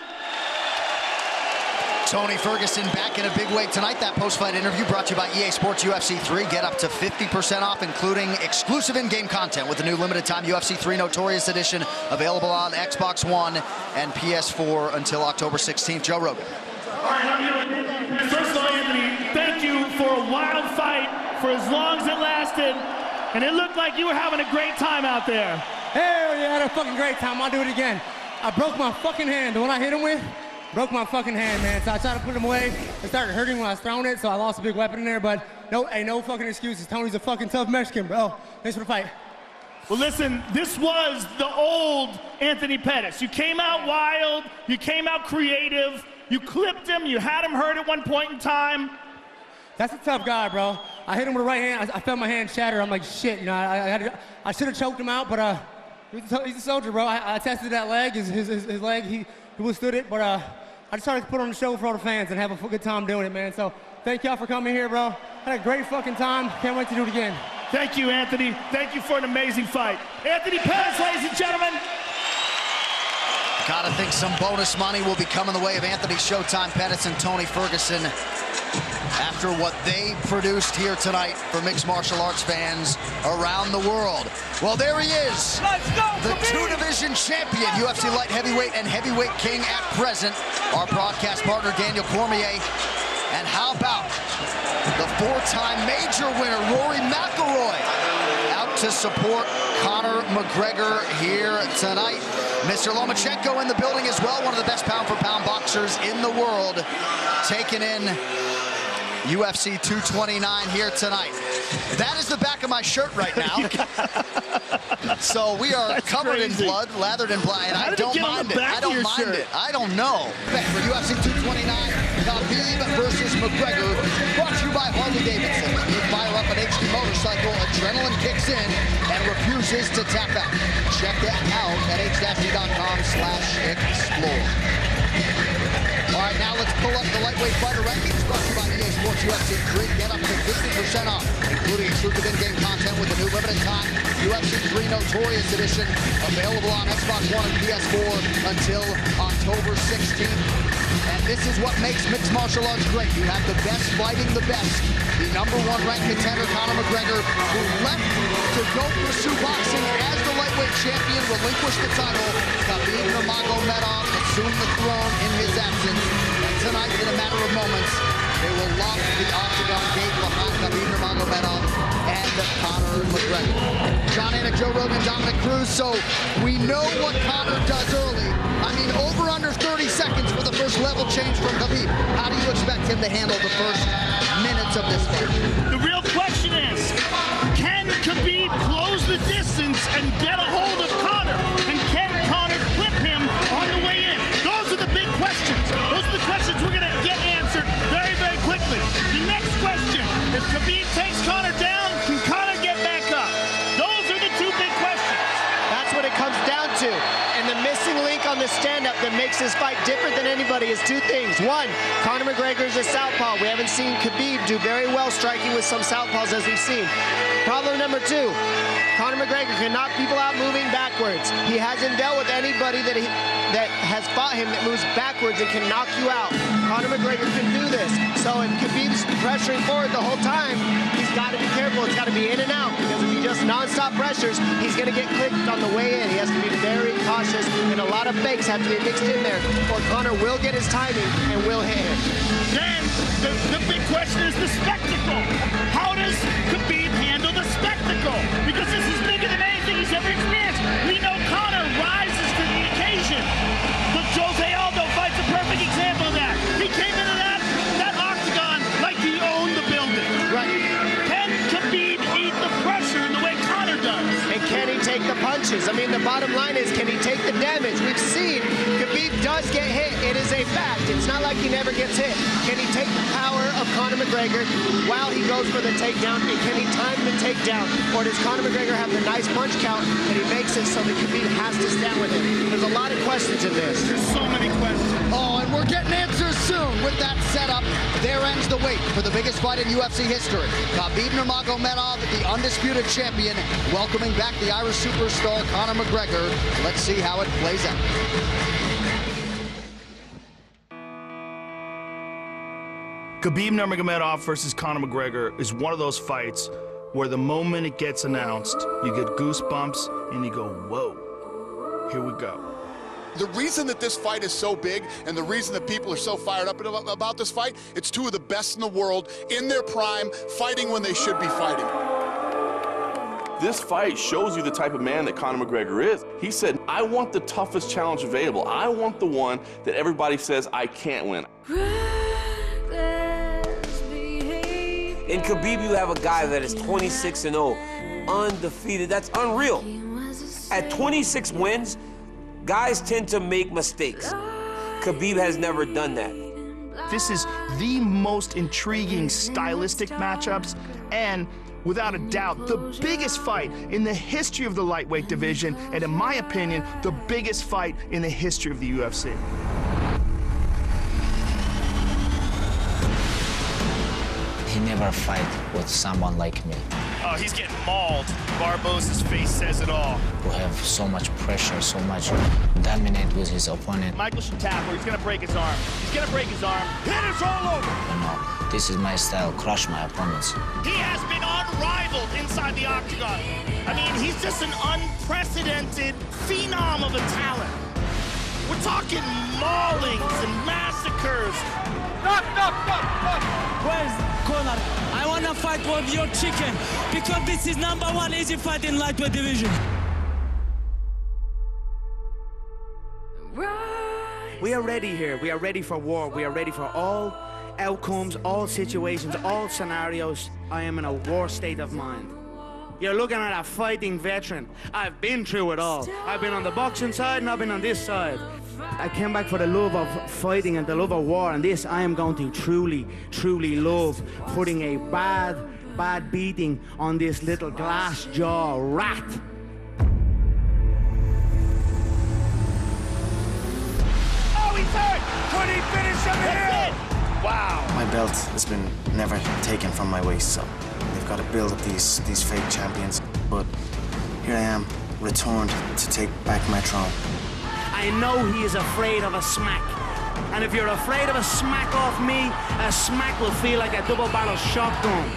Tony Ferguson back in a big way tonight. That post-fight interview brought to you by EA Sports UFC 3. Get up to 50% off, including exclusive in-game content with the new limited-time UFC 3 Notorious Edition available on Xbox One and PS4 until October 16th. Joe Rogan. All right, first of all, Anthony, thank you for a wild fight for as long as it lasted, and it looked like you were having a great time out there. Hell yeah, I had a fucking great time. I'll do it again. I broke my fucking hand. The one I hit him with, broke my fucking hand, man. So I tried to put him away. It started hurting when I was throwing it, so I lost a big weapon in there, but no fucking excuses. Tony's a fucking tough Mexican, bro. Thanks for the fight. Well, listen, this was the old Anthony Pettis. You came out wild, you came out creative, you clipped him, you had him hurt at one point in time. That's a tough guy, bro. I hit him with the right hand. I felt my hand shatter. I'm like, shit, you know, I should have choked him out, but he's a soldier, bro. I tested that leg, his leg, he withstood it, but I just tried to put on the show for all the fans and have a good time doing it, man. So thank y'all for coming here, bro. Had a great fucking time. Can't wait to do it again. Thank you, Anthony. Thank you for an amazing fight. Anthony Pettis, ladies and gentlemen. Gotta think some bonus money will be coming the way of Anthony Showtime Pettis and Tony Ferguson after what they produced here tonight for mixed martial arts fans around the world. Well, there he is. Let's go, the two-division champion, UFC light heavyweight and heavyweight king at present, our broadcast partner, Daniel Cormier. And how about the four-time major winner, Rory McIlroy, out to support Conor McGregor here tonight. Mr. Lomachenko in the building as well, one of the best pound-for-pound boxers in the world, taking in UFC 229 here tonight. That is the back of my shirt right now. So we are covered in blood, lathered in blood, and I don't mind it. I don't mind it. I don't know. For UFC 229, Khabib versus McGregor, brought to you by Harley-Davidson. You fire up an HD motorcycle, adrenaline kicks in and refuses to tap out. Check that out at h-d.com/explore. All right, now let's pull up the lightweight fighter rankings brought to you by EA Sports UFC 3. Get up to 50% off, including exclusive in-game content with the new limited time UFC 3 Notorious Edition, available on Xbox One and PS4 until October 16th. And this is what makes mixed martial arts great. You have the best fighting the best. The #1 ranked contender, Conor McGregor, who left to go pursue boxing as the lightweight champion, relinquished the title. Khabib Nurmagomedov assumed the throne in his absence. And tonight, in a matter of moments, they will lock the octagon gate behind Khabib Nurmagomedov and Conor McGregor. John Anik, Joe Rogan, Dominic Cruz. So we know what Conor does early. I mean, over under 30 seconds for the first level change from Khabib. How do you expect him to handle the first minutes of this fight? The real question is, can Khabib close the distance and get a hold of Conor? And can Conor clip him on the way in? Those are the big questions. Those are the questions we're going to get answered very, very quickly. The next question, if Khabib takes Conor down, can Conor get back up? Those are the two big questions. That's what it comes down to. And the missing link on the stand-up that makes this fight different than anybody is two things. One, Conor McGregor is a southpaw. We haven't seen Khabib do very well striking with some southpaws as we've seen. Problem number two, Conor McGregor can knock people out moving backwards. He hasn't dealt with anybody that has fought him that moves backwards and can knock you out. Conor McGregor can do this. So if Khabib's pressuring forward the whole time, he's got to be careful. It's got to be in and out, because if he just non-stop pressures, he's going to get clipped on the way in. He has to be very cautious, and a lot of fakes have to be mixed in there, or Conor will get his timing and will hit him. Then the big question is the spectacle. How does Khabib handle the spectacle? Because this is bigger than anything he's ever experienced. We know Conor rises to the occasion. The Jose Aldo fight's a perfect example of that. He came into that octagon like he owned the building. Right. Can Khabib eat the pressure in the way Conor does? And can he take the punches? I mean, the bottom line is, can he take the damage? We've seen Khabib does get hit. It is a fact. It's not like he never gets hit. Can he take the power of Conor McGregor while he goes for the takedown? And can he time the takedown? Or does Conor McGregor have the nice punch count and he makes it so that Khabib has to stand with him? There's a lot of questions in this. There's so many questions. Oh, and we're getting answers soon. With that setup, there ends the wait for the biggest fight in UFC history. Khabib Nurmagomedov, the undisputed champion, welcoming back the Irish superstar Conor McGregor. Let's see how it plays out. Khabib Nurmagomedov versus Conor McGregor is one of those fights where the moment it gets announced, you get goosebumps and you go, whoa, here we go. The reason that this fight is so big and the reason that people are so fired up about this fight, it's two of the best in the world in their prime, fighting when they should be fighting. This fight shows you the type of man that Conor McGregor is. He said, I want the toughest challenge available. I want the one that everybody says I can't win. In Khabib, you have a guy that is 26-0, undefeated. That's unreal. At 26 wins, guys tend to make mistakes. Khabib has never done that. This is the most intriguing stylistic matchups and, without a doubt, the biggest fight in the history of the lightweight division, and in my opinion, the biggest fight in the history of the UFC. He never fight with someone like me. Oh, he's getting mauled. Barbosa's face says it all. Who have so much pressure, so much dominate with his opponent. Michael should tap or he's gonna break his arm. He's gonna break his arm. Hit is all over. You know, this is my style, crush my opponents. He has been unrivaled inside the octagon. I mean, he's just an unprecedented phenom of a talent. We're talking maulings and massacres. Where's Conor? I want to fight with your chicken because this is #1 easy fight in lightweight division. We are ready here. We are ready for war. We are ready for all outcomes, all situations, all scenarios. I am in a war state of mind. You're looking at a fighting veteran. I've been through it all. I've been on the boxing side and I've been on this side. I came back for the love of fighting and the love of war, and this I am going to truly, truly love, putting a bad beating on this little glass jaw rat. Oh, he's hurt! Could he finish him here? Wow. My belt has been never taken from my waist, so they've got to build up these fake champions. But here I am, returned to take back my throne. I know he is afraid of a smack. And if you're afraid of a smack off me, a smack will feel like a double-barrel shotgun.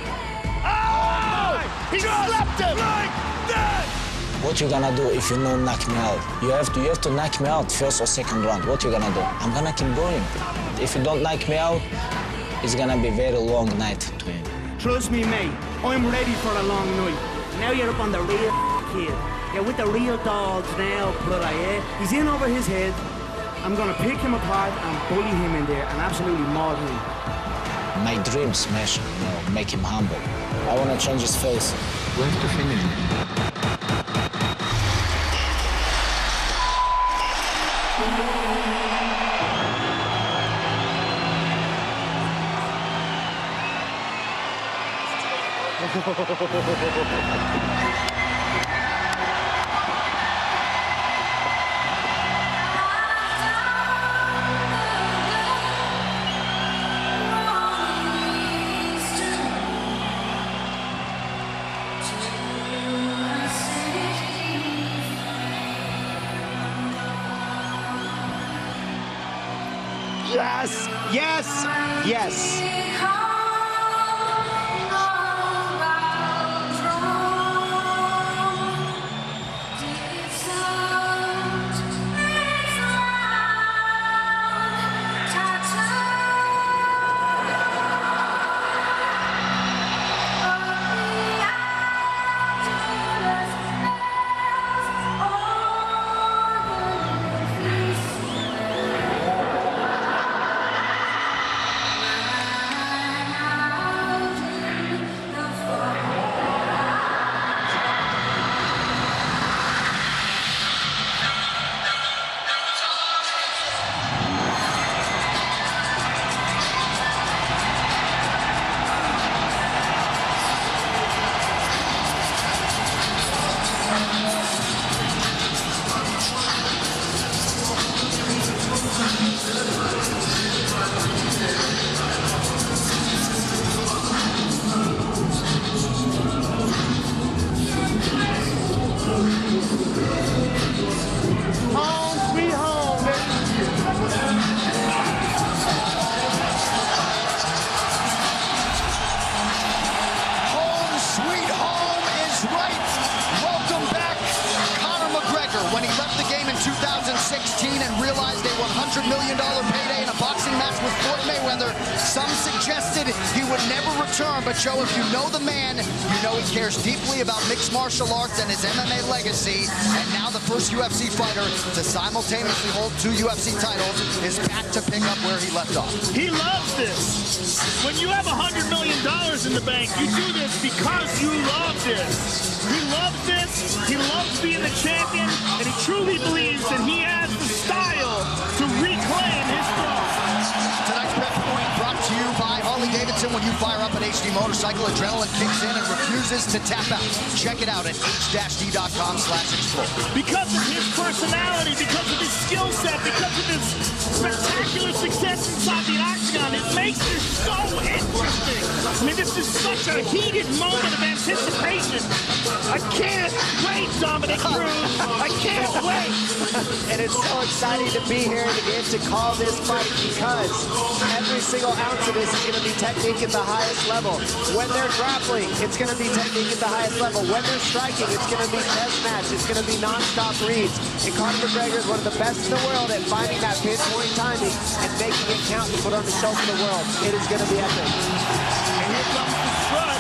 Oh! He slapped him! Like that! What you gonna do if you don't knock me out? You have to knock me out first or second round. What you gonna do? I'm gonna keep going. If you don't knock me out, it's gonna be a very long night to him. Trust me, mate. I'm ready for a long night. Now you're up on the real kid. You're with the real dogs now, brother, yeah? He's in over his head. I'm gonna pick him apart and bully him in there and absolutely maul him. My dream smash him, you know, make him humble. I wanna change his face. We have to finish him. Yes, yes, yes. And realized a $100 million payday in a boxing match with Floyd Mayweather. Some suggested he would never return, but Joe, if you know the man, you know he cares deeply about mixed martial arts and his MMA legacy. And now the first UFC fighter to simultaneously hold 2 UFC titles is back to pick up where he left off. He loves this. When you have $100 million in the bank, you do this because you love this. He loves this, he loves being the champion, and he truly believes that he has the style to reclaim his throne. Tonight's bet point brought to you by Harley-Davidson. When you fire up an HD motorcycle, adrenaline kicks in and refuses to tap out. Check it out at h-d.com/explore. Because of his personality, because of his skill set, because of his spectacular success inside the octagon, it makes this so interesting. I mean, this is such a heated moment of anticipation. I can't wait, Dominic Cruz. I can't wait. And it's so exciting to be here and to get to call this fight because every single ounce of this is going to be technique at the highest level. When they're grappling, it's going to be technique at the highest level. When they're striking, it's going to be chess match. It's going to be non-stop reads. And Conor McGregor is one of the best in the world at finding that pinpoint timing and making it count to put on the show for the world. It is going to be epic. And here comes the strut.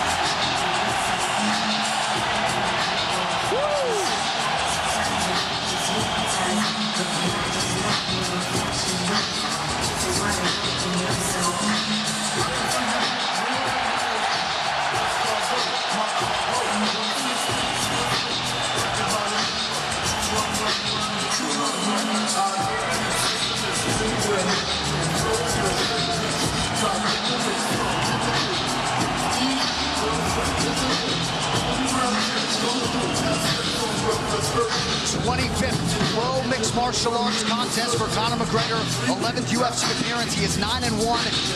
World Mixed Martial Arts contest for Conor McGregor. 11th UFC appearance. He is 9-1,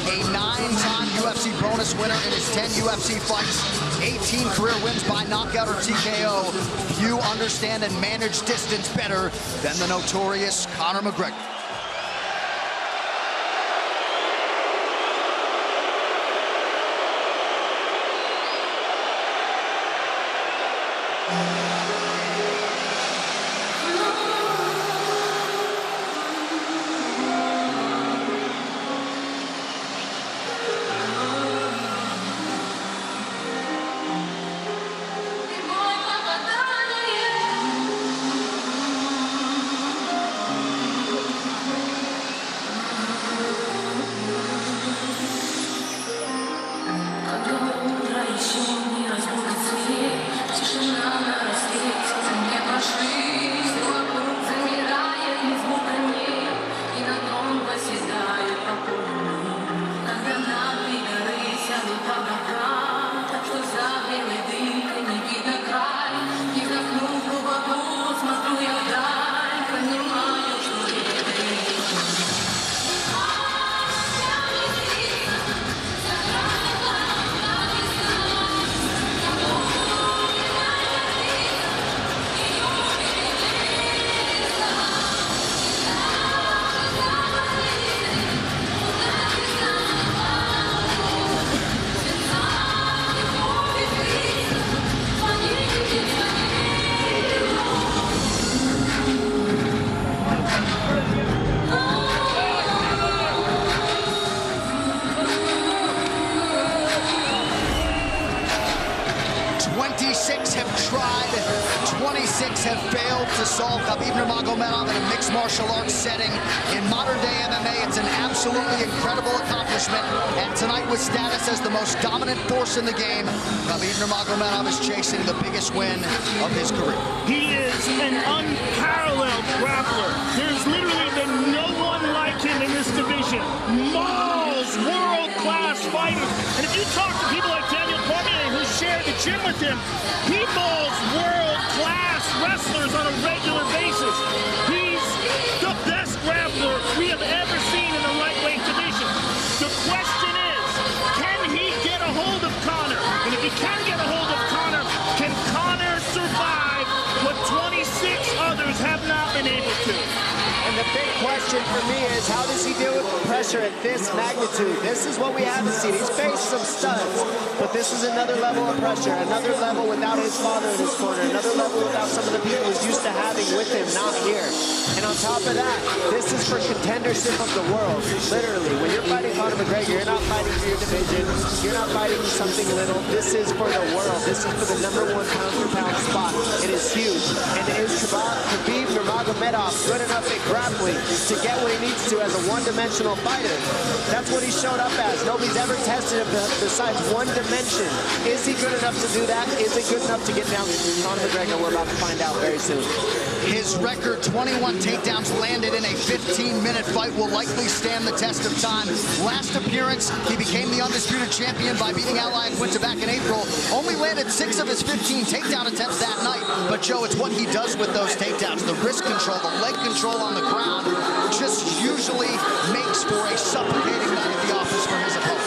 a 9-time UFC bonus winner in his 10 UFC fights. 18 career wins by knockout or TKO. Few understand and manage distance better than the notorious Conor McGregor. Have failed to solve Khabib Nurmagomedov in a mixed martial arts setting. In modern-day MMA, it's an absolutely incredible accomplishment. And tonight, with status as the most dominant force in the game, Khabib Nurmagomedov is chasing the biggest win of his career. He is an unparalleled grappler. There's literally been no one like him in this division. Mauls world-class fighters. And if you talk to people like Daniel Cormier, who shared the gym with him, he mauls world-class wrestlers on a regular basis. He's the best grappler we have ever seen in the lightweight division. The question is, can he get a hold of Conor? And if he can get a hold of Conor, can Conor survive what 26 others have not been able to? And the big question for me is, how does he deal with pressure at this magnitude? This is what we haven't seen. He's faced some studs, but this is another level of pressure, another level without his father in his corner, another level without some of the people he's used to having with him, not here. And on top of that, this is for contendership of the world. Literally, when you're fighting Conor McGregor, you're not fighting for your division, you're not fighting something little. This is for the world. This is for the #1 pound-for-pound spot. It is huge. And is Khabib Nurmagomedov good enough at grappling to get what he needs to as a one-dimensional fighter? That's what he showed up as. Nobody's ever tested him besides one dimension. Is he good enough to do that? Is it good enough to get down Conor McGregor? We're about to find out very soon. His record, 21 takedowns landed in a 15-minute fight, will likely stand the test of time. Last appearance, he became the undisputed champion by beating Iaquinta'yı back in April. Only landed 6 of his 15 takedown attempts that night. But Joe, it's what he does with those takedowns. The wrist control, the leg control on the ground, just usually makes for a suffocating night at the office for his opponent.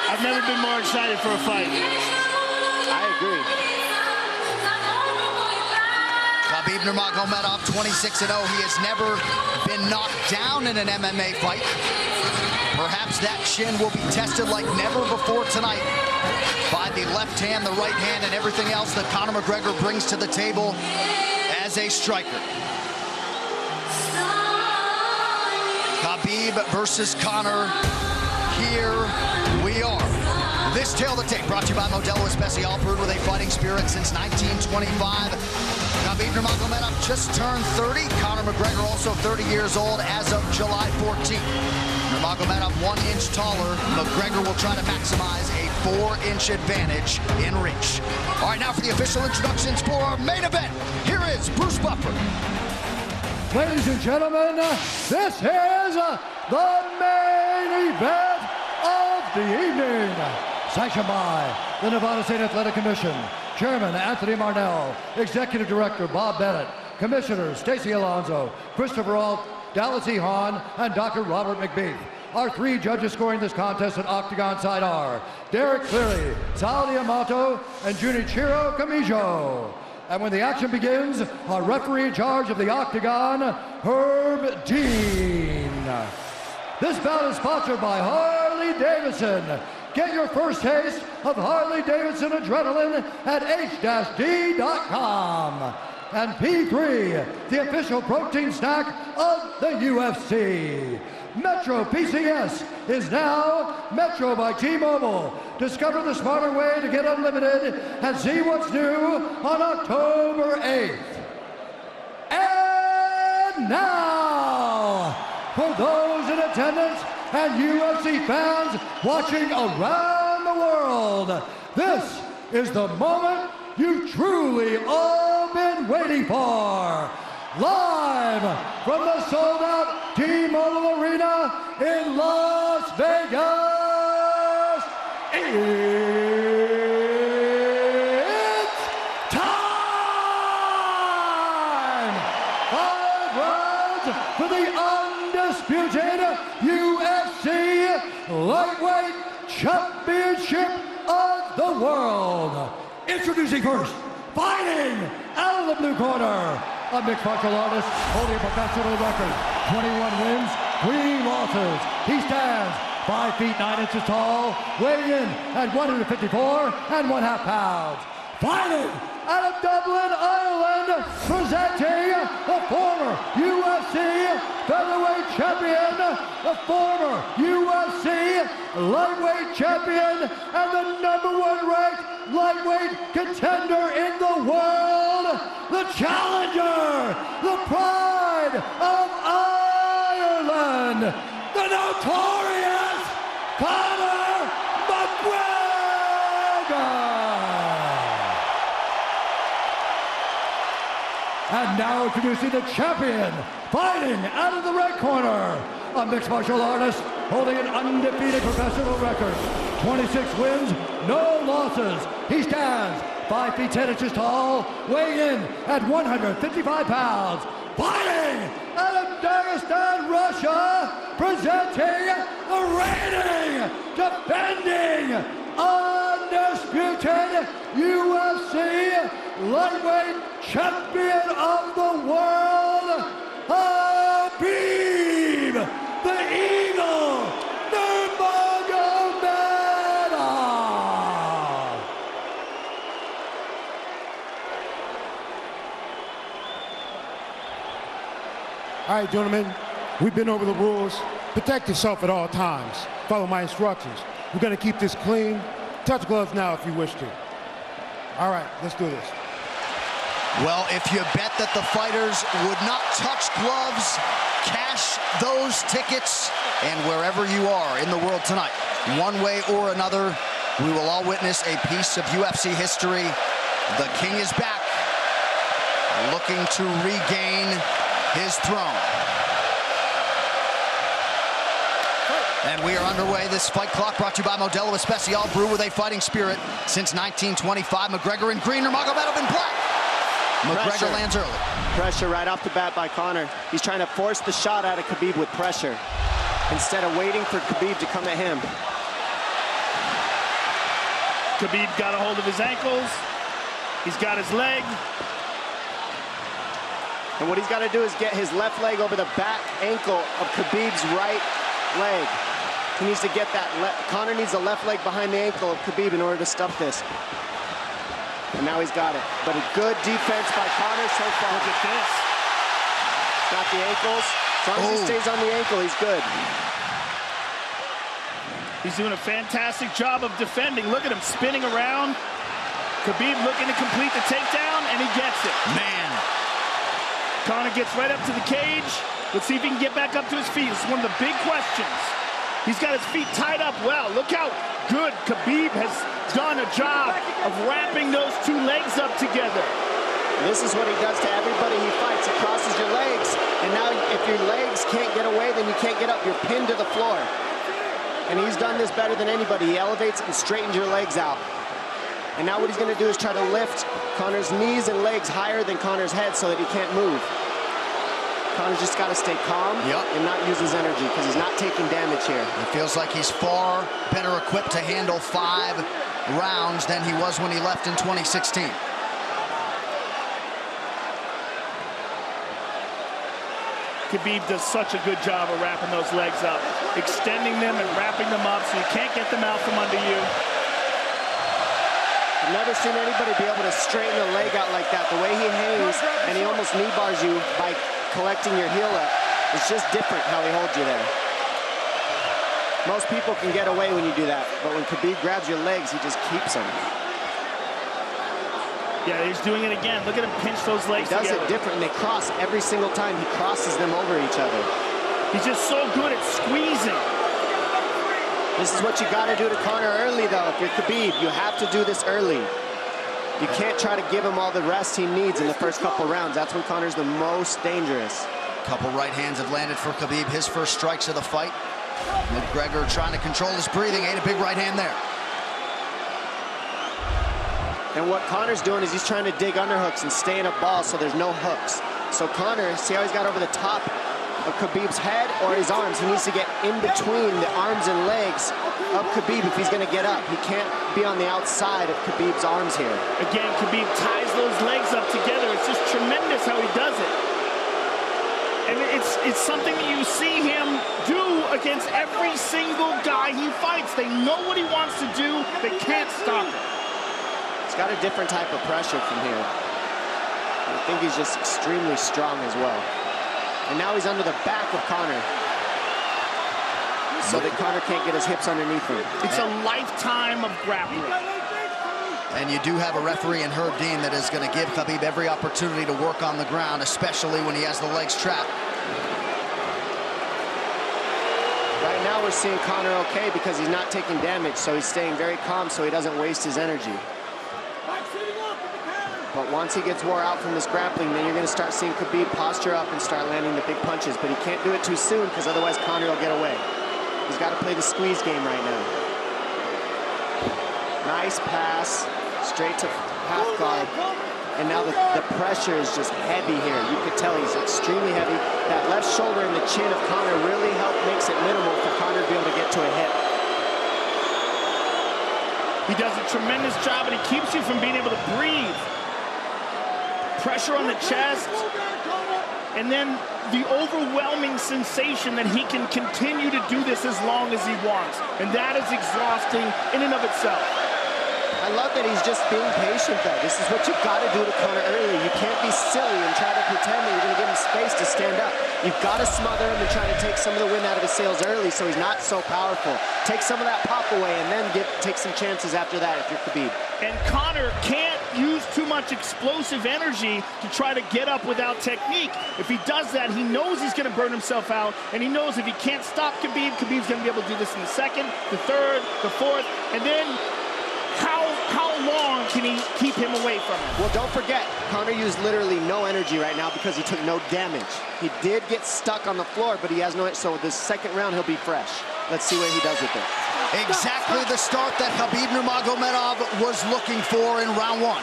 I've never been more excited for a fight. I agree. Khabib Nurmagomedov, 26-0. He has never been knocked down in an MMA fight. Perhaps that chin will be tested like never before tonight by the left hand, the right hand, and everything else that Conor McGregor brings to the table as a striker. Khabib versus Conor. Here we are. This Tale of the Tape brought to you by Modelo Especial, brewed with a fighting spirit since 1925. Khabib Nurmagomedov just turned 30. Conor McGregor also 30 years old as of July 14th. Nurmagomedov 1 inch taller. McGregor will try to maximize a 4-inch advantage in reach. All right, now for the official introductions for our main event. Here is Bruce Buffer. Ladies and gentlemen, this is the main event of the evening. Sanctioned by the Nevada State Athletic Commission, Chairman Anthony Marnell, Executive Director Bob Bennett, Commissioners Stacey Alonso, Christopher Alt, Dallas E. Hahn, and Dr. Robert McBeef. Our 3 judges scoring this contest at Octagon side are Derek Cleary, Sal Diamato, and Junichiro Kamijo. And when the action begins, our referee in charge of the Octagon, Herb Dean. This bout is sponsored by Harley-Davidson. Get your first taste of Harley-Davidson adrenaline at h-d.com. And P3, the official protein snack of the UFC. Metro PCS is now Metro by T-Mobile. Discover the smarter way to get unlimited and see what's new on October 8th. And now, for those in attendance and UFC fans watching around the world, this is the moment you've truly all been waiting for. Live from the sold-out T-Mobile Arena in Las Vegas, it's time! 5 rounds for the undisputed UFC Lightweight Championship of the World. Introducing first, fighting out of the blue corner, a mixed martial artist holding a professional record, 21 wins, 3 losses. He stands 5 feet 9 inches tall, weighing in at 154 1/2 pounds. Fighting out of Dublin, Ireland, presenting the former UFC featherweight champion, the former UFC lightweight champion, and the #1 ranked lightweight contender in the world, the challenger, the pride of Ireland, the notorious Conor McGregor. And now introducing the champion, fighting out of the red corner, a mixed martial artist holding an undefeated professional record, 26 wins, no losses. He stands 5 feet 10 inches tall, weighing in at 155 pounds. Fighting out of Dagestan, Russia, presenting the reigning, defending, undisputed UFC lightweight champion of the world, Khabib, the Eagle, Nurmagomedov. All right, gentlemen, we've been over the rules. Protect yourself at all times. Follow my instructions. We're gonna keep this clean. Touch gloves now if you wish to. All right, let's do this. Well, if you bet that the fighters would not touch gloves, cash those tickets, and wherever you are in the world tonight, one way or another, we will all witness a piece of UFC history. The king is back, looking to regain his throne. And we are underway. This fight clock brought to you by Modelo Especial, brew with a fighting spirit since 1925. McGregor in green, Nurmagomedov in black. McGregor lands early. Pressure right off the bat by Conor. He's trying to force the shot out of Khabib with pressure instead of waiting for Khabib to come at him. Khabib got a hold of his ankles. He's got his leg. And what he's got to do is get his left leg over the back ankle of Khabib's right leg. He needs to get that. Conor needs the left leg behind the ankle of Khabib in order to stuff this. And now he's got it. But a good defense by Conor so far. Look at this. Got the ankles. As long as he stays on the ankle, he's good. He's doing a fantastic job of defending. Look at him spinning around. Khabib looking to complete the takedown, and he gets it. Man. Conor gets right up to the cage. Let's see if he can get back up to his feet. This is one of the big questions. He's got his feet tied up well. Look how good Khabib has done a job of wrapping those two legs up together. This is what he does to everybody he fights. He crosses your legs, and now if your legs can't get away, then you can't get up. You're pinned to the floor. And he's done this better than anybody. He elevates and straightens your legs out. And now what he's going to do is try to lift Conor's knees and legs higher than Conor's head so that he can't move. Conor's just got to stay calm and not use his energy because he's not taking damage here. It feels like he's far better equipped to handle 5 rounds than he was when he left in 2016. Khabib does such a good job of wrapping those legs up, extending them and wrapping them up so you can't get them out from under you. I've never seen anybody be able to straighten the leg out like that. The way he hangs and he almost knee bars you by collecting your heel up. It's just different how he holds you there. Most people can get away when you do that, but when Khabib grabs your legs, he just keeps them. Yeah, he's doing it again. Look at him pinch those legs together. He does it different, and they cross every single time. He crosses them over each other. He's just so good at squeezing. This is what you got to do to Conor early, though. If you're Khabib, you have to do this early. You can't try to give him all the rest he needs in the first couple rounds. That's when Conor's the most dangerous. Couple right hands have landed for Khabib. His first strikes of the fight. McGregor trying to control his breathing. Ate a big right hand there. And what Conor's doing is he's trying to dig underhooks and stay in a ball so there's no hooks. So Conor, see how he's got over the top of Khabib's head or his arms? He needs to get in between the arms and legs of Khabib if he's going to get up. He can't be on the outside of Khabib's arms here. Again, Khabib ties those legs up together. It's just tremendous how he does it. And it's something that you see him do against every single guy he fights. They know what he wants to do. They can't stop it. He's got a different type of pressure from here. I think he's just extremely strong as well. And now he's under the back of Conor, so that Conor can't get his hips underneath him. It's a lifetime of grappling. And you do have a referee in Herb Dean that is going to give Khabib every opportunity to work on the ground, especially when he has the legs trapped. Right now we're seeing Conor okay because he's not taking damage, so he's staying very calm so he doesn't waste his energy. But once he gets wore out from this grappling, then you're going to start seeing Khabib posture up and start landing the big punches. But he can't do it too soon because otherwise Conor will get away. He's got to play the squeeze game right now. Nice pass, straight to half guard. And now the pressure is just heavy here. You could tell he's extremely heavy. That left shoulder and the chin of Conor really makes it minimal for Conor to be able to get to a hit. He does a tremendous job, and he keeps you from being able to breathe. pressure on the chest, and then the overwhelming sensation that he can continue to do this as long as he wants. And that is exhausting in and of itself. I love that he's just being patient, though. This is what you've got to do to Conor early. You can't be silly and try to pretend that you're going to give him space to stand up. You've got to smother him and try to take some of the wind out of his sails early so he's not so powerful. Take some of that pop away and then take some chances after that if you're Khabib. And Conor can't use too much explosive energy to try to get up without technique. If he does that, he knows he's going to burn himself out, and he knows if he can't stop Khabib, Khabib's going to be able to do this in the second, the third, the fourth, and then how long can he keep him away from him? Well, don't forget, Conor used literally no energy right now because he took no damage. He did get stuck on the floor, but he has no, so this second round he'll be fresh. Let's see what he does with it. Exactly the start that Khabib Nurmagomedov was looking for in round one.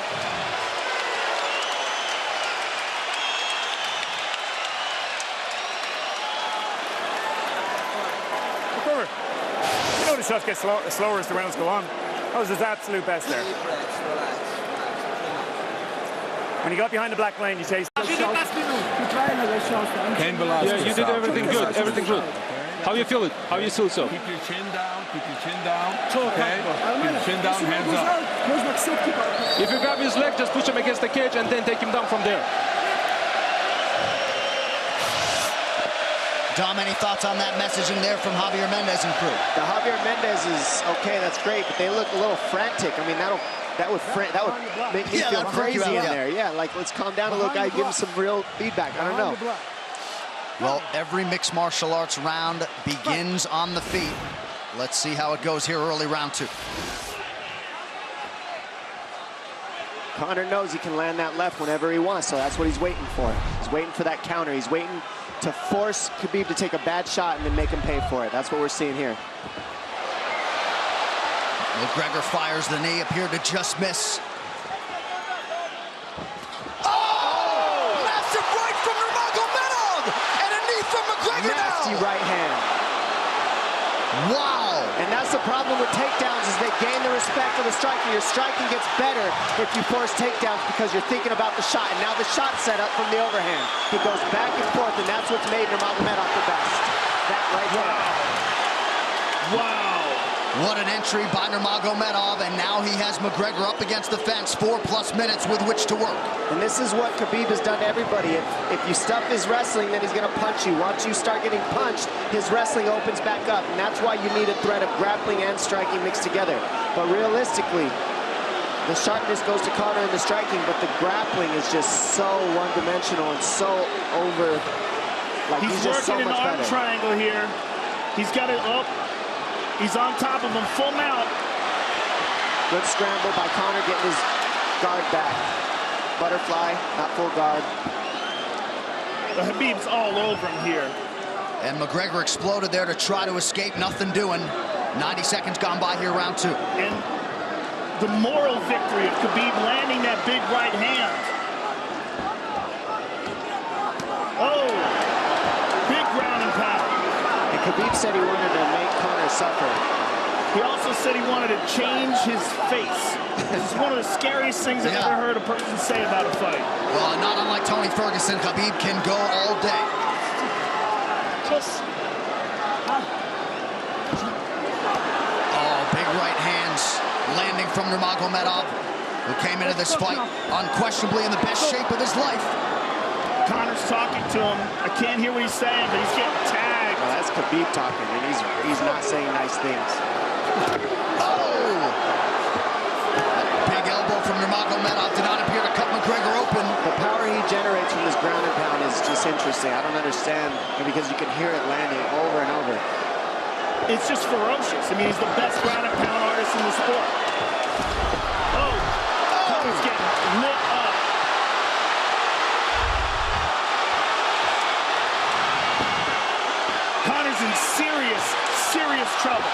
You know the shots get slower as the rounds go on. That was his absolute best there. When you got behind the black lane, you chased. Yeah, you did everything good, everything good. How you feel it? How you feel so? Keep your chin down, okay? Keep your chin down, hands up. If you grab his leg, just push him against the cage and then take him down from there. Dom, any thoughts on that messaging there from Javier Mendez and crew? The Javier Mendez is okay, that's great, but they look a little frantic. I mean, that would make me feel crazy in there. Yeah, like let's calm down a little guy, give him some real feedback. I don't know. Well, every mixed martial arts round begins on the feet. Let's see how it goes here early round two. Conor knows he can land that left whenever he wants, so that's what he's waiting for. He's waiting for that counter. He's waiting to force Khabib to take a bad shot and then make him pay for it. That's what we're seeing here. McGregor fires the knee, appeared to just miss. Massive right from Nurmagomedov! And a knee from McGregor now! Nasty right hand. Wow! And that's the problem with takedowns is they gain the respect of the striker. Your striking gets better if you force takedowns because you're thinking about the shot. And now the shot set up from the overhand. He goes back and forth, and that's what's made Nurmagomedov the best. That right hand. Wow! What an entry by Nurmagomedov, and now he has McGregor up against the fence, 4+ minutes with which to work. And this is what Khabib has done to everybody. If you stuff his wrestling, then he's going to punch you. Once you start getting punched, his wrestling opens back up, and that's why you need a threat of grappling and striking mixed together. But realistically, the sharpness goes to Conor in the striking, but the grappling is just so one-dimensional and so over. Like he's just so working much an arm better. triangle here. He's got it up. He's on top of him, full mount. Good scramble by Conor, getting his guard back. Butterfly, not full guard. The Khabib's all over him here. And McGregor exploded there to try to escape, nothing doing. 90 seconds gone by here, round two. And the moral victory of Khabib landing that big right hand. Oh, big ground and pound. And Khabib said he wanted to make Conor suffer. He also said he wanted to change his face. This is one of the scariest things I've ever heard a person say about a fight. Well, not unlike Tony Ferguson, Khabib can go all day. Oh, big right hands landing from Nurmagomedov, who came into this fight unquestionably in the best shape of his life. Conor's talking to him. I can't hear what he's saying, but he's getting tagged. Well, that's Khabib talking, and he's not saying nice things. Oh! That big elbow from Nurmagomedov did not appear to cut McGregor open. The power he generates from this ground and pound is just interesting. I don't understand, because you can hear it landing over and over. It's just ferocious. I mean, he's the best ground and pound artist in the sport. Oh! Conor's getting lit up. Conor's in serious trouble.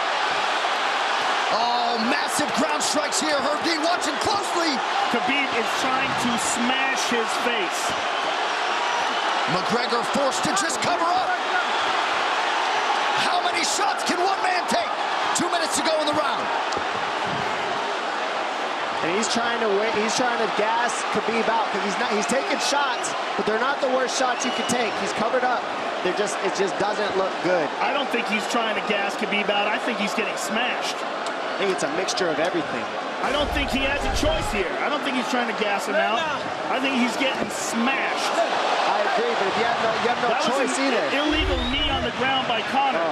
Oh, massive ground strikes here. Herb Dean watching closely. Khabib is trying to smash his face. McGregor forced to just cover up. How many shots can one man take? 2 minutes to go in the round. And he's trying to gas Khabib out because he's taking shots, but they're not the worst shots you can take. He's covered up. It just doesn't look good. I don't think he's trying to gas Khabib out. I think he's getting smashed. I think it's a mixture of everything. I don't think he has a choice here. I don't think he's trying to gas him out. I think he's getting smashed. I agree, but if you have no choice either. Illegal knee on the ground by Conor.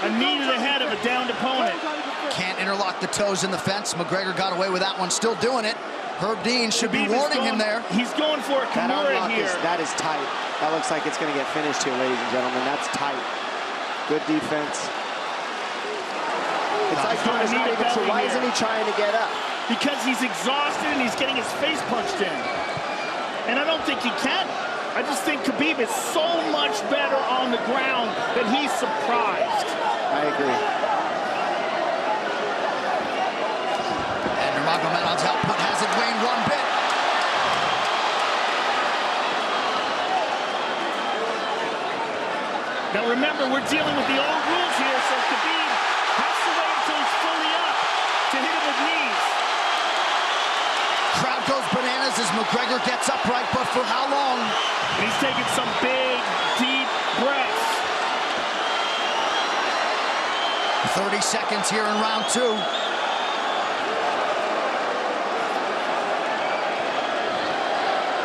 A knee to the head of a downed opponent. Can't interlock the toes in the fence. McGregor got away with that one, still doing it. Herb Dean should be warning him there. He's going for a Kimura here. That is tight. That looks like it's going to get finished here, ladies and gentlemen. That's tight. Good defense. It's like Conor's not even sure. Why isn't he trying to get up? Because he's exhausted and he's getting his face punched in. And I don't think he can. I just think Khabib is so much better on the ground that he's surprised. I agree. And Nurmagomedov's output hasn't waned one bit. Now remember, we're dealing with the old rules here, so Khabib has to wait until he's fully up to hit him with knees. Crowd goes bananas as McGregor gets upright, but for how long? And he's taking some big, deep breaths. 30 seconds here in round 2.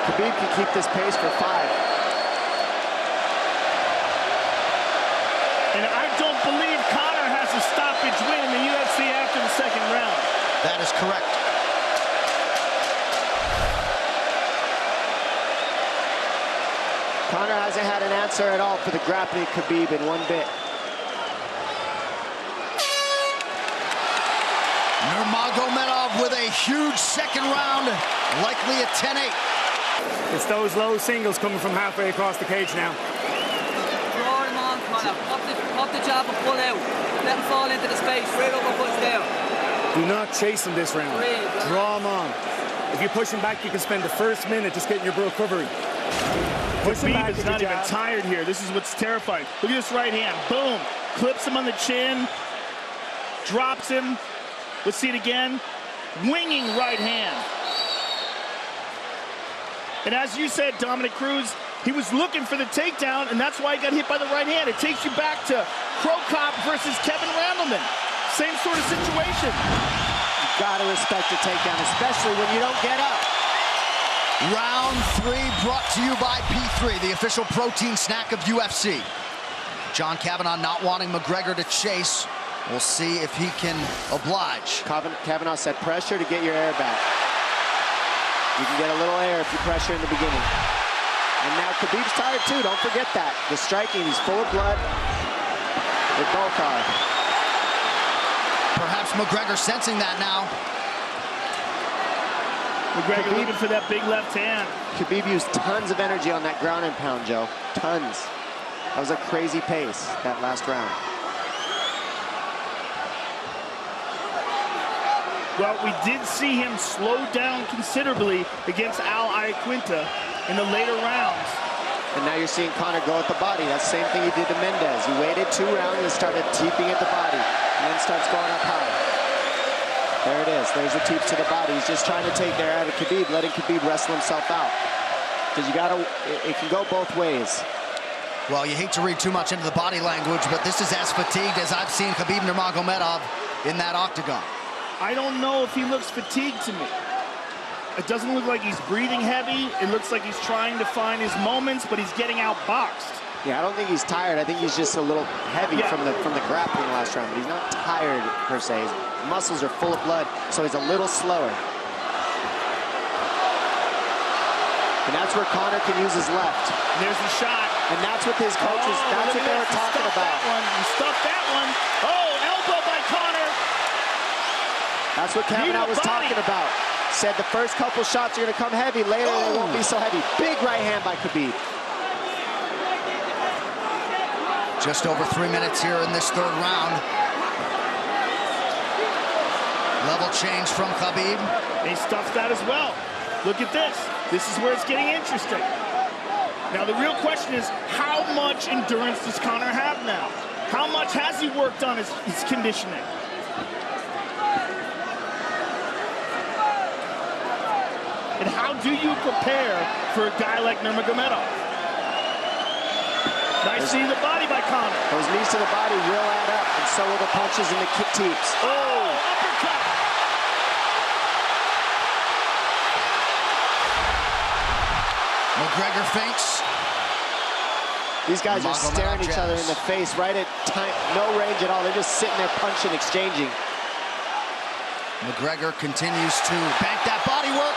Khabib can keep this pace for 5. And I don't believe Conor has a stoppage win in the UFC after the second round. That is correct. Conor hasn't had an answer at all for the grappling Khabib in one bit. Nurmagomedov with a huge second round, likely a 10-8. It's those low singles coming from halfway across the cage now. Draw him on, Conor. Pop the jab and pull out. Let him fall into the space. Straight uppercuts there. Do not chase him this round. Draw him on. If you push him back, you can spend the first minute just getting your recovery. Khabib is not even tired here. This is what's terrifying. Look at this right hand. Boom. Clips him on the chin. Drops him. Let's see it again. Winging right hand. And as you said, Dominic Cruz, he was looking for the takedown, and that's why he got hit by the right hand. It takes you back to Crow Cop versus Kevin Randleman. Same sort of situation. You've got to respect the takedown, especially when you don't get up. Round 3 brought to you by P3, the official protein snack of UFC. John Kavanagh not wanting McGregor to chase. We'll see if he can oblige. Kavanagh said pressure to get your air back. You can get a little air if you pressure in the beginning. And now Khabib's tired too, don't forget that. The striking, he's full of blood. They both are. Perhaps McGregor sensing that now. McGregor looking for that big left hand. Khabib used tons of energy on that ground and pound, Joe. Tons. That was a crazy pace, that last round. Well, we did see him slow down considerably against Iaquinta'yı in the later rounds. And now you're seeing Conor go at the body. That's the same thing he did to Mendez. He waited 2 rounds and started teeping at the body, and then starts going up high. There it is. There's the teeps to the body. He's just trying to take their out of Khabib, letting Khabib wrestle himself out. Because you gotta, it can go both ways. Well, you hate to read too much into the body language, but this is as fatigued as I've seen Khabib Nurmagomedov in that octagon. I don't know if he looks fatigued to me. It doesn't look like he's breathing heavy. It looks like he's trying to find his moments, but he's getting outboxed. Yeah, I don't think he's tired. I think he's just a little heavy from the grappling last round. But he's not tired per se. His muscles are full of blood, so he's a little slower. And that's where Conor can use his left. And there's the shot. And that's what his coaches, that's what they were talking about. He stuffed that one. Oh, elbow by Conor. That's what Kavanagh was talking about. Said the first couple shots are going to come heavy. Later, they won't be so heavy. Big right hand by Khabib. Just over 3 minutes here in this 3rd round. Level change from Khabib. He stuffs that as well. Look at this. This is where it's getting interesting. Now, the real question is, how much endurance does Conor have now? How much has he worked on his conditioning? do you prepare for a guy like Nurmagomedov? Nice knee to the body by Conor. Those knees to the body will add up, and so will the punches and the kick teeps. Oh, uppercut. McGregor feints. These guys are staring each other in the face right at time, no range at all. They're just sitting there punching, exchanging. McGregor continues to bank that body work.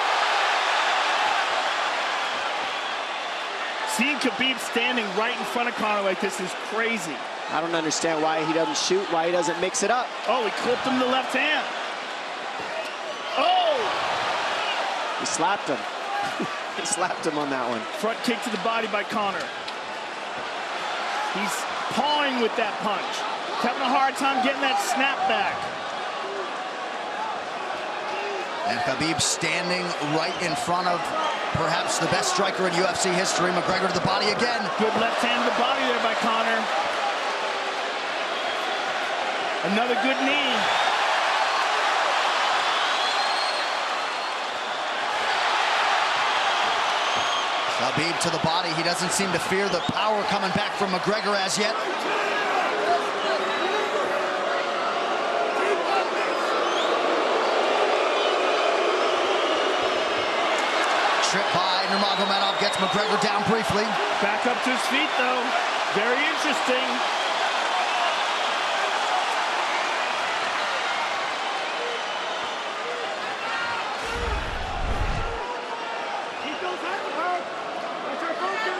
Seeing Khabib standing right in front of Conor like this is crazy. I don't understand why he doesn't shoot, why he doesn't mix it up. Oh, he clipped him the left hand. Oh! He slapped him. He slapped him on that one. Front kick to the body by Conor. He's pawing with that punch. He's having a hard time getting that snap back. And Khabib standing right in front of perhaps the best striker in UFC history. McGregor to the body again. Good left hand to the body there by Conor. Another good knee. Khabib to the body. He doesn't seem to fear the power coming back from McGregor as yet. Trip by Nurmagomedov, gets McGregor down briefly. Back up to his feet, though. Very interesting. Keep those hands up. That's our focus.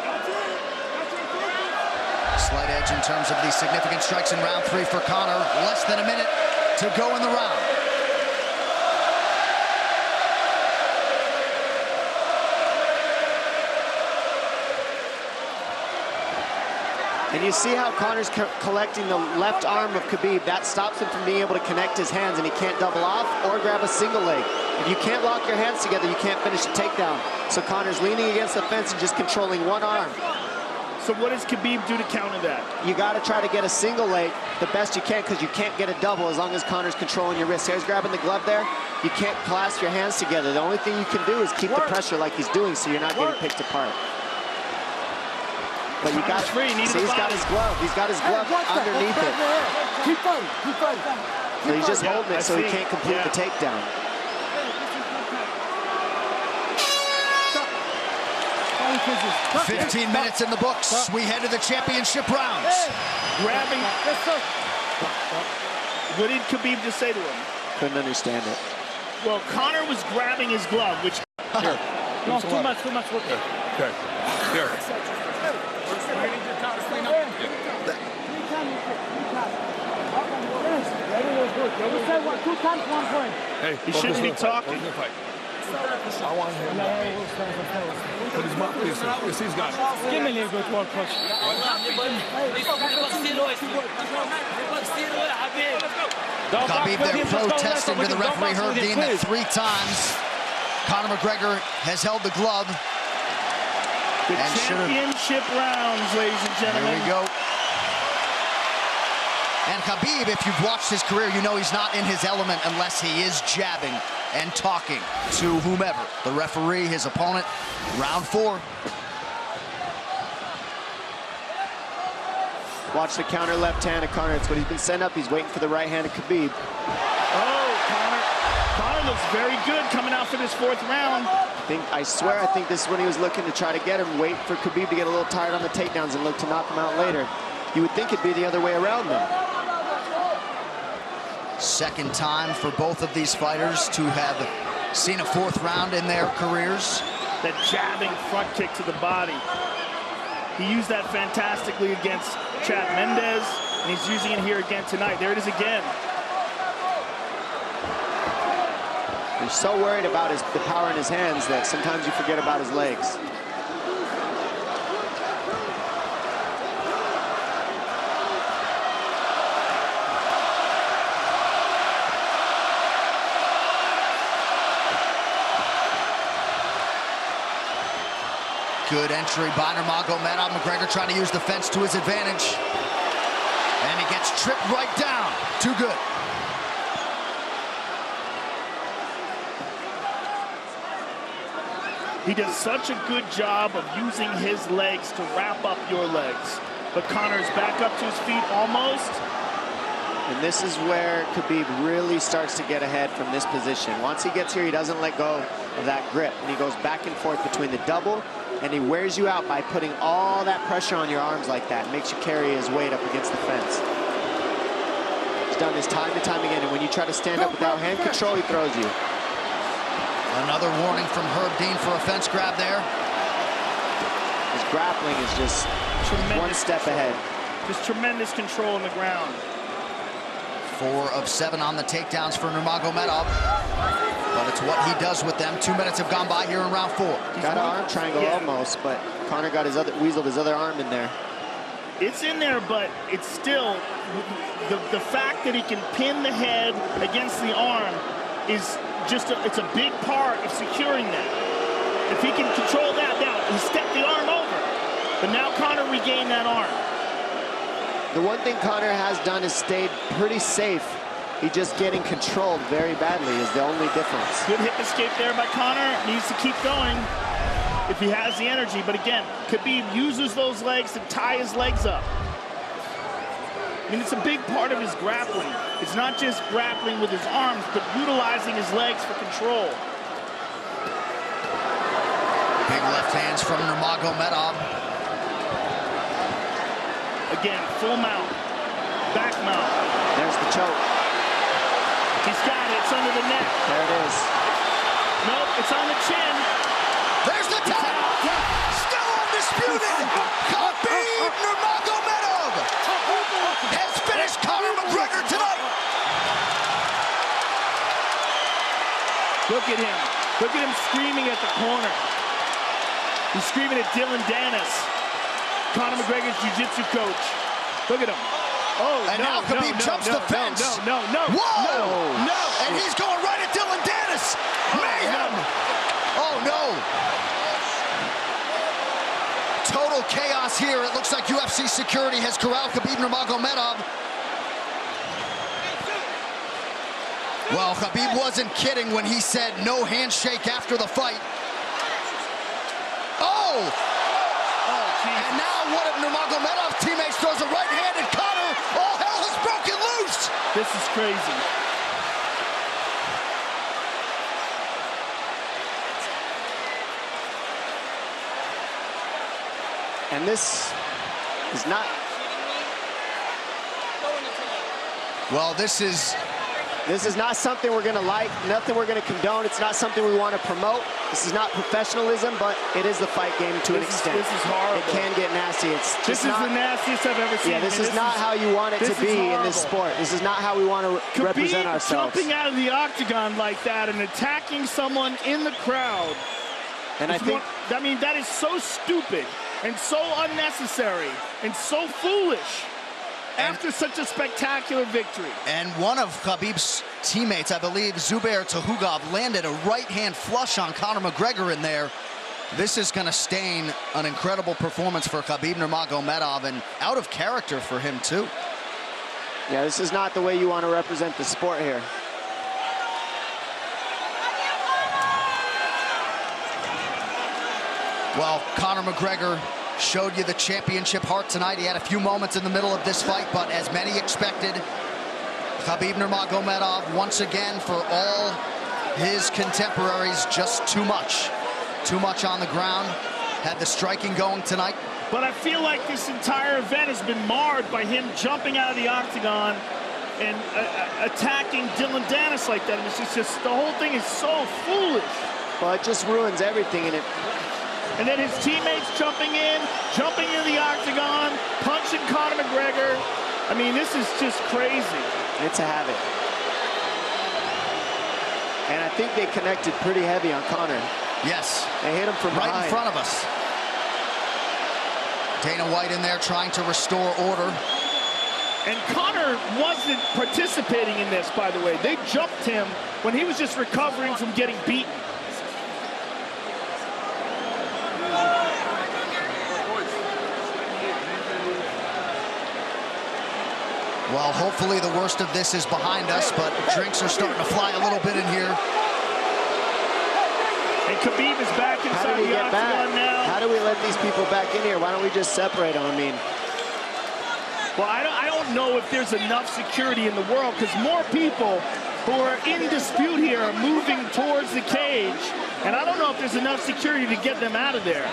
That's it. That's our focus. Slight edge in terms of the significant strikes in round 3 for Conor. Less than a minute to go in the round. And you see how Conor's collecting the left arm of Khabib. That stops him from being able to connect his hands, and he can't double off or grab a single leg. If you can't lock your hands together, you can't finish a takedown. So Conor's leaning against the fence and just controlling one arm. So what does Khabib do to counter that? You got to try to get a single leg the best you can, because you can't get a double as long as Conor's controlling your wrist. He's grabbing the glove there. You can't clasp your hands together. The only thing you can do is keep the pressure like he's doing, so you're not getting picked apart. But you got free. See, he's got his glove. He's got his glove underneath it. Keep fighting. Keep fighting. So he's just holding it so he can't complete the takedown. Stop. 15 minutes in the books. We head to the championship rounds. Grabbing. What did Khabib just say to him? Couldn't understand it. Well, Conor was grabbing his glove, which... Here. No, too much work. Okay. Here. Hey, he shouldn't be talking. I want him to put his mouth. He's got it. Give me a little bit more push. Khabib there protesting to the referee, Herb Dean, that 3 times Conor McGregor has held the glove. The championship rounds, ladies and gentlemen. Here we go. And Khabib, if you've watched his career, you know he's not in his element unless he is jabbing and talking to whomever. The referee, his opponent, round 4. Watch the counter left hand of Conor. It's what he's been setting up. He's waiting for the right hand of Khabib. Oh, Conor looks very good coming out for this 4th round. I swear, I think this is when he was looking to try to get him, wait for Khabib to get a little tired on the takedowns and look to knock him out later. You would think it'd be the other way around, though. Second time for both of these fighters to have seen a 4th round in their careers. That jabbing front kick to the body. He used that fantastically against Chad Mendes, and he's using it here again tonight. There it is again. He's so worried about the power in his hands that sometimes you forget about his legs. Good entry by Nurmagomedov. McGregor trying to use the fence to his advantage. And he gets tripped right down. Too good. He does such a good job of using his legs to wrap up your legs. But Conor's back up to his feet almost. And this is where Khabib really starts to get ahead from this position. Once he gets here, he doesn't let go of that grip. And he goes back and forth between the double, and he wears you out by putting all that pressure on your arms like that. It makes you carry his weight up against the fence. He's done this time and time again, and when you try to stand up without hand control, he throws you. Another warning from Herb Dean for a fence grab there. His grappling is just one step ahead. Just tremendous control on the ground. 4 of 7 on the takedowns for Nurmagomedov. But it's what he does with them. 2 minutes have gone by here in round 4. Got an arm triangle almost, but Conor got weaseled his other arm in there. It's in there, but it's still, the fact that he can pin the head against the arm is just, it's a big part of securing that. If he can control that, now he stepped the arm over, but now Conor regained that arm. The one thing Conor has done is stayed pretty safe. He's just getting controlled very badly is the only difference. Good hip escape there by Conor. Needs to keep going if he has the energy. But again, Khabib uses those legs to tie his legs up. I mean, it's a big part of his grappling. It's not just grappling with his arms, but utilizing his legs for control. Big left hands from Nurmagomedov. Again, full mount, back mount. There's the choke. He's got it, it's under the neck. There it is. Nope, it's on the chin. There's the tap. Still undisputed. Khabib Nurmagomedov has finished Conor McGregor tonight. Look at him. Look at him screaming at the corner. He's screaming at Dylan Dennis, Conor McGregor's jiu-jitsu coach. Look at him. Oh, and now Khabib jumps the fence. No. Whoa! No! And he's going right at Dylan Dennis. Mayhem! Oh, no. Total chaos here. It looks like UFC security has corralled Khabib Nurmagomedov. Well, Khabib wasn't kidding when he said no handshake after the fight. Oh! And now one of Nurmagomedov's teammates throws a right hand at Conor. All hell has broken loose. This is crazy. And this is not... Well, this is not something we're going to like, nothing we're going to condone. It's not something we want to promote. This is not professionalism, but it is the fight game to an extent. This is horrible. It can get nasty. This is the nastiest I've ever seen. Yeah, this is not how you want it to be in this sport. This is not how we want to represent ourselves. Jumping out of the octagon like that and attacking someone in the crowd. And I mean, that is so stupid and so unnecessary and so foolish. After such a spectacular victory. And one of Khabib's teammates, I believe, Zubair Tukhugov, landed a right-hand flush on Conor McGregor in there. This is going to stain an incredible performance for Khabib Nurmagomedov and out of character for him, too. Yeah, this is not the way you want to represent the sport here. Well, Conor McGregor showed you the championship heart tonight. He had a few moments in the middle of this fight, but as many expected, Khabib Nurmagomedov, once again, for all his contemporaries, just too much. Too much on the ground. Had the striking going tonight. But I feel like this entire event has been marred by him jumping out of the octagon and attacking Dylan Dennis like that. And it's just the whole thing is so foolish. Well, it just ruins everything in it. And then his teammates jumping into the octagon, punching Conor McGregor. I mean, this is just crazy. It's a habit. And I think they connected pretty heavy on Conor. Yes. They hit him from right behind. in front of us. Dana White in there trying to restore order. And Conor wasn't participating in this, by the way. They jumped him when he was just recovering from getting beaten. Well, hopefully the worst of this is behind us, but drinks are starting to fly a little bit in here. And Khabib is back inside get these people back in here? Why don't we just separate them? I mean, well, I don't know if there's enough security in the world, because more people who are in dispute here are moving towards the cage, and I don't know if there's enough security to get them out of there.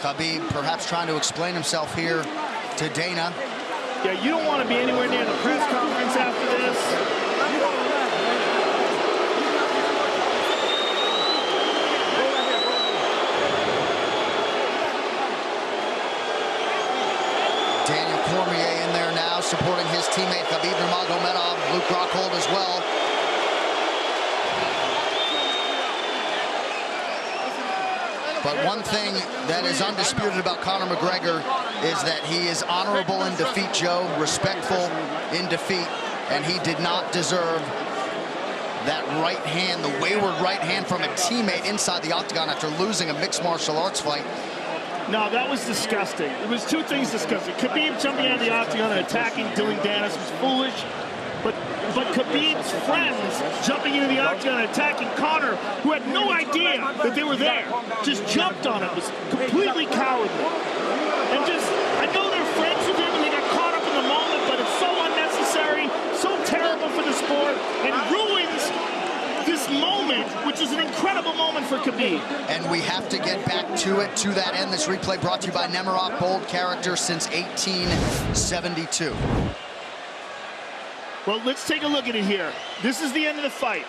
Khabib perhaps trying to explain himself here to Dana. Yeah, you don't want to be anywhere near the press conference after this. Daniel Cormier in there now, supporting his teammate Khabib Nurmagomedov, Luke Rockhold as well. But one thing that is undisputed about Conor McGregor is that he is honorable in defeat, Joe, respectful in defeat, and he did not deserve that right hand, the wayward right hand from a teammate inside the octagon after losing a mixed martial arts fight. No, that was disgusting. It was two things disgusting. Khabib jumping out of the octagon and attacking Dylan Dennis was foolish. But Khabib's friends jumping into the octagon and attacking Conor, who had no idea that they were there, just jumped on him, was completely cowardly. And just, I know they're friends with him and they got caught up in the moment, but it's so unnecessary, so terrible for the sport, and ruins this moment, which is an incredible moment for Khabib. And we have to get back to it, to that end. This replay brought to you by Nemiroff, bold character since 1872. Well, let's take a look at it here. This is the end of the fight.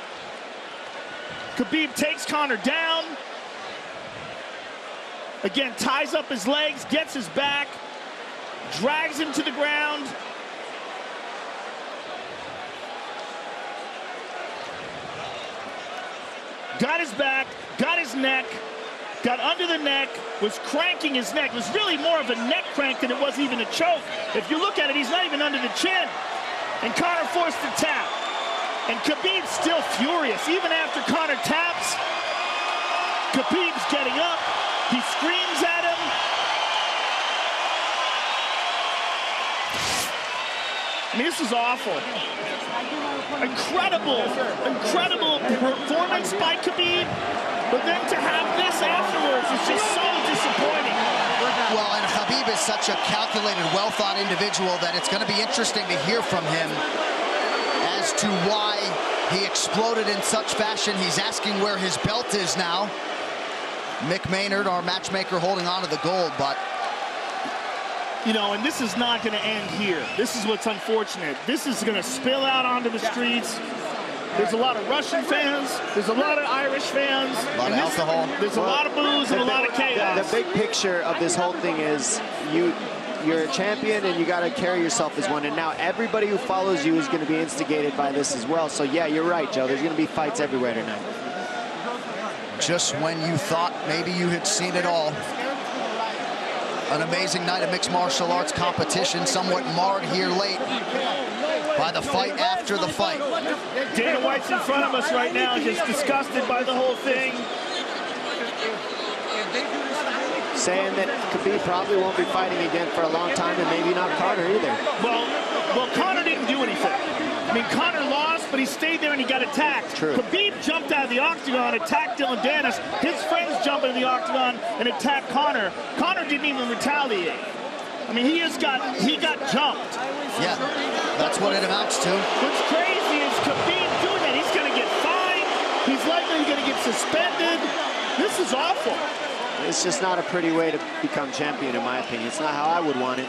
Khabib takes Conor down. Again, ties up his legs, gets his back, drags him to the ground. Got his back, got his neck, got under the neck, was cranking his neck. It was really more of a neck crank than it was even a choke. If you look at it, he's not even under the chin. And Conor forced to tap. And Khabib's still furious. Even after Conor taps, Khabib's getting up. He screams at him. I mean, this is awful. Incredible performance by Khabib. But then to have this afterwards is just so disappointing. Well, and Khabib is such a calculated, well-thought individual that it's going to be interesting to hear from him as to why he exploded in such fashion. He's asking where his belt is now. Mick Maynard, our matchmaker, holding on to the gold, but... You know, and this is not going to end here. This is what's unfortunate. This is going to spill out onto the streets. There's a lot of Russian fans. There's a lot of Irish fans. A lot of alcohol. There's a lot of booze and a lot of chaos. The big picture of this whole thing is you're a champion and you got to carry yourself as one. And now everybody who follows you is going to be instigated by this as well. So yeah, you're right, Joe. There's going to be fights everywhere tonight. Just when you thought maybe you had seen it all. An amazing night of mixed martial arts competition, somewhat marred here late by the fight after the fight. Dana White's in front of us right now, just disgusted by the whole thing. Saying that Khabib probably won't be fighting again for a long time, and maybe not Conor either. Well, Conor didn't do anything. I mean, Conor lost, but he stayed there and he got attacked. True. Khabib jumped out of the octagon, attacked Dylan Dennis. His friends jumped into the octagon and attacked Conor. Conor didn't even retaliate. I mean, he got jumped. Yeah, that's what it amounts to. What's crazy is Khabib doing that. He's going to get fined. He's likely going to get suspended. This is awful. It's just not a pretty way to become champion, in my opinion. It's not how I would want it.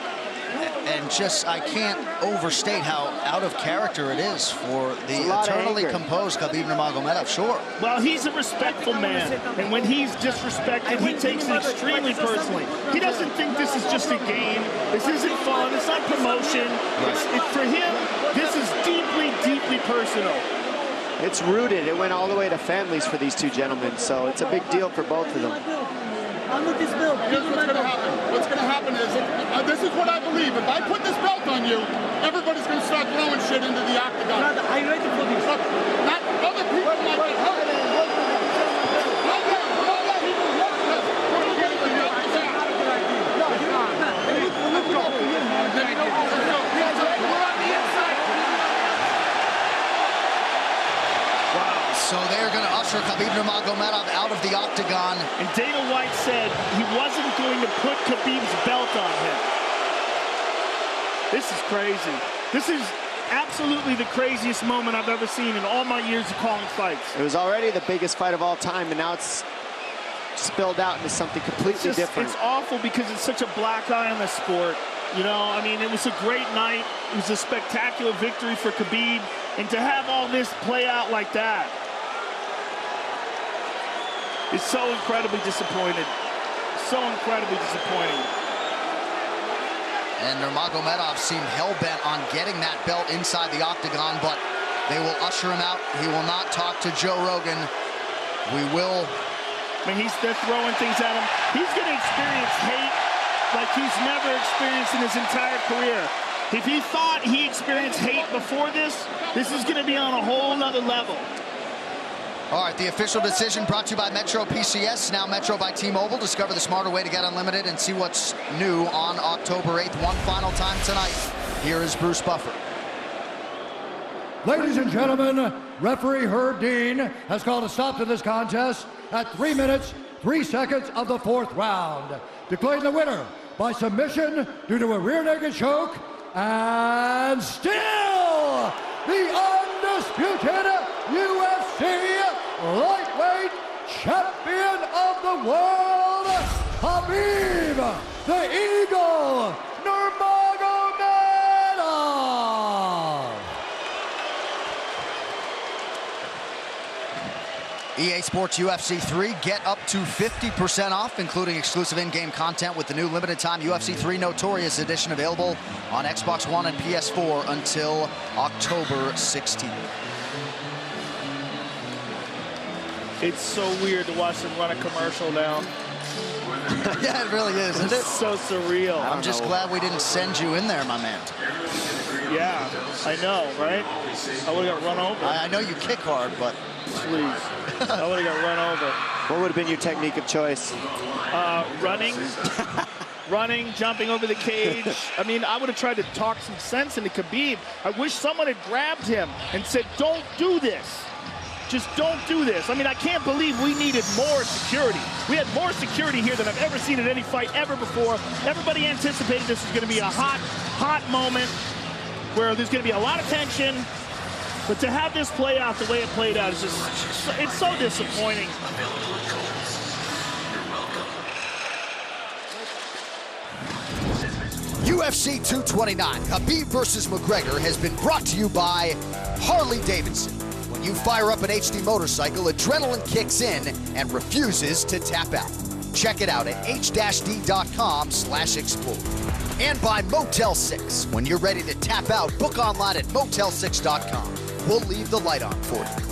And just, I can't overstate how out of character it is for the eternally composed Khabib Nurmagomedov, sure. Well, he's a respectful man, and when he's disrespected, he takes it extremely personally. He doesn't think this is just a game. This isn't fun. It's not promotion. For him, this is deeply, deeply personal. It's rooted. It went all the way to families for these two gentlemen, so it's a big deal for both of them. Here's what's going to happen. What's going to happen is, this is what I believe. If I put this belt on you, everybody's going to start throwing shit into the octagon. Are you ready for this? Not other people might get hurt. We're on the inside. So they're going to usher Khabib Nurmagomedov out of the octagon. And Dana White said he wasn't going to put Khabib's belt on him. This is crazy. This is absolutely the craziest moment I've ever seen in all my years of calling fights. It was already the biggest fight of all time, and now it's spilled out into something completely different. It's awful because it's such a black eye on the sport. You know, I mean, it was a great night. It was a spectacular victory for Khabib. And to have all this play out like that is so incredibly disappointed. So incredibly disappointing. And Nurmagomedov seemed hell-bent on getting that belt inside the octagon, but they will usher him out. He will not talk to Joe Rogan. We will... I mean, they're throwing things at him. He's going to experience hate like he's never experienced in his entire career. If he thought he experienced hate before this is going to be on a whole nother level. All right, the official decision brought to you by Metro PCS, now Metro by T-Mobile. Discover the smarter way to get unlimited and see what's new on October 8th. One final time tonight. Here is Bruce Buffer. Ladies and gentlemen, referee Herb Dean has called a stop to this contest at 3 minutes, 3 seconds of the 4th round. Declaring the winner by submission due to a rear naked choke, and still the undisputed UFC lightweight champion of the world, Khabib the Eagle Nurmagomedov. EA Sports UFC 3, get up to 50% off, including exclusive in-game content with the new limited-time UFC 3 Notorious Edition available on Xbox One and PS4 until October 16th. It's so weird to watch them run a commercial now. Yeah, it really is, isn't it? It's so surreal. I'm just glad we didn't send you in there, my man. Yeah, I know, right? I would have got run over. I know you kick hard, but... Please. I would have got run over. What would have been your technique of choice? Running. Running, jumping over the cage. I mean, I would have tried to talk some sense into Khabib. I wish someone had grabbed him and said, don't do this. Just don't do this. I mean, I can't believe we needed more security. We had more security here than I've ever seen in any fight ever before. Everybody anticipated this was going to be a hot moment where there's going to be a lot of tension. But to have this play out the way it played out is just, it's so disappointing. UFC 229, Khabib versus McGregor has been brought to you by Harley-Davidson. When you fire up an HD motorcycle, adrenaline kicks in and refuses to tap out. Check it out at h-d.com/explore. And by Motel 6. When you're ready to tap out, book online at motel6.com. We'll leave the light on for you.